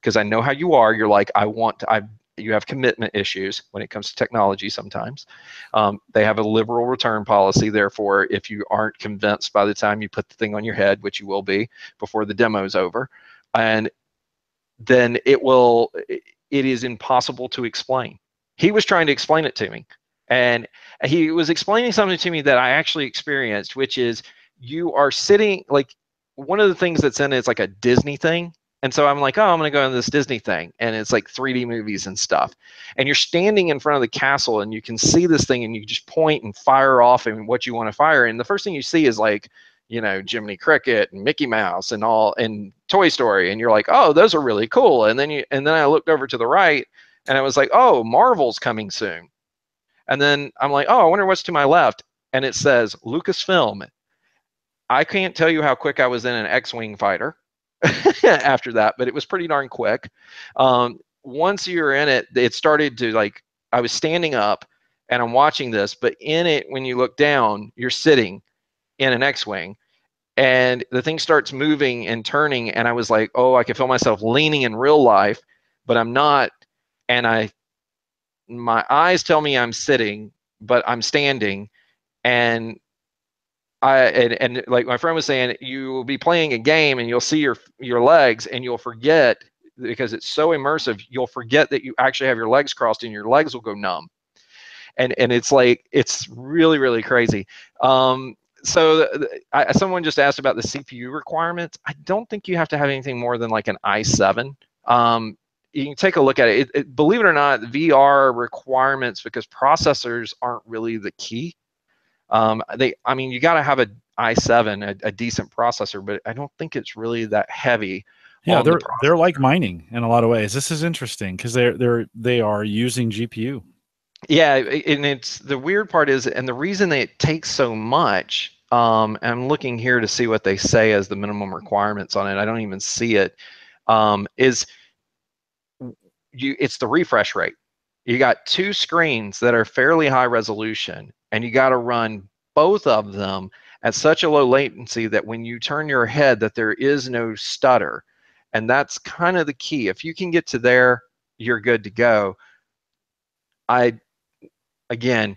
because I know how you are. You're like, you have commitment issues when it comes to technology sometimes. They have a liberal return policy. Therefore, if you aren't convinced by the time you put the thing on your head, which you will be before the demo's over, and then it is impossible to explain. He was trying to explain it to me, and he was explaining something to me that I actually experienced, which is you are sitting, like, one of the things that's in it is like a Disney thing. And so I'm like, oh, I'm going to go to this Disney thing. And it's like 3D movies and stuff. And you're standing in front of the castle and you can see this thing and you just point and fire off and what you want to fire. And the first thing you see is like, Jiminy Cricket and Mickey Mouse and all, and Toy Story. And you're like, oh, those are really cool. And then I looked over to the right and I was like, oh, Marvel's coming soon. And then I'm like, oh, I wonder what's to my left. And it says Lucasfilm. I can't tell you how quick I was in an X-Wing fighter after that, but it was pretty darn quick. Once you're in it, it started to, like, I was standing up and I'm watching this, but in it, when you look down, you're sitting in an X-Wing and the thing starts moving and turning. And I was like, oh, I can feel myself leaning in real life, but I'm not. And my eyes tell me I'm sitting, but I'm standing. And like my friend was saying, you will be playing a game and you'll see your legs and you'll forget, because it's so immersive, you'll forget that you actually have your legs crossed and your legs will go numb. And it's like, it's really, really crazy. Someone just asked about the CPU requirements. I don't think you have to have anything more than like an i7. You can take a look at it. Believe it or not, VR requirements, because processors aren't really the key. You got to have an i7, a decent processor, but I don't think it's really that heavy. Yeah, they're like mining in a lot of ways. This is interesting because they are using GPU. Yeah, and it's the weird part is, and the reason that it takes so much, I'm looking here to see what they say as the minimum requirements on it. I don't even see it. Is it's the refresh rate. You got two screens that are fairly high resolution, and you got to run both of them at such a low latency that when you turn your head, that there is no stutter. And that's kind of the key. If you can get to there, you're good to go. I, again,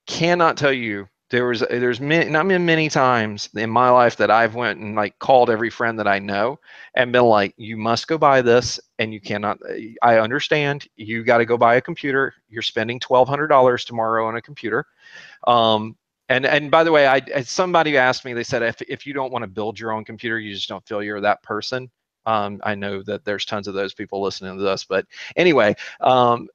cannot tell you, there's not been many times in my life that I've went and like called every friend that I know and been like, you must go buy this, and you cannot. I understand you got to go buy a computer. You're spending $1,200 tomorrow on a computer. And by the way, somebody asked me, they said, if you don't want to build your own computer, you just don't feel you're that person. I know that there's tons of those people listening to this, but anyway, a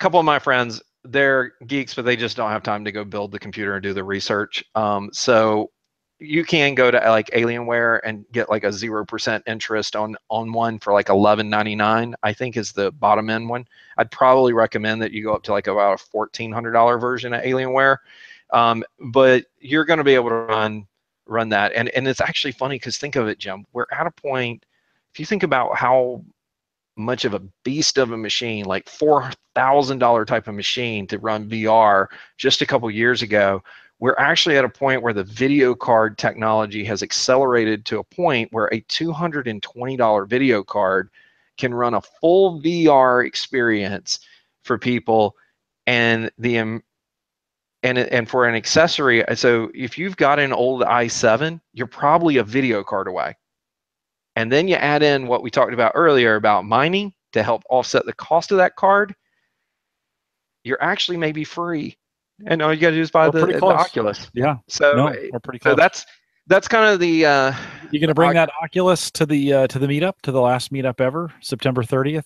couple of my friends, they're geeks, but they just don't have time to go build the computer and do the research. So you can go to like Alienware and get like a 0% interest on one for like $11.99, I think is the bottom end one. I'd probably recommend that you go up to like about a $1,400 version of Alienware. But you're going to be able to run that. And it's actually funny because think of it, Jim, we're at a point, if you think about how much of a beast of a machine, like $4,000 type of machine to run VR just a couple years ago, we're actually at a point where the video card technology has accelerated to a point where a $220 video card can run a full VR experience for people. And and for an accessory, so if you've got an old i7, you're probably a video card away. And then you add in what we talked about earlier about mining to help offset the cost of that card, you're actually maybe free. And all you got to do is buy We're pretty the close. Oculus. Yeah. So No, we're pretty close. that's kind of the. You going to bring that Oculus to the meetup, to the last meetup ever, September 30th?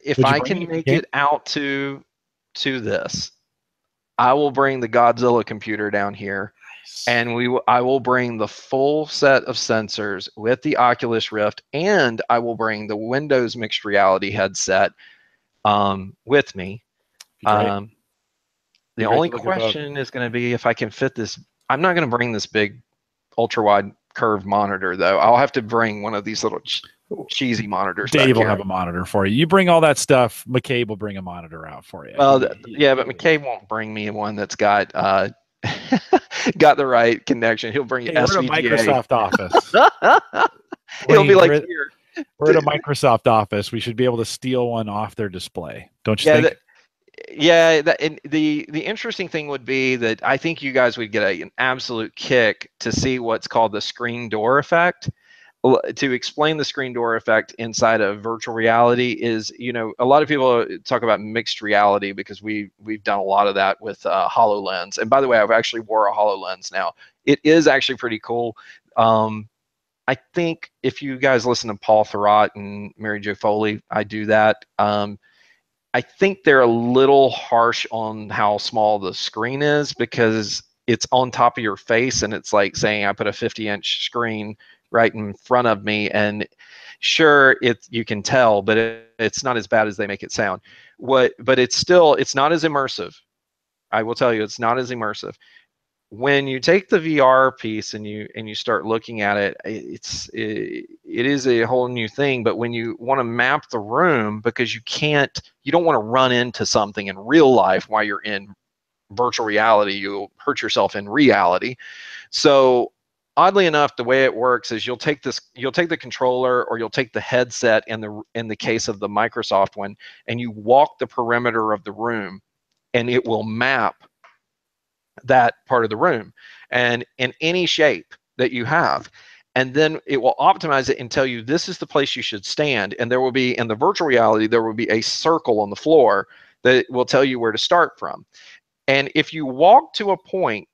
If I can make it out to this, I will bring the Godzilla computer down here. Nice. And I will bring the full set of sensors with the Oculus Rift, and I will bring the Windows mixed reality headset with me. The only question is going to be if I can fit this. I'm not going to bring this big ultra wide curved monitor though. I'll have to bring one of these little cheesy monitors. Dave will have a monitor for you. You bring all that stuff. McCabe will bring a monitor out for you. Well, yeah, but McCabe won't bring me one that's got got the right connection. He'll bring you SVGA. We're at a Microsoft office. He'll be like, here. We're at a Microsoft office. We should be able to steal one off their display. Don't you think? The interesting thing would be that I think you guys would get an absolute kick to see what's called the screen door effect. To explain the screen door effect inside of virtual reality is, a lot of people talk about mixed reality because we've done a lot of that with HoloLens. And by the way, I've actually wore a HoloLens now. It is actually pretty cool. I think if you guys listen to Paul Thurrott and Mary Jo Foley, I do that. I think they're a little harsh on how small the screen is because it's on top of your face, and it's like saying I put a 50-inch screen right in front of me, and sure, you can tell, but it's not as bad as they make it sound. But it's not as immersive. I will tell you, it's not as immersive. When you take the VR piece and you start looking at it, it is a whole new thing. But when you want to map the room, because you don't want to run into something in real life while you're in virtual reality, you'll hurt yourself in reality. So oddly enough, the way it works is you'll take the controller, or you'll take the headset in the case of the Microsoft one, and you walk the perimeter of the room, and it will map that part of the room and in any shape that you have, and then it will optimize it and tell you this is the place you should stand. And there will be, in the virtual reality, there will be a circle on the floor that will tell you where to start from. And if you walk to a point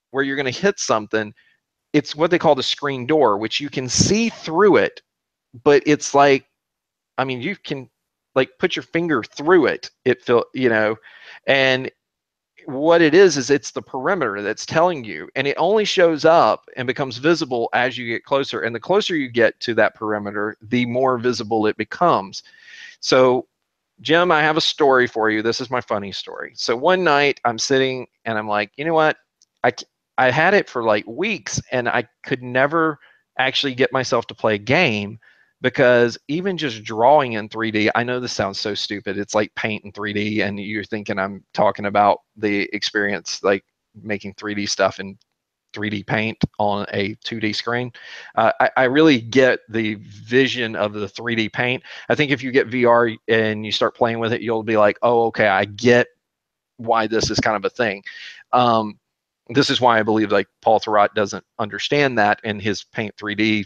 where you're going to hit something, it's what they call the screen door, which you can see through it, but it's like, I mean, you can like put your finger through it. And what it is it's the perimeter that's telling you, and it only shows up and becomes visible as you get closer. And the closer you get to that perimeter, the more visible it becomes. So Jim, I have a story for you. This is my funny story. So one night I'm sitting and I'm like, you know what? I, I had it for like weeks and I could never actually get myself to play a game because even just drawing in 3D, I know this sounds so stupid. It's like paint in 3D and you're thinking I'm talking about the experience, like making 3D stuff in 3D paint on a 2D screen. I really get the vision of the 3D paint. I think if you get VR and you start playing with it, you'll be like, oh, okay, I get why this is kind of a thing. This is why I believe like Paul Thurrott doesn't understand that in his Paint 3D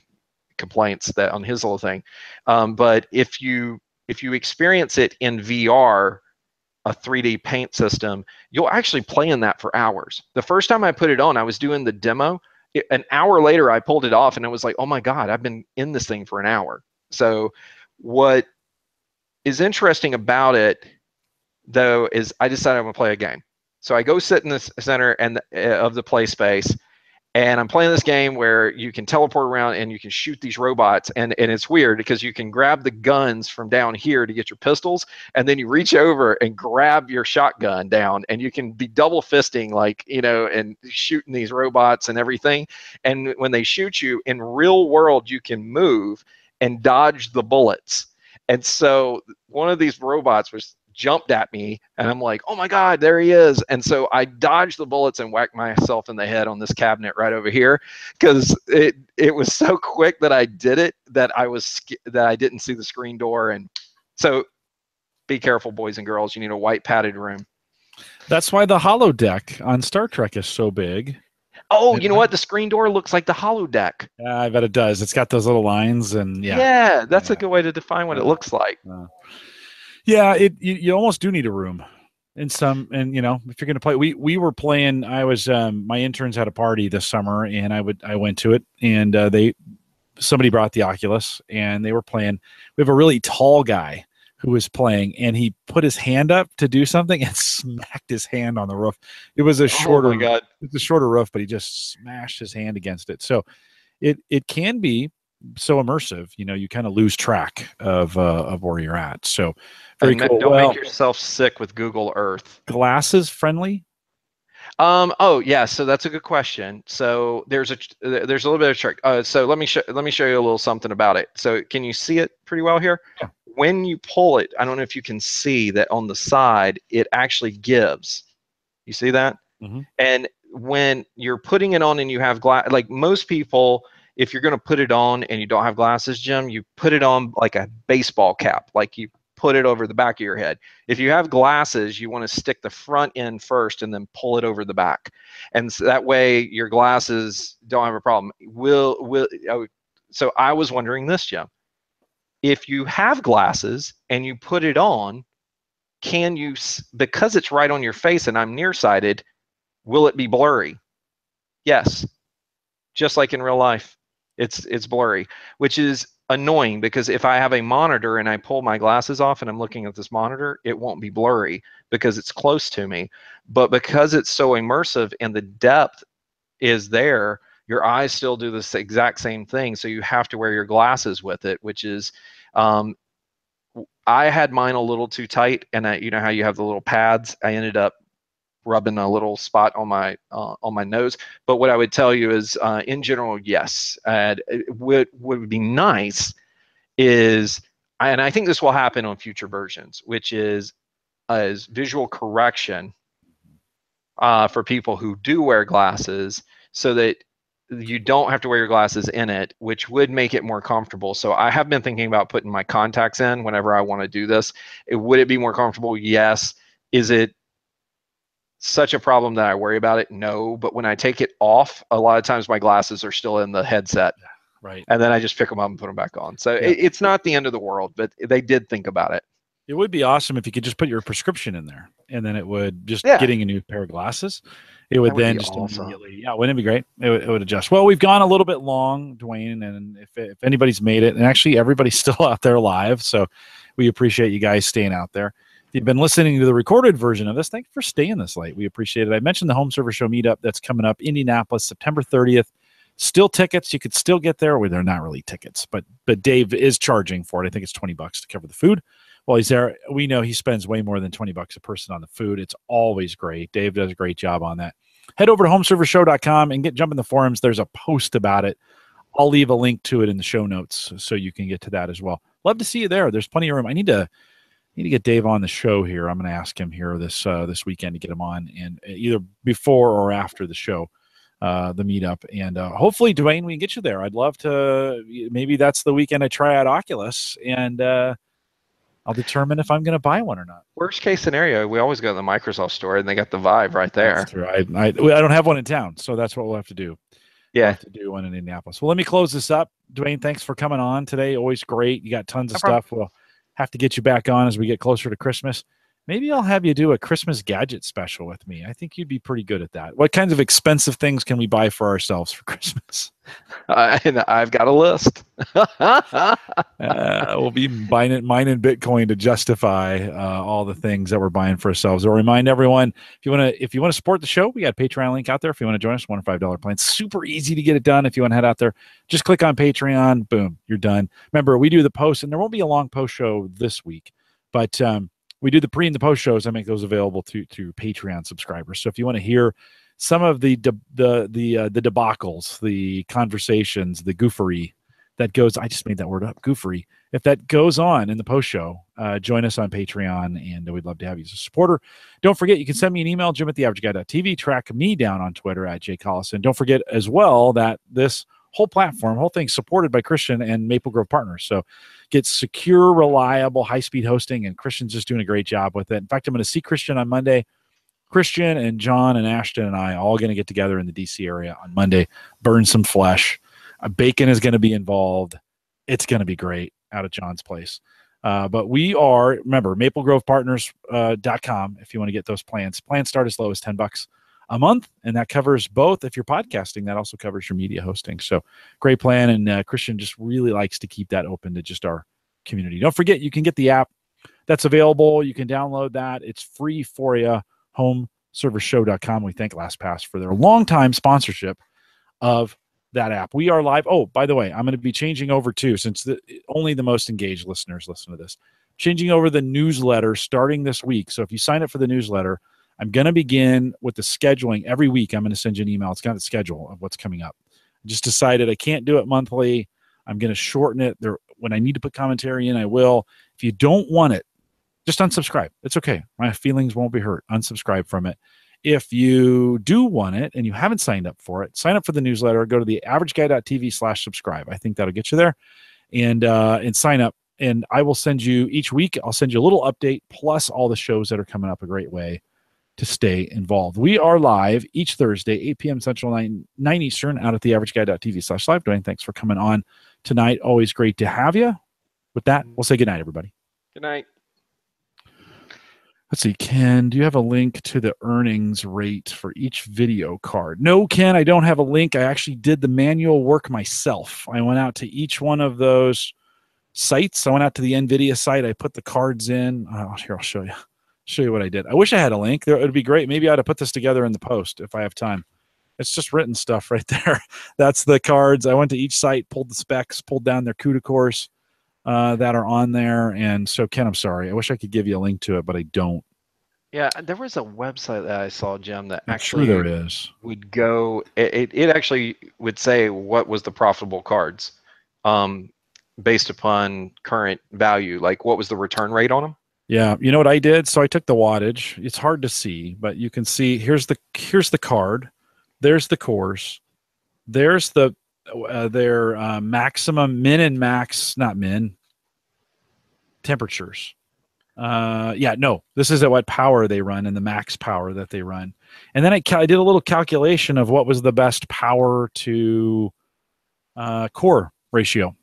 complaints that on his little thing. But if you experience it in VR, a 3D paint system, you'll actually play in that for hours. The first time I put it on, I was doing the demo. An hour later, I pulled it off and it was like, oh my God, I've been in this thing for an hour. So what is interesting about it, though, is I decided I'm going to play a game. So I go sit in the center and of the play space, and I'm playing this game where you can teleport around and you can shoot these robots. And it's weird because you can grab the guns from down here to get your pistols. And then you reach over and grab your shotgun down and you can be double fisting, like, you know, and shooting these robots and everything. And when they shoot you in real world, you can move and dodge the bullets. And so one of these robots was jumped at me and I'm like, oh my God, there he is. And so I dodged the bullets and whacked myself in the head on this cabinet right over here because it was so quick that I did it that I didn't see the screen door. And so be careful, boys and girls. You need a white padded room. That's why the holodeck on Star Trek is so big. Oh, you know what? The screen door looks like the holodeck. Yeah, I bet it does. It's got those little lines and yeah, that's a good way to define what it looks like. Yeah, you almost do need a room in some, and you know, if you're going to play, we were playing. I was my interns had a party this summer, and I went to it, and somebody brought the Oculus, and they were playing. We have a really tall guy who was playing, and he put his hand up to do something and smacked his hand on the roof. It was a shorter, it's a shorter roof, but he just smashed his hand against it. So it can be so immersive, you know, you kind of lose track of where you're at. So very cool. Don't make yourself sick with Google Earth. Glasses friendly? Oh yeah, so that's a good question. So there's a little bit of trick. So let me show you a little something about it. So can you see it pretty well here? Yeah. When you pull it, I don't know if you can see that on the side, it actually gives. You see that? Mm-hmm. And when you're putting it on and you have glass, like most people, if you're going to put it on and you don't have glasses, Jim, you put it on like a baseball cap, like you put it over the back of your head. If you have glasses, you want to stick the front end first and then pull it over the back. And so that way your glasses don't have a problem. So I was wondering this, Jim. If you have glasses and you put it on, can you, because it's right on your face and I'm nearsighted, will it be blurry? Yes. Just like in real life. It's blurry, which is annoying because if I have a monitor and I pull my glasses off and I'm looking at this monitor, it won't be blurry because it's close to me. But because it's so immersive and the depth is there, your eyes still do this exact same thing. So you have to wear your glasses with it, which is, I had mine a little too tight, and you know how you have the little pads. I ended up rubbing a little spot on my nose. But what I would tell you is, in general, yes. What would be nice is, and I think this will happen on future versions, which is visual correction for people who do wear glasses, so that you don't have to wear your glasses in it, which would make it more comfortable. So I have been thinking about putting my contacts in whenever I want to do this. Would it be more comfortable? Yes. Is it such a problem that I worry about it? No. But when I take it off, a lot of times my glasses are still in the headset. Right. And then I just pick them up and put them back on. So it's not the end of the world, but they did think about it. It would be awesome if you could just put your prescription in there, and then it would just getting a new pair of glasses. It would then just awesome. Immediately, wouldn't it be great? It would adjust. Well, we've gone a little bit long, Dwayne, and if anybody's made it, and actually everybody's still out there live, so we appreciate you guys staying out there. If you've been listening to the recorded version of this, thank you for staying this late. We appreciate it. I mentioned the Home Server Show meetup that's coming up, Indianapolis, September 30th. Still tickets. You could still get there. Well, they're not really tickets, but Dave is charging for it. I think it's $20 to cover the food. Well, he's there. We know he spends way more than $20 a person on the food. It's always great. Dave does a great job on that. Head over to homeservershow.com and jump in the forums. There's a post about it. I'll leave a link to it in the show notes so you can get to that as well. Love to see you there. There's plenty of room. I need to get Dave on the show here. I'm going to ask him here this weekend to get him on, and either before or after the show, the meetup. And hopefully, Dwayne, we can get you there. I'd love to. Maybe that's the weekend I try out Oculus, and I'll determine if I'm going to buy one or not. Worst case scenario, we always go to the Microsoft store, and they got the Vive right there. That's true. I don't have one in town, so that's what we'll have to do. Yeah. We'll have to do one in Indianapolis. Well, let me close this up. Dwayne, thanks for coming on today. Always great. You got tons of stuff. We'll have to get you back on as we get closer to Christmas. Maybe I'll have you do a Christmas gadget special with me. I think you'd be pretty good at that. What kinds of expensive things can we buy for ourselves for Christmas? And I've got a list. We'll be mining Bitcoin to justify all the things that we're buying for ourselves. I'll remind everyone, if you want to support the show, we got a Patreon link out there. If you want to join us, $1 or $5 plan. Super easy to get it done. If you want to head out there, just click on Patreon. Boom, you're done. Remember, we do the post, and there won't be a long post show this week, but we do the pre and the post shows. I make those available to Patreon subscribers. So if you want to hear some of the debacles, the conversations, the goofery that goes, I just made that word up, goofery. If that goes on in the post show, join us on Patreon, and we'd love to have you as a supporter. Don't forget, you can send me an email, jim@theaverageguy.tv. Track me down on Twitter @jcollison. Don't forget as well that this whole thing supported by Christian and Maple Grove Partners. So get secure, reliable, high-speed hosting, and Christian's just doing a great job with it. In fact, I'm going to see Christian on Monday. Christian and John and Ashton and I all going to get together in the DC area on Monday, burn some flesh. Bacon is going to be involved. It's going to be great out at John's place. But we are, remember, maplegrovepartners.com if you want to get those plans. Plans start as low as $10 a month, and that covers both. If you're podcasting, that also covers your media hosting. So great plan, and Christian just really likes to keep that open to just our community. Don't forget, you can get the app that's available. You can download that. It's free for you. HomeServerShow.com. We thank LastPass for their longtime sponsorship of that app. We are live. Oh, by the way, I'm going to be changing over too, since only the most engaged listeners listen to this. Changing over the newsletter starting this week. So if you sign up for the newsletter, I'm going to begin with the scheduling. Every week, I'm going to send you an email. It's got a schedule of what's coming up. I just decided I can't do it monthly. I'm going to shorten it. When I need to put commentary in, I will. If you don't want it, just unsubscribe. It's okay. My feelings won't be hurt. Unsubscribe from it. If you do want it and you haven't signed up for it, sign up for the newsletter. Go to theaverageguy.tv/subscribe. I think that'll get you there, and sign up. And I will send you each week. I'll send you a little update plus all the shows that are coming up. A great way to stay involved. We are live each Thursday, 8 p.m. Central, 9 Eastern, out at theaverageguy.tv/live. Dwayne, thanks for coming on tonight. Always great to have you. With that, we'll say good night, everybody. Good night. Let's see, Ken, do you have a link to the earnings rate for each video card? No, Ken, I don't have a link. I actually did the manual work myself. I went out to each one of those sites. I went out to the NVIDIA site. I put the cards in. Here, I'll show you. Show you what I did. I wish I had a link. It would be great. Maybe I ought to put this together in the post if I have time. It's just written stuff right there. That's the cards. I went to each site, pulled the specs, pulled down their CUDA cores that are on there. And so, Ken, I'm sorry. I wish I could give you a link to it, but I don't. Yeah, there was a website that I saw, Jim, that actually there is. Would go. It actually would say what was the profitable cards, based upon current value. Like what was the return rate on them? Yeah, you know what I did? So I took the wattage. It's hard to see, but you can see here's the card. There's the cores. There's the their maximum min and max, not min, temperatures. This is at what power they run and the max power that they run. And then I did a little calculation of what was the best power to core ratio.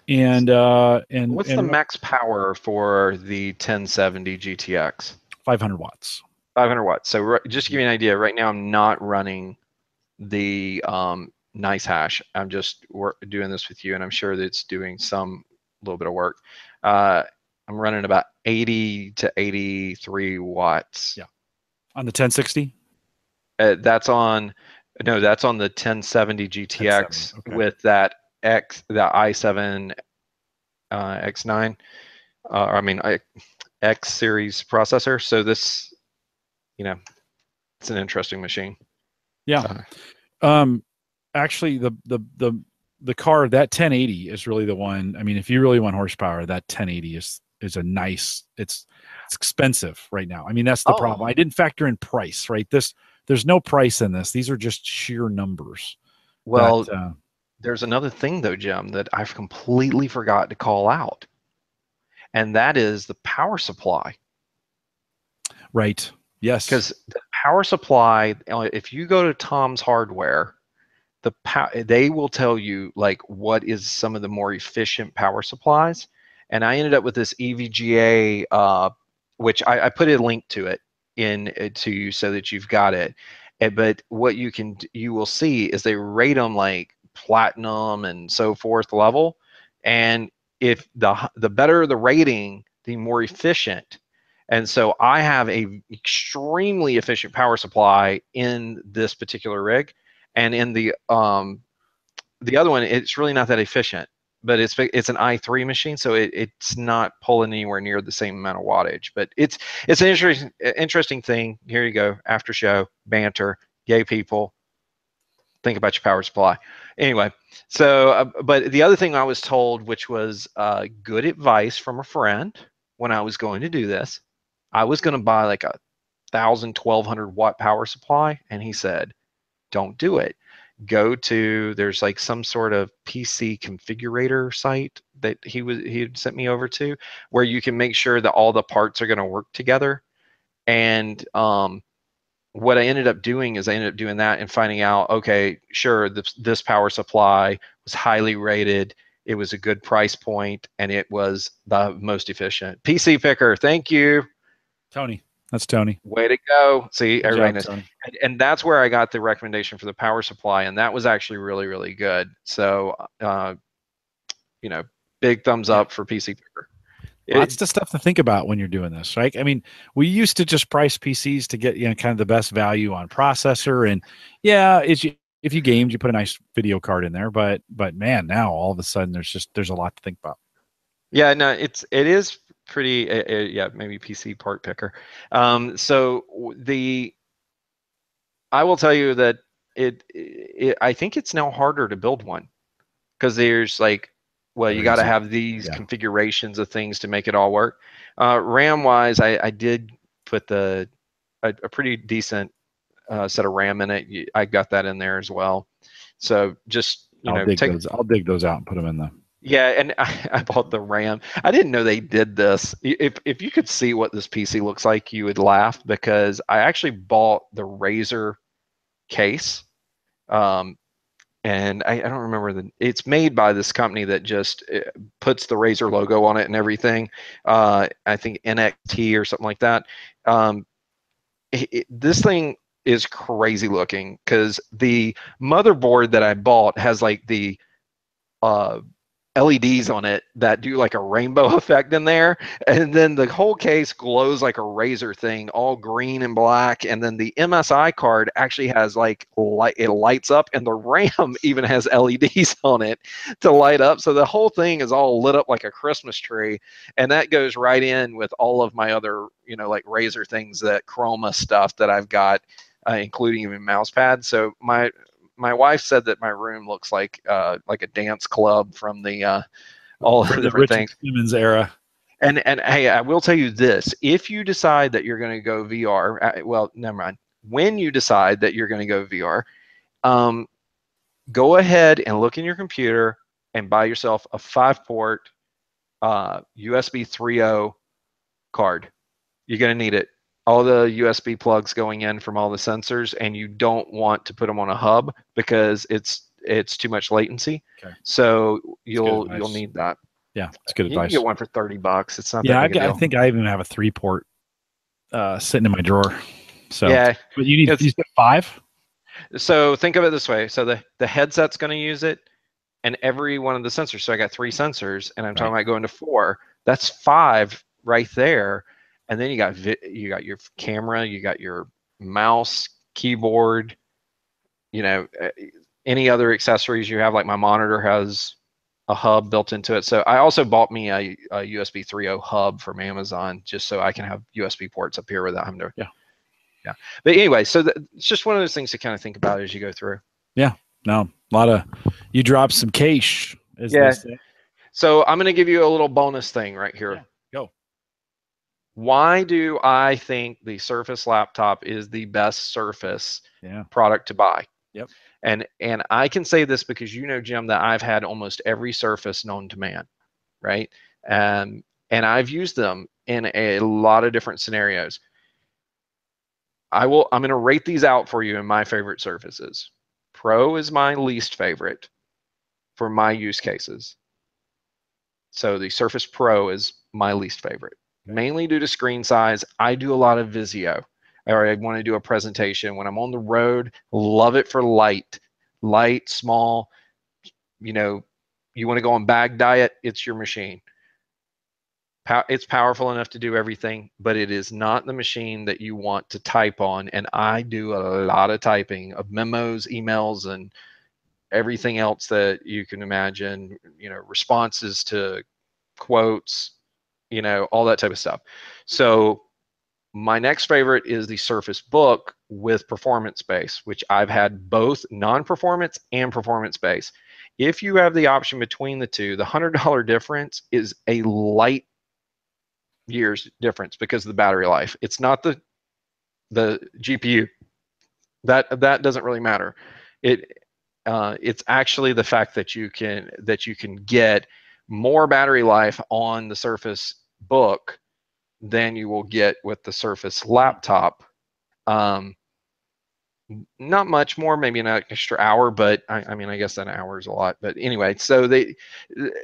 And what's the max power for the 1070 GTX? 500 watts. 500 watts. So just to give you an idea, right now I'm not running the nice hash. I'm just doing this with you, and I'm sure that it's doing some little bit of work. I'm running about 80 to 83 watts. Yeah. On the 1060? That's on the 1070 GTX 1070, okay. With that the i7 X9. I mean, X series processor. So this, you know, it's an interesting machine. Yeah. Actually, the car, that 1080 is really the one. I mean, if you really want horsepower, that 1080 is a nice. It's expensive right now. I mean, that's the problem. I didn't factor in price, right? There's no price in this. These are just sheer numbers. Well, there's another thing though, Jim, that I've completely forgot to call out, and that is the power supply. Right. Yes. Because the power supply, if you go to Tom's Hardware, they will tell you like what is some of the more efficient power supplies. And I ended up with this EVGA, which I put a link to it to you so that you've got it. But what you will see is they rate them like platinum and so forth level. And if the better the rating, the more efficient. And so I have a extremely efficient power supply in this particular rig, and in the other one, it's really not that efficient. But it's an i3 machine, so it's not pulling anywhere near the same amount of wattage. But it's an interesting thing. Here you go, after show banter, gay people. Think about your power supply. Anyway, so but the other thing I was told, which was good advice from a friend when I was going to do this, I was going to buy like a 1,200 watt power supply, and he said, don't do it. There's like some sort of PC configurator site that he had sent me over to, where you can make sure that all the parts are going to work together. And what I ended up doing is I ended up doing that and finding out, okay, sure, this power supply was highly rated. It was a good price point, and it was the most efficient. PC Picker, thank you. Tony. That's Tony. Way to go. See, Good everybody job, knows. Tony. And that's where I got the recommendation for the power supply, and that was actually really, really good. So, big thumbs up for PC Picker. Lots of stuff to think about when you're doing this, right? I mean, we used to just price PCs to get kind of the best value on processor, and if you gamed, you put a nice video card in there. But man, now all of a sudden there's a lot to think about. Yeah, no, it is pretty. Yeah, maybe PC part picker. So I will tell you that I think it's now harder to build one, because there's like, well, you got to have these configurations of things to make it all work. RAM wise, I did put a pretty decent set of RAM in it. I got that in there as well. So just I'll dig those out and put them in the. Yeah, and I bought the RAM. I didn't know they did this. If you could see what this PC looks like, you would laugh, because I actually bought the Razer case. And I don't remember it's made by this company that just puts the Razer logo on it and everything. I think NXT or something like that. This thing is crazy looking, because the motherboard that I bought has like the LEDs on it that do like a rainbow effect in there, and then the whole case glows like a Razer thing, all green and black. And then the MSI card actually has like it lights up, and the RAM even has LEDs on it to light up. So the whole thing is all lit up like a Christmas tree, and that goes right in with all of my other like Razer things, that Chroma stuff that I've got, including even mouse pads. So my wife said that my room looks like a dance club from the all the different Richard things. Simmons era. And hey, I will tell you this: if you decide that you're going to go VR, well, never mind. When you decide that you're going to go VR, go ahead and look in your computer and buy yourself a 5-port USB 3.0 card. You're going to need it. All the USB plugs going in from all the sensors, and you don't want to put them on a hub, because it's too much latency. Okay. So you'll need that. Yeah, it's good advice. You can get one for $30. It's not that big a deal. I think I even have a 3-port sitting in my drawer. So yeah, but you said 5. So think of it this way: so the headset's going to use it, and every one of the sensors. So I got 3 sensors, and I'm talking about going to 4. That's 5 right there. And then you got your camera, you got your mouse, keyboard, any other accessories you have. Like my monitor has a hub built into it. So I also bought me a USB 3.0 hub from Amazon just so I can have USB ports up here without having to. Yeah. But anyway, so it's just one of those things to kind of think about as you go through. Yeah. No, a lot of, you drop some cash, as they say. So I'm going to give you a little bonus thing right here. Yeah, go. Why do I think the Surface laptop is the best Surface product to buy? Yep. And I can say this because you know, Jim, that I've had almost every Surface known to man, right? And I've used them in a lot of different scenarios. I'm going to rate these out for you in my favorite Surfaces. Pro is my least favorite for my use cases. So the Surface Pro is my least favorite, mainly due to screen size. I do a lot of Visio, or I want to do a presentation when I'm on the road. Love it for light, small. You know, you want to go on bag diet, it's your machine. It's powerful enough to do everything, but it is not the machine that you want to type on. And I do a lot of typing of memos, emails, and everything else that you can imagine, you know, responses to quotes, you know, all that type of stuff. So my next favorite is the Surface Book with performance base, which I've had both non-performance and performance base. If you have the option between the two, the $100 difference is a light years difference because of the battery life. It's not the GPU. That doesn't really matter. It's actually the fact that you can get more battery life on the Surface Book than you will get with the Surface laptop. Not much more, maybe an extra hour, but I mean, I guess an hour is a lot. But anyway, so they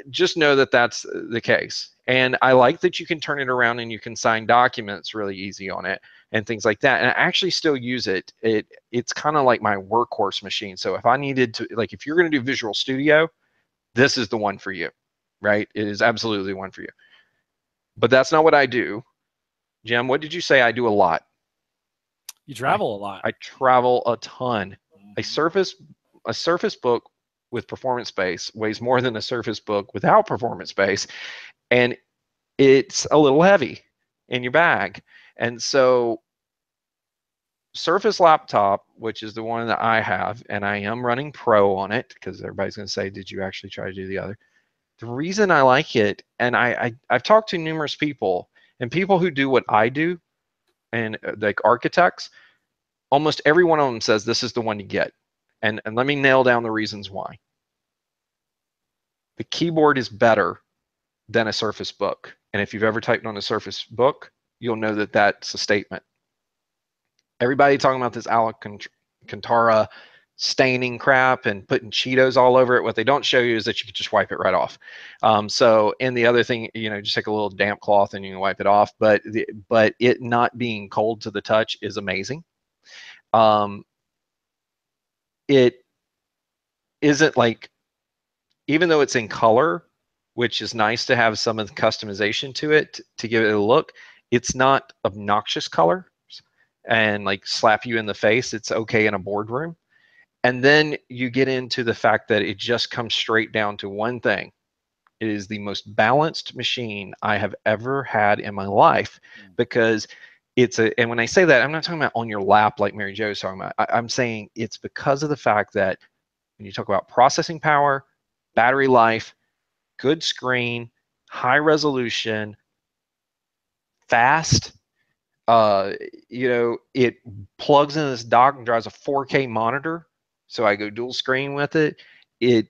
just know that that's the case. And I like that you can turn it around and you can sign documents really easy on it and things like that. And I actually still use it. It's kind of like my workhorse machine. So if I needed to, like, if you're going to do Visual Studio, this is the one for you, right? It is absolutely one for you. But that's not what I do. Jim, what did you say? I do a lot. You travel a lot. I travel a ton. A Surface Book with performance base weighs more than a Surface Book without performance base, and it's a little heavy in your bag. And so Surface laptop, which is the one that I have, and I am running Pro on it because everybody's going to say, did you actually try to do the other? The reason I like it, and I've talked to numerous people, and people who do what I do, and like architects, almost every one of them says this is the one to get. And let me nail down the reasons why. The keyboard is better than a Surface Book. And if you've ever typed on a Surface Book, you'll know that that's a statement. Everybody talking about this Alcantara staining crap and putting Cheetos all over it. What they don't show you is that you can just wipe it right off. So, and the other thing, you know, just take a little damp cloth and you can wipe it off. But it not being cold to the touch is amazing. It isn't like, even though it's in color, which is nice to have some of the customization to it to give it a look, it's not obnoxious color and like slap you in the face. It's okay in a boardroom. And then you get into the fact that it just comes straight down to one thing. It is the most balanced machine I have ever had in my life, because and when I say that, I'm not talking about on your lap like Mary Jo is talking about. I'm saying it's because of the fact that when you talk about processing power, battery life, good screen, high resolution, fast, you know, it plugs in this dock and drives a 4K monitor. So I go dual screen with it. The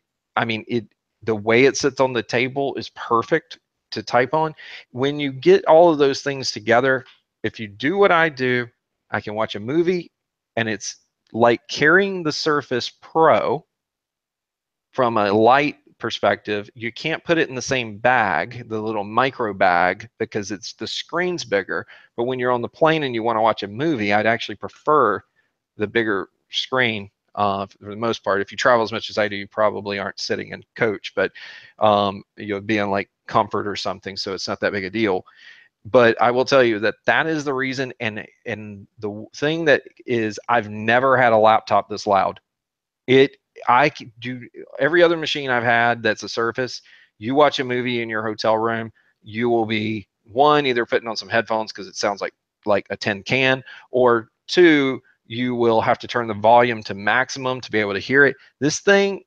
way it sits on the table is perfect to type on. When you get all of those things together, if you do what I do, I can watch a movie, and it's like carrying the Surface Pro from a light perspective. You can't put it in the same bag, the little micro bag, because the screen's bigger. But when you're on the plane and you want to watch a movie, I'd actually prefer the bigger screen for the most part. If you travel as much as I do, you probably aren't sitting in coach, but you'll be in like comfort or something, so it's not that big a deal. But I will tell you that is the reason. And the thing that is, I've never had a laptop this loud. It I do every other machine I've had that's a Surface. You watch a movie in your hotel room, you will be one, either putting on some headphones because it sounds like a tin can, or two, you will have to turn the volume to maximum to be able to hear it. This thing,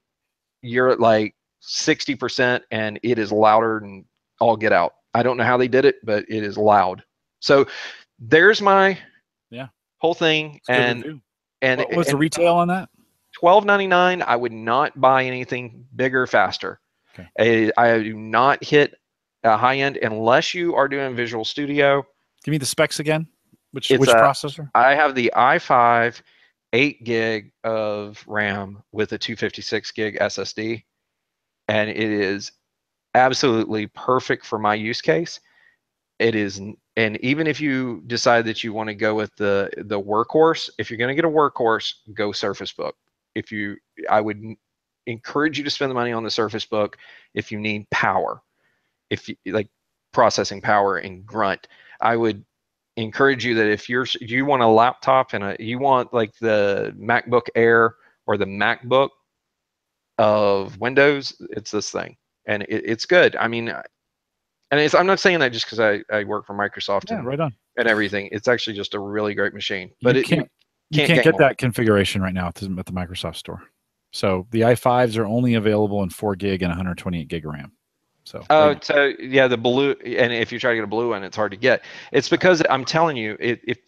you're at like 60% and it is louder than all get out. I don't know how they did it, but it is loud. So there's my whole thing. And what was the retail on that? $12.99. I would not buy anything bigger, faster. Okay. I do not hit a high end unless you are doing Visual Studio. Give me the specs again. Which processor? I have the i5, 8 gig of RAM with a 256 gig SSD, and it is absolutely perfect for my use case. It is, and even if you decide that you want to go with the workhorse, if you're going to get a workhorse, go Surface Book. I would encourage you to spend the money on the Surface Book if you need power, if you like processing power and grunt. I would encourage you that if you want a laptop and you want like the MacBook Air or the MacBook of Windows, it's this thing, and it's good. I mean, and I'm not saying that just because I work for Microsoft and everything. It's actually just a really great machine. But you can't get that configuration right now at the Microsoft Store. So the i5s are only available in 4 gig and 128 gig RAM. So so yeah, the blue, and if you try to get a blue one, it's hard to get. It's because I'm telling you, if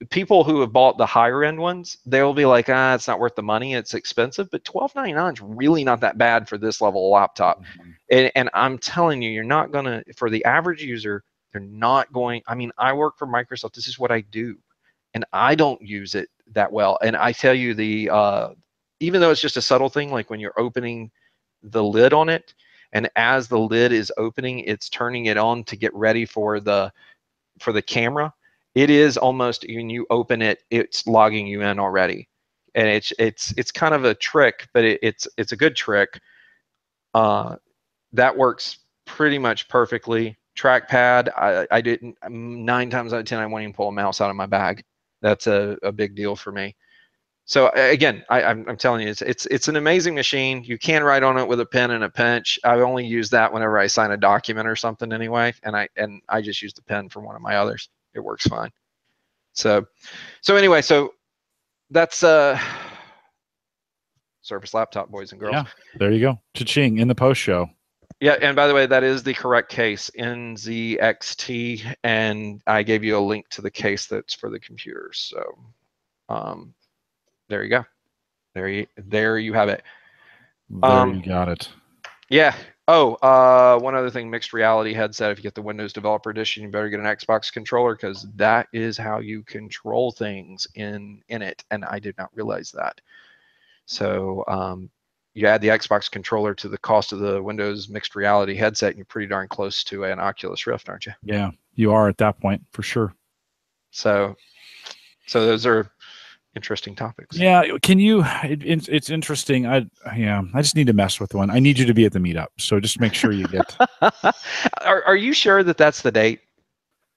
people who have bought the higher end ones, they'll be like, it's not worth the money, it's expensive. But $12.99 is really not that bad for this level of laptop. And I'm telling you, you're not gonna, for the average user, they're not going. I mean, I work for Microsoft. This is what I do, and I don't use it that well. And I tell you, even though it's just a subtle thing, like when you're opening the lid on it, and as the lid is opening, it's turning it on to get ready for the camera. It is almost, when you open it, it's logging you in already, and it's kind of a trick, but it's a good trick. That works pretty much perfectly. Trackpad, I didn't, 9 times out of 10, I won't even pull a mouse out of my bag. That's a big deal for me. So again, I'm telling you, it's an amazing machine. You can write on it with a pen and a pinch. I only use that whenever I sign a document or something anyway, and I just use the pen for one of my others. It works fine. So anyway, so that's Surface Laptop, boys and girls. Yeah, there you go. Cha-ching in the post show. Yeah, and by the way, that is the correct case, NZXT, and I gave you a link to the case that's for the computers. So there you go. There you have it. There you got it. Yeah. Oh, one other thing, mixed reality headset. If you get the Windows Developer Edition, you better get an Xbox controller, because that is how you control things in it, and I did not realize that. So you add the Xbox controller to the cost of the Windows mixed reality headset, and you're pretty darn close to an Oculus Rift, aren't you? Yeah, you are at that point for sure. So those are interesting topics. Yeah, can you? It's interesting. I just need to mess with one. I need you to be at the meetup, so just make sure you get. Are you sure that that's the date?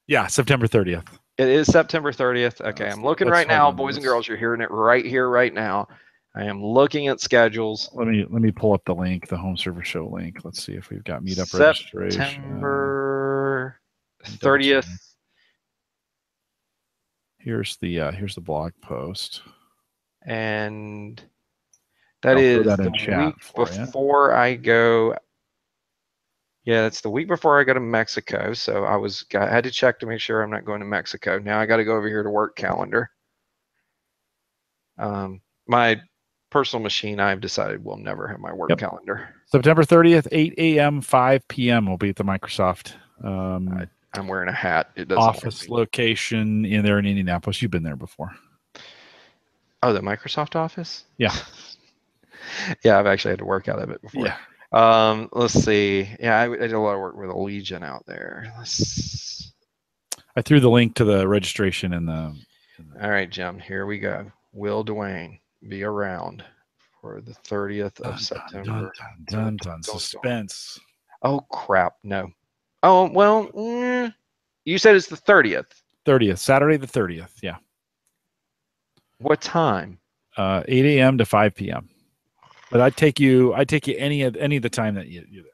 Yeah, September 30th. It is September 30th. Okay, I'm looking right now, boys and girls. You're hearing it right here, right now. I am looking at schedules. Let me pull up the link, the Home Server Show link. Let's see if we've got meetup registration. September 30th. Here's the blog post, and that is the week before I go. Yeah, it's the week before I go to Mexico. So I had to check to make sure I'm not going to Mexico. Now I got to go over here to work calendar. My personal machine, I've decided, will never have my work calendar. September 30th, 8 a.m., 5 p.m. will be at the Microsoft. I'm wearing a hat. It doesn't office location in Indianapolis. You've been there before. Oh, the Microsoft office? Yeah. Yeah, I've actually had to work out of it before. Yeah. Let's see. Yeah, I did a lot of work with Allegiant out there. I threw the link to the registration in the. All right, Jim. Here we go. Will Dwayne be around for the 30th of September? Dun. Suspense. Oh crap! No. Oh well. You said it's the 30th. 30th, Saturday the 30th. Yeah. What time? 8 a.m. to 5 p.m. But I'd take you any of the time that you're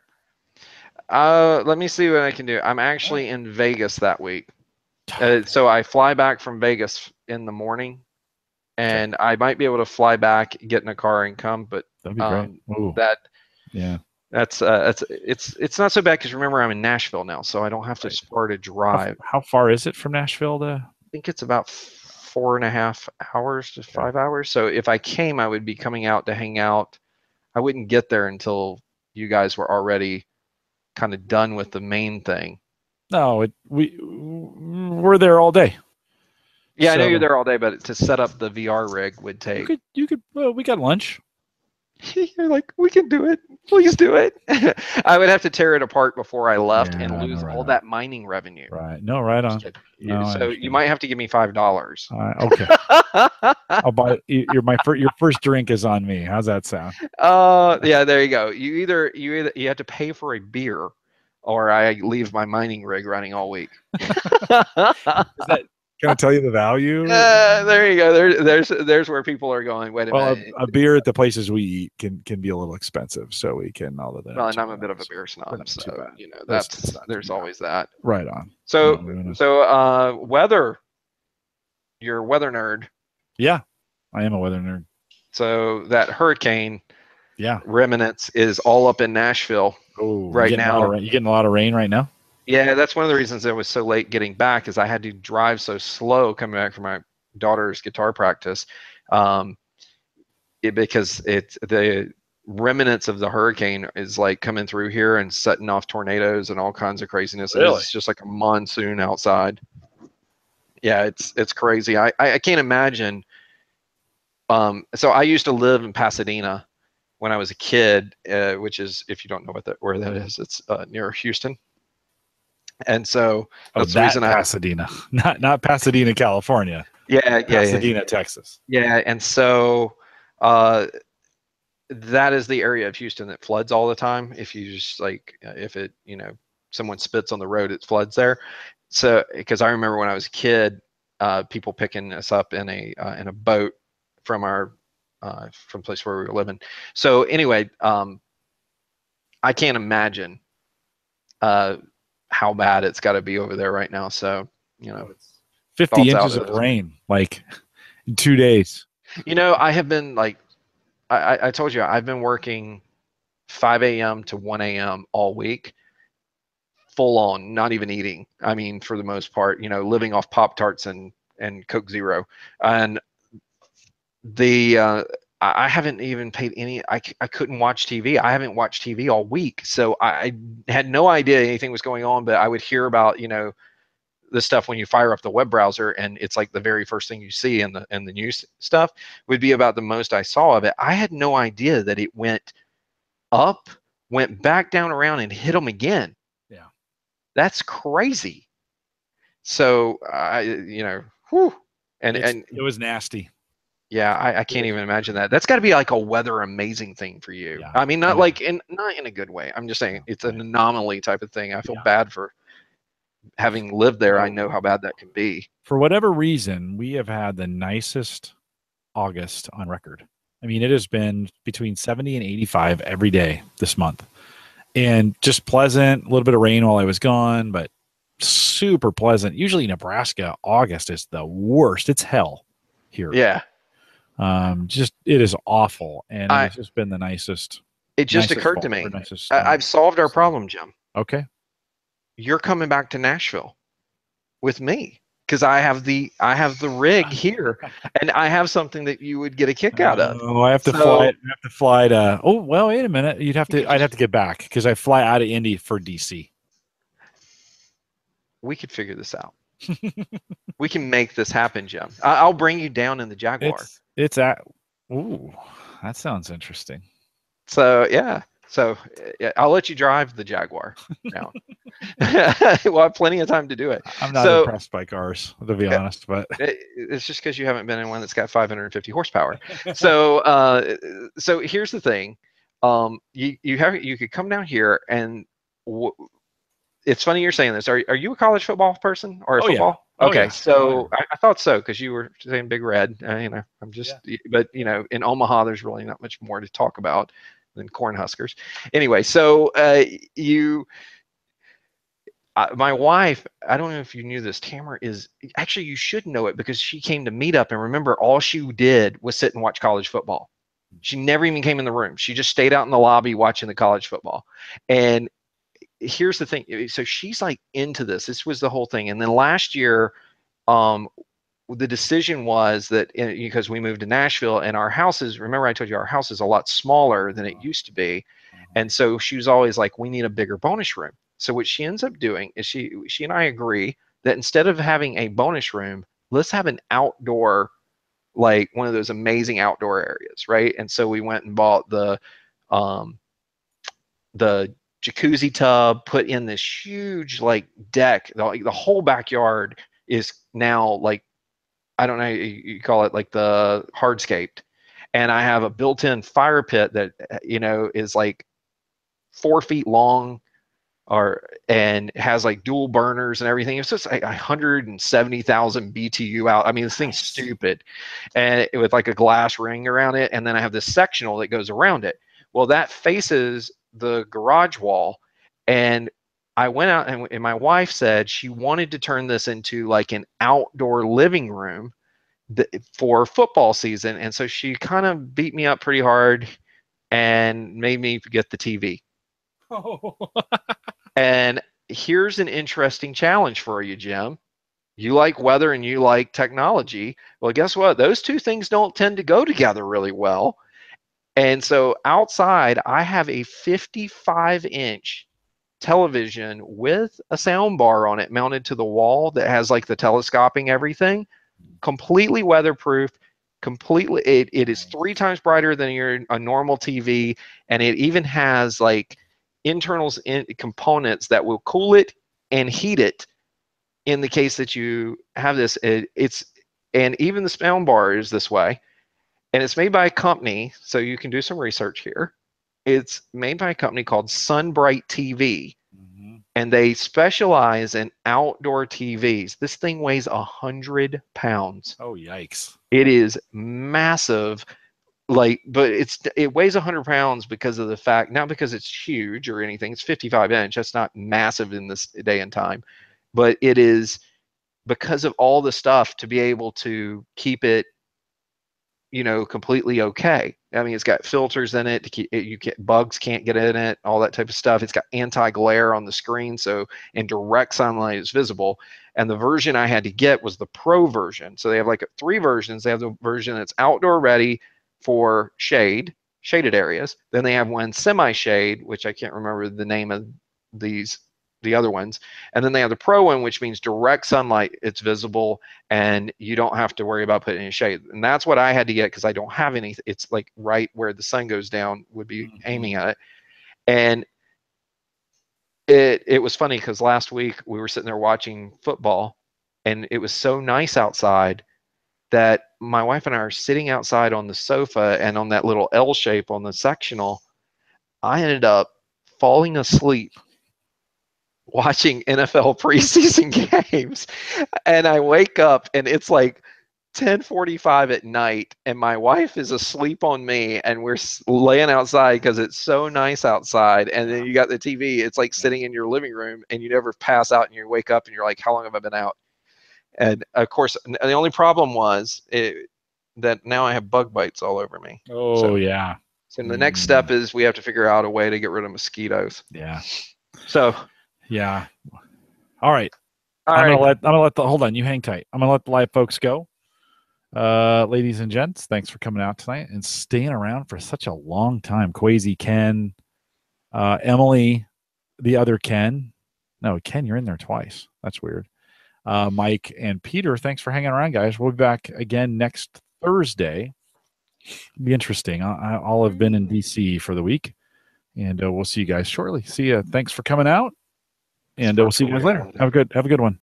there. Let me see what I can do. I'm actually in Vegas that week. So I fly back from Vegas in the morning, and I might be able to fly back, get in a car, and come. But that'd be great. That's it's not so bad because remember I'm in Nashville now, so I don't have to start a drive. How far is it from Nashville to? I think it's about 4.5 hours to 5 hours. So if I came, I would be coming out to hang out. I wouldn't get there until you guys were already kind of done with the main thing. No, we're there all day. Yeah, so, I know you're there all day, but to set up the VR rig would take. You could. Well, we got lunch. You're like, we can do it. Please do it. I would have to tear it apart before I left and lose all that mining revenue. Right. No, right on. No, so you might have to give me $5. Okay. I'll buy your first drink is on me. How's that sound? Yeah, there you go. You have to pay for a beer, or I leave my mining rig running all week. Can I tell you the value? There you go. There's where people are going. Wait a minute. A beer at the places we eat can be a little expensive, so we can all of that. Well, and I'm a bit of a beer snob, so there's always that. Right on. So weather. You're a weather nerd. Yeah, I am a weather nerd. So that hurricane, remnants is all up in Nashville right now. You getting a lot of rain right now? Yeah, that's one of the reasons I was so late getting back, is I had to drive so slow coming back from my daughter's guitar practice, because the remnants of the hurricane is like coming through here and setting off tornadoes and all kinds of craziness. Really? It's just like a monsoon outside. Yeah, it's crazy. I can't imagine. So I used to live in Pasadena when I was a kid, which is, if you don't know where that is, it's near Houston. And so that's the reason Pasadena, not Pasadena, California. Yeah, Pasadena, Texas. Yeah, and so that is the area of Houston that floods all the time. If you just if it, someone spits on the road, it floods there. So, because I remember when I was a kid, people picking us up in a boat from from the place where we were living. So anyway, I can't imagine how bad it's got to be over there right now. So, 50 inches of rain, like in 2 days. I have been I told you, I've been working 5 a.m. to 1 a.m. all week, full on, not even eating. I mean, for the most part, living off Pop-Tarts and Coke Zero. And I haven't even paid any, I couldn't watch TV. I haven't watched TV all week. So I had no idea anything was going on, but I would hear about, the stuff when you fire up the web browser, and it's like the very first thing you see in the news stuff would be about the most I saw of it. I had no idea that it went up, went back down around, and hit them again. Yeah. That's crazy. So, whew. And it was nasty. Yeah, I can't even imagine that. That's got to be like a weather amazing thing for you. Yeah. I mean, not in a good way. I'm just saying it's an anomaly type of thing. I feel bad for having lived there. I know how bad that can be. For whatever reason, we have had the nicest August on record. I mean, it has been between 70 and 85 every day this month, and just pleasant. A little bit of rain while I was gone, but super pleasant. Usually Nebraska, August is the worst. It's hell here. Yeah. It is awful, and it's just been the nicest. It just occurred to me. I've solved our problem, Jim. Okay. You're coming back to Nashville with me, because I have the rig here, and I have something that you would get a kick out of. Oh, I have to fly. I have to fly to. Oh well, wait a minute. I'd have to get back because I fly out of Indy for DC. We could figure this out. We can make this happen, Jim. I'll bring you down in the Jaguar. Ooh, that sounds interesting. So yeah. So I'll let you drive the Jaguar now. We'll have plenty of time to do it. I'm not impressed by cars, to be honest, but it's just because you haven't been in one that's got 550 horsepower. So so here's the thing. You could come down here, and it's funny you're saying this. Are you a college football person or a football? Okay, yeah. so I thought so because you were saying Big Red. I'm just, but in Omaha, there's really not much more to talk about than Cornhuskers. Anyway, so my wife, I don't know if you knew this, Tamara is actually, you should know it because she came to meet up, and remember, all she did was sit and watch college football. She never even came in the room. She just stayed out in the lobby watching the college football. And here's the thing. So she's like into this. This was the whole thing. And then last year, the decision was that because we moved to Nashville and our houses, remember I told you our house is a lot smaller than it used to be. And so she was always like, we need a bigger bonus room. So what she ends up doing is she and I agree that instead of having a bonus room, let's have an outdoor, like one of those amazing outdoor areas, right? And so we went and bought the jacuzzi tub, put in this huge like deck. The whole backyard is now like, I don't know, you call it like the hardscaped. And I have a built-in fire pit that, is like 4 feet long, and has like dual burners and everything. It's just like 170,000 BTU out. I mean, this thing's stupid, and with like a glass ring around it. And then I have this sectional that goes around it. Well, that faces the garage wall, and I went out and my wife said she wanted to turn this into like an outdoor living room for football season. And so she kind of beat me up pretty hard and made me get the TV. Oh. And here's an interesting challenge for you, Jim. You like weather and you like technology. Well, guess what? Those two things don't tend to go together really well. And so outside, I have a 55-inch television with a sound bar on it mounted to the wall that has like the telescoping everything, completely weatherproof. Completely, it is 3 times brighter than a normal TV, and it even has like internals in components that will cool it and heat it in the case that you have this. And even the sound bar is this way, and it's made by a company, so you can do some research here. It's made by a company called Sunbright TV, and they specialize in outdoor TVs. This thing weighs 100 pounds. Oh, yikes. It is massive. But it weighs 100 pounds because of the fact, not because it's huge or anything. It's 55-inch. That's not massive in this day and time, but it is because of all the stuff to be able to keep it, completely okay. I mean, it's got filters in it to keep it, bugs can't get in it, all that type of stuff. It's got anti-glare on the screen, so in direct sunlight is visible. And the version I had to get was the Pro version. So they have like 3 versions. They have the version that's outdoor ready for shaded areas. Then they have one semi-shade, which I can't remember the name of the other ones. And then they have the Pro one, which means direct sunlight, it's visible, and you don't have to worry about putting any shade. And that's what I had to get because I don't have any. It's like right where the sun goes down would be aiming at it. And it was funny because last week we were sitting there watching football, and it was so nice outside that my wife and I are sitting outside on the sofa, and on that little L shape on the sectional, I ended up falling asleep watching NFL preseason games. And I wake up and it's like 10:45 at night, and my wife is asleep on me, and we're laying outside because it's so nice outside. And then you got the TV, it's like sitting in your living room, and you never pass out, and you wake up and you're like, how long have I been out? And of course, the only problem was that now I have bug bites all over me. Oh, yeah. So the next step is we have to figure out a way to get rid of mosquitoes. Yeah. So. Yeah. All right. I'm gonna let hold on, you hang tight. I'm gonna let the live folks go. Ladies and gents, thanks for coming out tonight and staying around for such a long time. Quasi, Ken, Emily, the other Ken. No, Ken, you're in there twice. That's weird. Mike and Peter, thanks for hanging around, guys. We'll be back again next Thursday. It'll be interesting. I'll have been in DC for the week, and we'll see you guys shortly. See ya. Thanks for coming out. And we'll see you guys later. Have a good one.